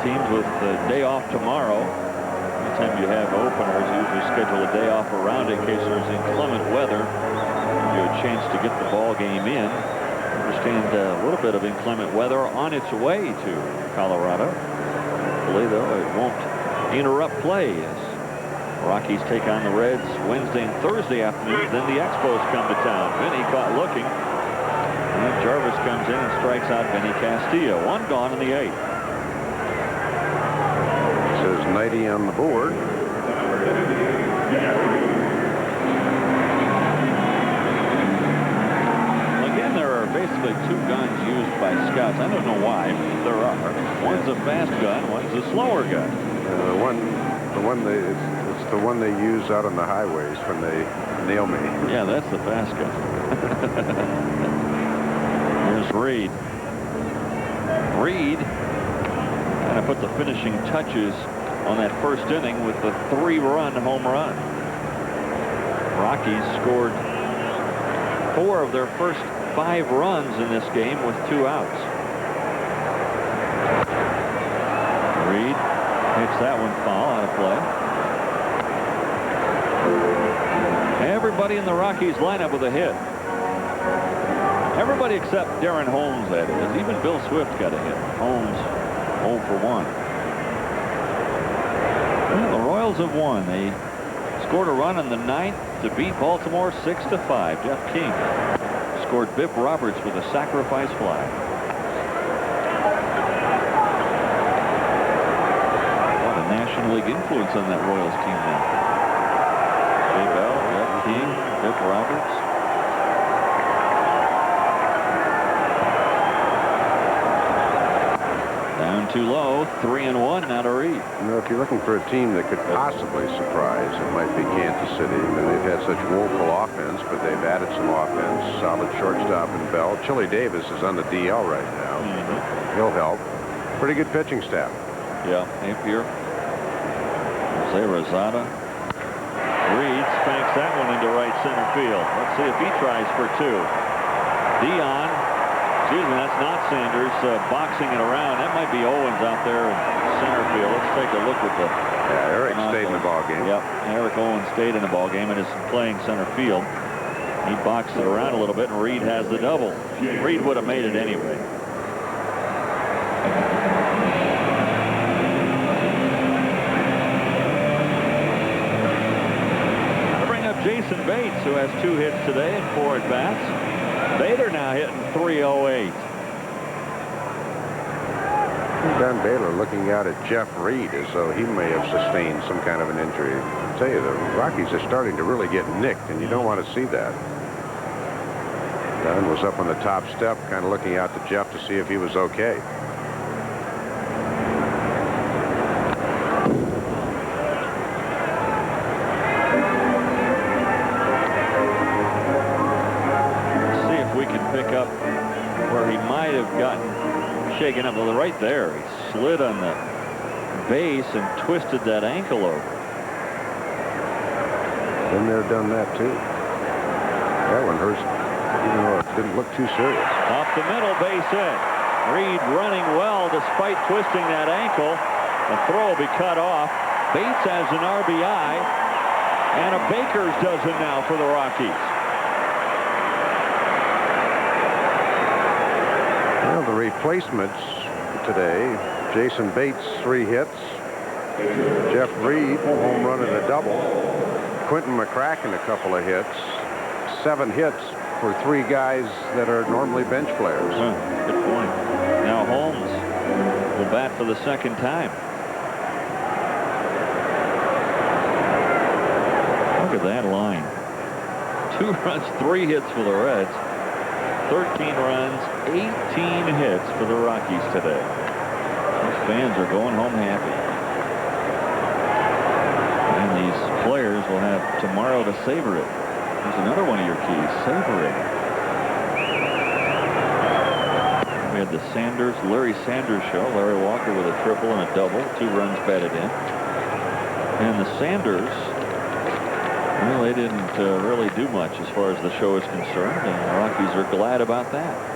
teams with the day off tomorrow. Anytime you have openers, you usually schedule a day off around it in case there's inclement weather. Give you a chance to get the ball game in. Understand a little bit of inclement weather on its way to Colorado. Hopefully, though, it won't interrupt play as Rockies take on the Reds Wednesday and Thursday afternoon. Then the Expos come to town. Vinny caught looking. And Jarvis comes in and strikes out Vinny Castillo. One gone in the 8th. Says 90 on the board. Again, there are basically 2 guns used by scouts. I don't know why, but there are. One's a fast gun, one's a slower gun. It's the one they use out on the highways when they nail me. Yeah, that's the fast gun. Here's Reed. Reed kind of put the finishing touches on that first inning with the 3-run home run. Rockies scored 4 of their first 5 runs in this game with 2 outs. Reed hits that one foul out of play. Everybody in the Rockies lineup with a hit. Everybody except Darren Holmes, that is. Even Bill Swift got a hit. Holmes 0 for 1. Well, the Royals have won. They scored a run in the 9th to beat Baltimore 6-5. Jeff King scored Biff Roberts with a sacrifice fly. What a National League influence on that Royals team now. Jay Bell, Jeff King, Biff Roberts. Down too low, 3-1 now to Reed. You know, if you're looking for a team that could possibly surprise, it might be Kansas City. I mean, they've had such woeful offense, but they've added some offense. Solid shortstop in Bell. Chili Davis is on the DL right now. He'll help. Pretty good pitching staff. Yeah, Napier. Jose Rosada. Reed spanks that one into right center field. Let's see if he tries for 2. DEION. Excuse me, that's not Sanders boxing it around. That might be Owens out there in center field. Let's take a look at the... Yeah, Eric stayed in the ball game. Yep, Eric Owens stayed in the ball game and is playing center field. He boxed it around a little bit, and Reed has the double. Reed would have made it anyway. I bring up Jason Bates, who has 2 hits today and 4 at-bats. Bader now hitting .308. Don Baylor looking out at Jeff Reed as though he may have sustained some kind of an injury. I tell you, the Rockies are starting to really get nicked, and you don't want to see that. Don was up on the top step, kind of looking out to Jeff to see if he was okay. Shaken up. Well, right there, he slid on the base and twisted that ankle over. Been there, done that too. That one hurts, even though it didn't look too serious. Off the middle, base hit. Reed running well despite twisting that ankle. The throw will be cut off. Bates has an RBI, and a Baker's dozen now for the Rockies. Well, the replacements today, Jason Bates, 3 hits. Jeff Reed, home run and a double. Quentin McCracken, a couple of hits. 7 hits for 3 guys that are normally bench players. Good point. Now Holmes will bat for the 2nd time. Look at that line. 2 runs, 3 hits for the Reds. 13 runs, 18 hits for the Rockies today. These fans are going home happy. And these players will have tomorrow to savor it. There's another one of your keys, savor it. We had the Larry Sanders show. Larry Walker with a triple and a double. 2 runs batted in. And the Sanders, well, they didn't really do much as far as the show is concerned, and the Rockies are glad about that.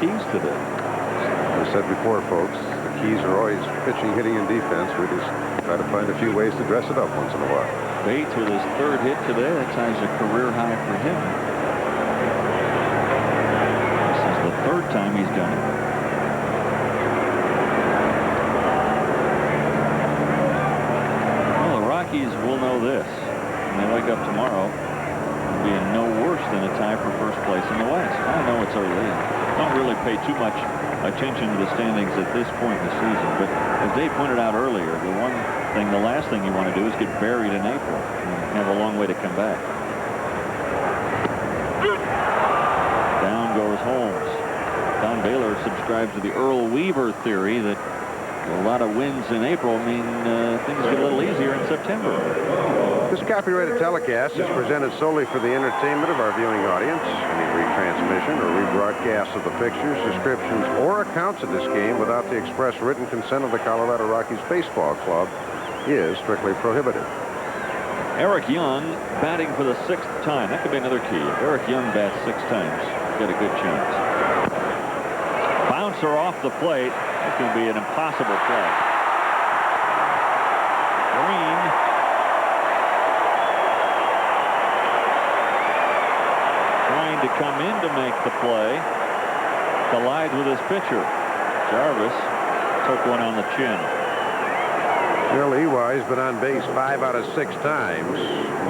keys today. As I said before, folks, the keys are always pitching, hitting, and defense. We just try to find a few ways to dress it up once in a while. Bates with his 3rd hit today. That ties a career high for him. This is the 3rd time he's done it. Well, the Rockies will know this. When they wake up tomorrow, being no worse than a tie for first place in the West. I know it's early. Don't really pay too much attention to the standings at this point in the season. But as Dave pointed out earlier, the last thing you want to do is get buried in April and have a long way to come back. Down goes Holmes. Don Baylor subscribes to the Earl Weaver theory that a lot of wins in April mean things get a little easier in September. This copyrighted telecast is presented solely for the entertainment of our viewing audience. Any retransmission or rebroadcast of the pictures, descriptions, or accounts of this game without the express written consent of the Colorado Rockies Baseball Club is strictly prohibited. Eric Young batting for the 6th time. That could be another key. If Eric Young bats 6 times, get a good chance. Bouncer off the plate. That's going to be an impossible play. Green trying to come in to make the play. Collides with his pitcher. Jarvis took one on the chin. Bill Ewy's been on base 5 out of 6 times.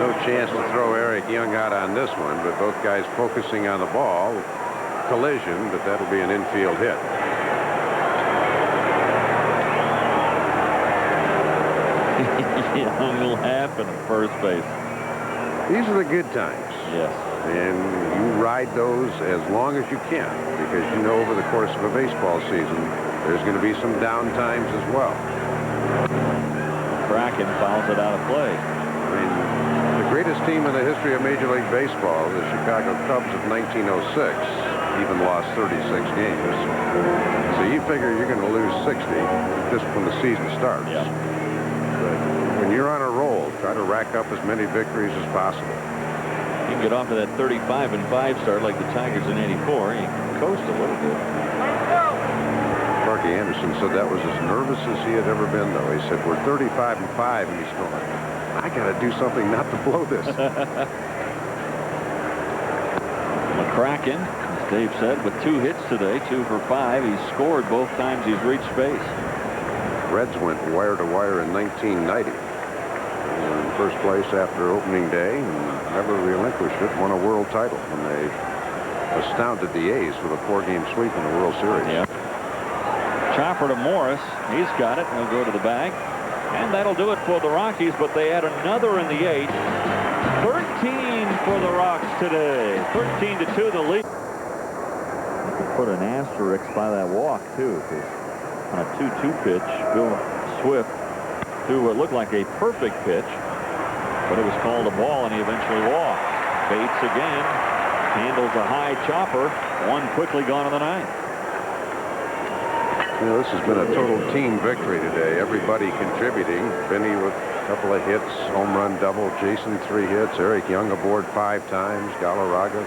No chance to throw Eric Young out on this one, but both guys focusing on the ball. Collision, but that'll be an infield hit. Young will happen at first base. These are the good times. Yes. And you ride those as long as you can, because you know over the course of a baseball season, there's going to be some down times as well. Kraken fouls it out of play. I mean, the greatest team in the history of Major League Baseball, the Chicago Cubs of 1906, even lost 36 games. So you figure you're going to lose 60 just when the season starts. Yeah. But when you're on a roll, try to rack up as many victories as possible. You can get off to that 35-5 start like the Tigers in '84. You can coast a little bit. Sparky Anderson said that was as nervous as he had ever been, though. He said, we're 35-5, and he's going, I got to do something not to blow this. McCracken, as Dave said, with 2 hits today, 2 for 5. He's scored both times he's reached base. Reds went wire to wire in 1990. They were in first place after opening day and never relinquished it. Won a world title when they astounded the A's with a 4-game sweep in the World Series. Yeah. Chopper to Morris. He's got it. He'll go to the bag. And that'll do it for the Rockies, but they add another in the 8th. 13 for the Rocks today. 13-2 the lead. You could put an asterisk by that walk, too, because on a 2-2 pitch, Bill Swift threw what looked like a perfect pitch, but it was called a ball, and he eventually walked. Bates again handles a high chopper. One quickly gone in the 9th. You know, this has been a total team victory today. Everybody contributing. Benny with a couple of hits, home run double. Jason 3 hits. Eric Young aboard 5 times. Galarraga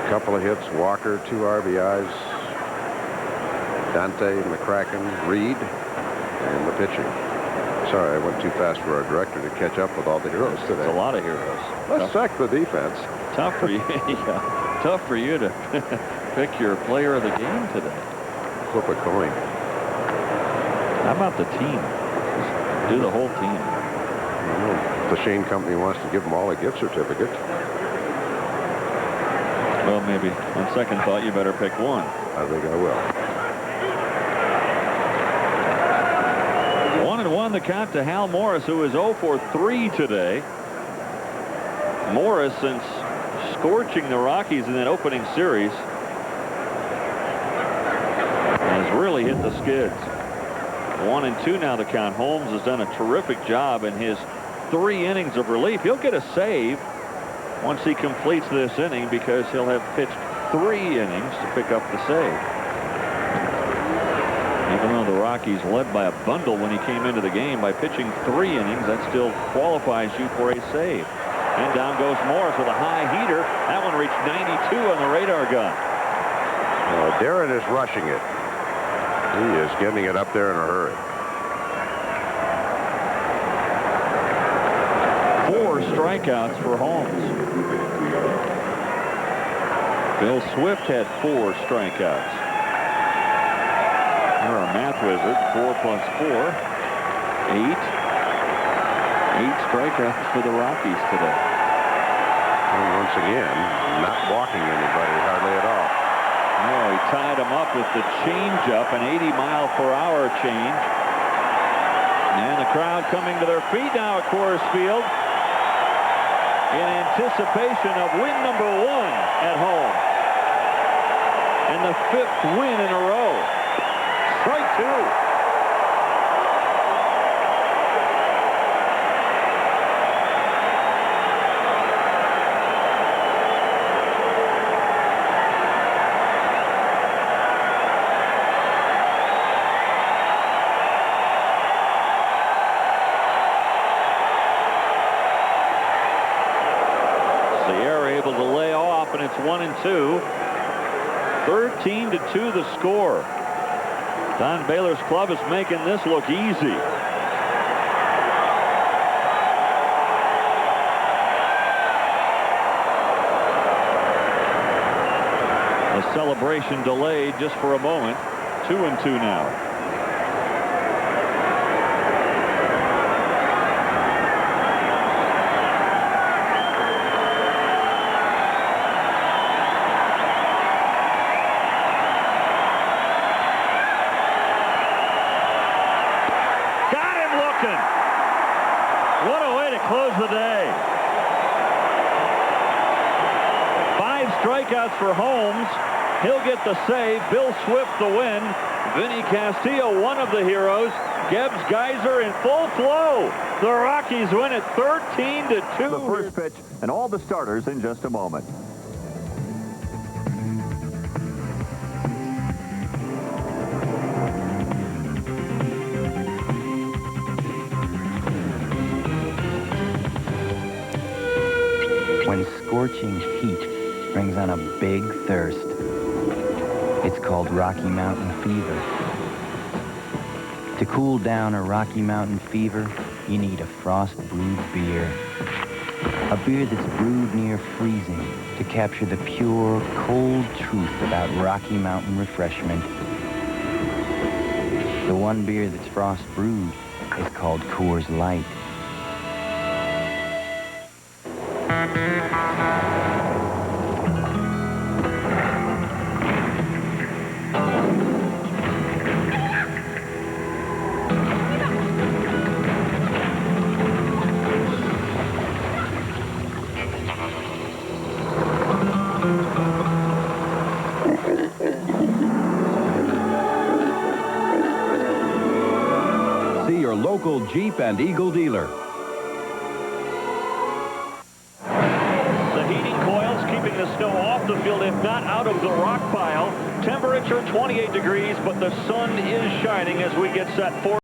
a couple of hits. Walker 2 RBIs. Dante, McCracken, Reed, and the pitching. Sorry, I went too fast for our director to catch up with all the heroes today. It's a lot of heroes. Let's check the defense. Tough for you. Yeah. Tough for you to pick your player of the game today. Flip a coin. How about the team? Just do the whole team. I don't know. The Shane Company wants to give them all a gift certificate. Well, maybe on second thought, you better pick one. I think I will. 1-1 the count to Hal Morris, who is 0 for 3 today. Morris, since scorching the Rockies in that opening series, has really hit the skids. 1-2 now the count. Holmes has done a terrific job in his 3 innings of relief. He'll get a save once he completes this inning, because he'll have pitched 3 innings to pick up the save. Even though the Rockies led by a bundle when he came into the game, by pitching 3 innings, that still qualifies you for a save. And down goes Morris with a high heater. That one reached 92 on the radar gun. Darren is rushing it. He is getting it up there in a hurry. 4 strikeouts for Holmes. Bill Swift had 4 strikeouts. You're a math wizard. 4 plus 4. 8. 8 strikeouts for the Rockies today. And once again, not walking anybody hardly at all. No, he tied him up with the changeup, an 80-mile-per-hour change. And the crowd coming to their feet now at Coors Field in anticipation of win number 1 at home. And the 5th win in a row. Strike 2. Able to lay off, and it's 1-2. 13-2 the score. Don Baylor's club is making this look easy. The celebration delayed just for a moment. 2-2 now. What a way to close the day. 5 strikeouts for Holmes. He'll get the save. Bill Swift the win. Vinny Castillo, one of the heroes. Gibbs Geyser in full flow. The Rockies win it 13-2. The first pitch and all the starters in just a moment. When scorching heat brings on a big thirst, it's called Rocky Mountain fever. To cool down a Rocky Mountain fever, you need a frost-brewed beer. A beer that's brewed near freezing to capture the pure, cold truth about Rocky Mountain refreshment. The one beer that's frost-brewed is called Coors Light. See your local Jeep and Eagle dealer. The heating coils keeping the snow off the field, if not out of the rock pile. Temperature 28 degrees, but the sun is shining as we get set for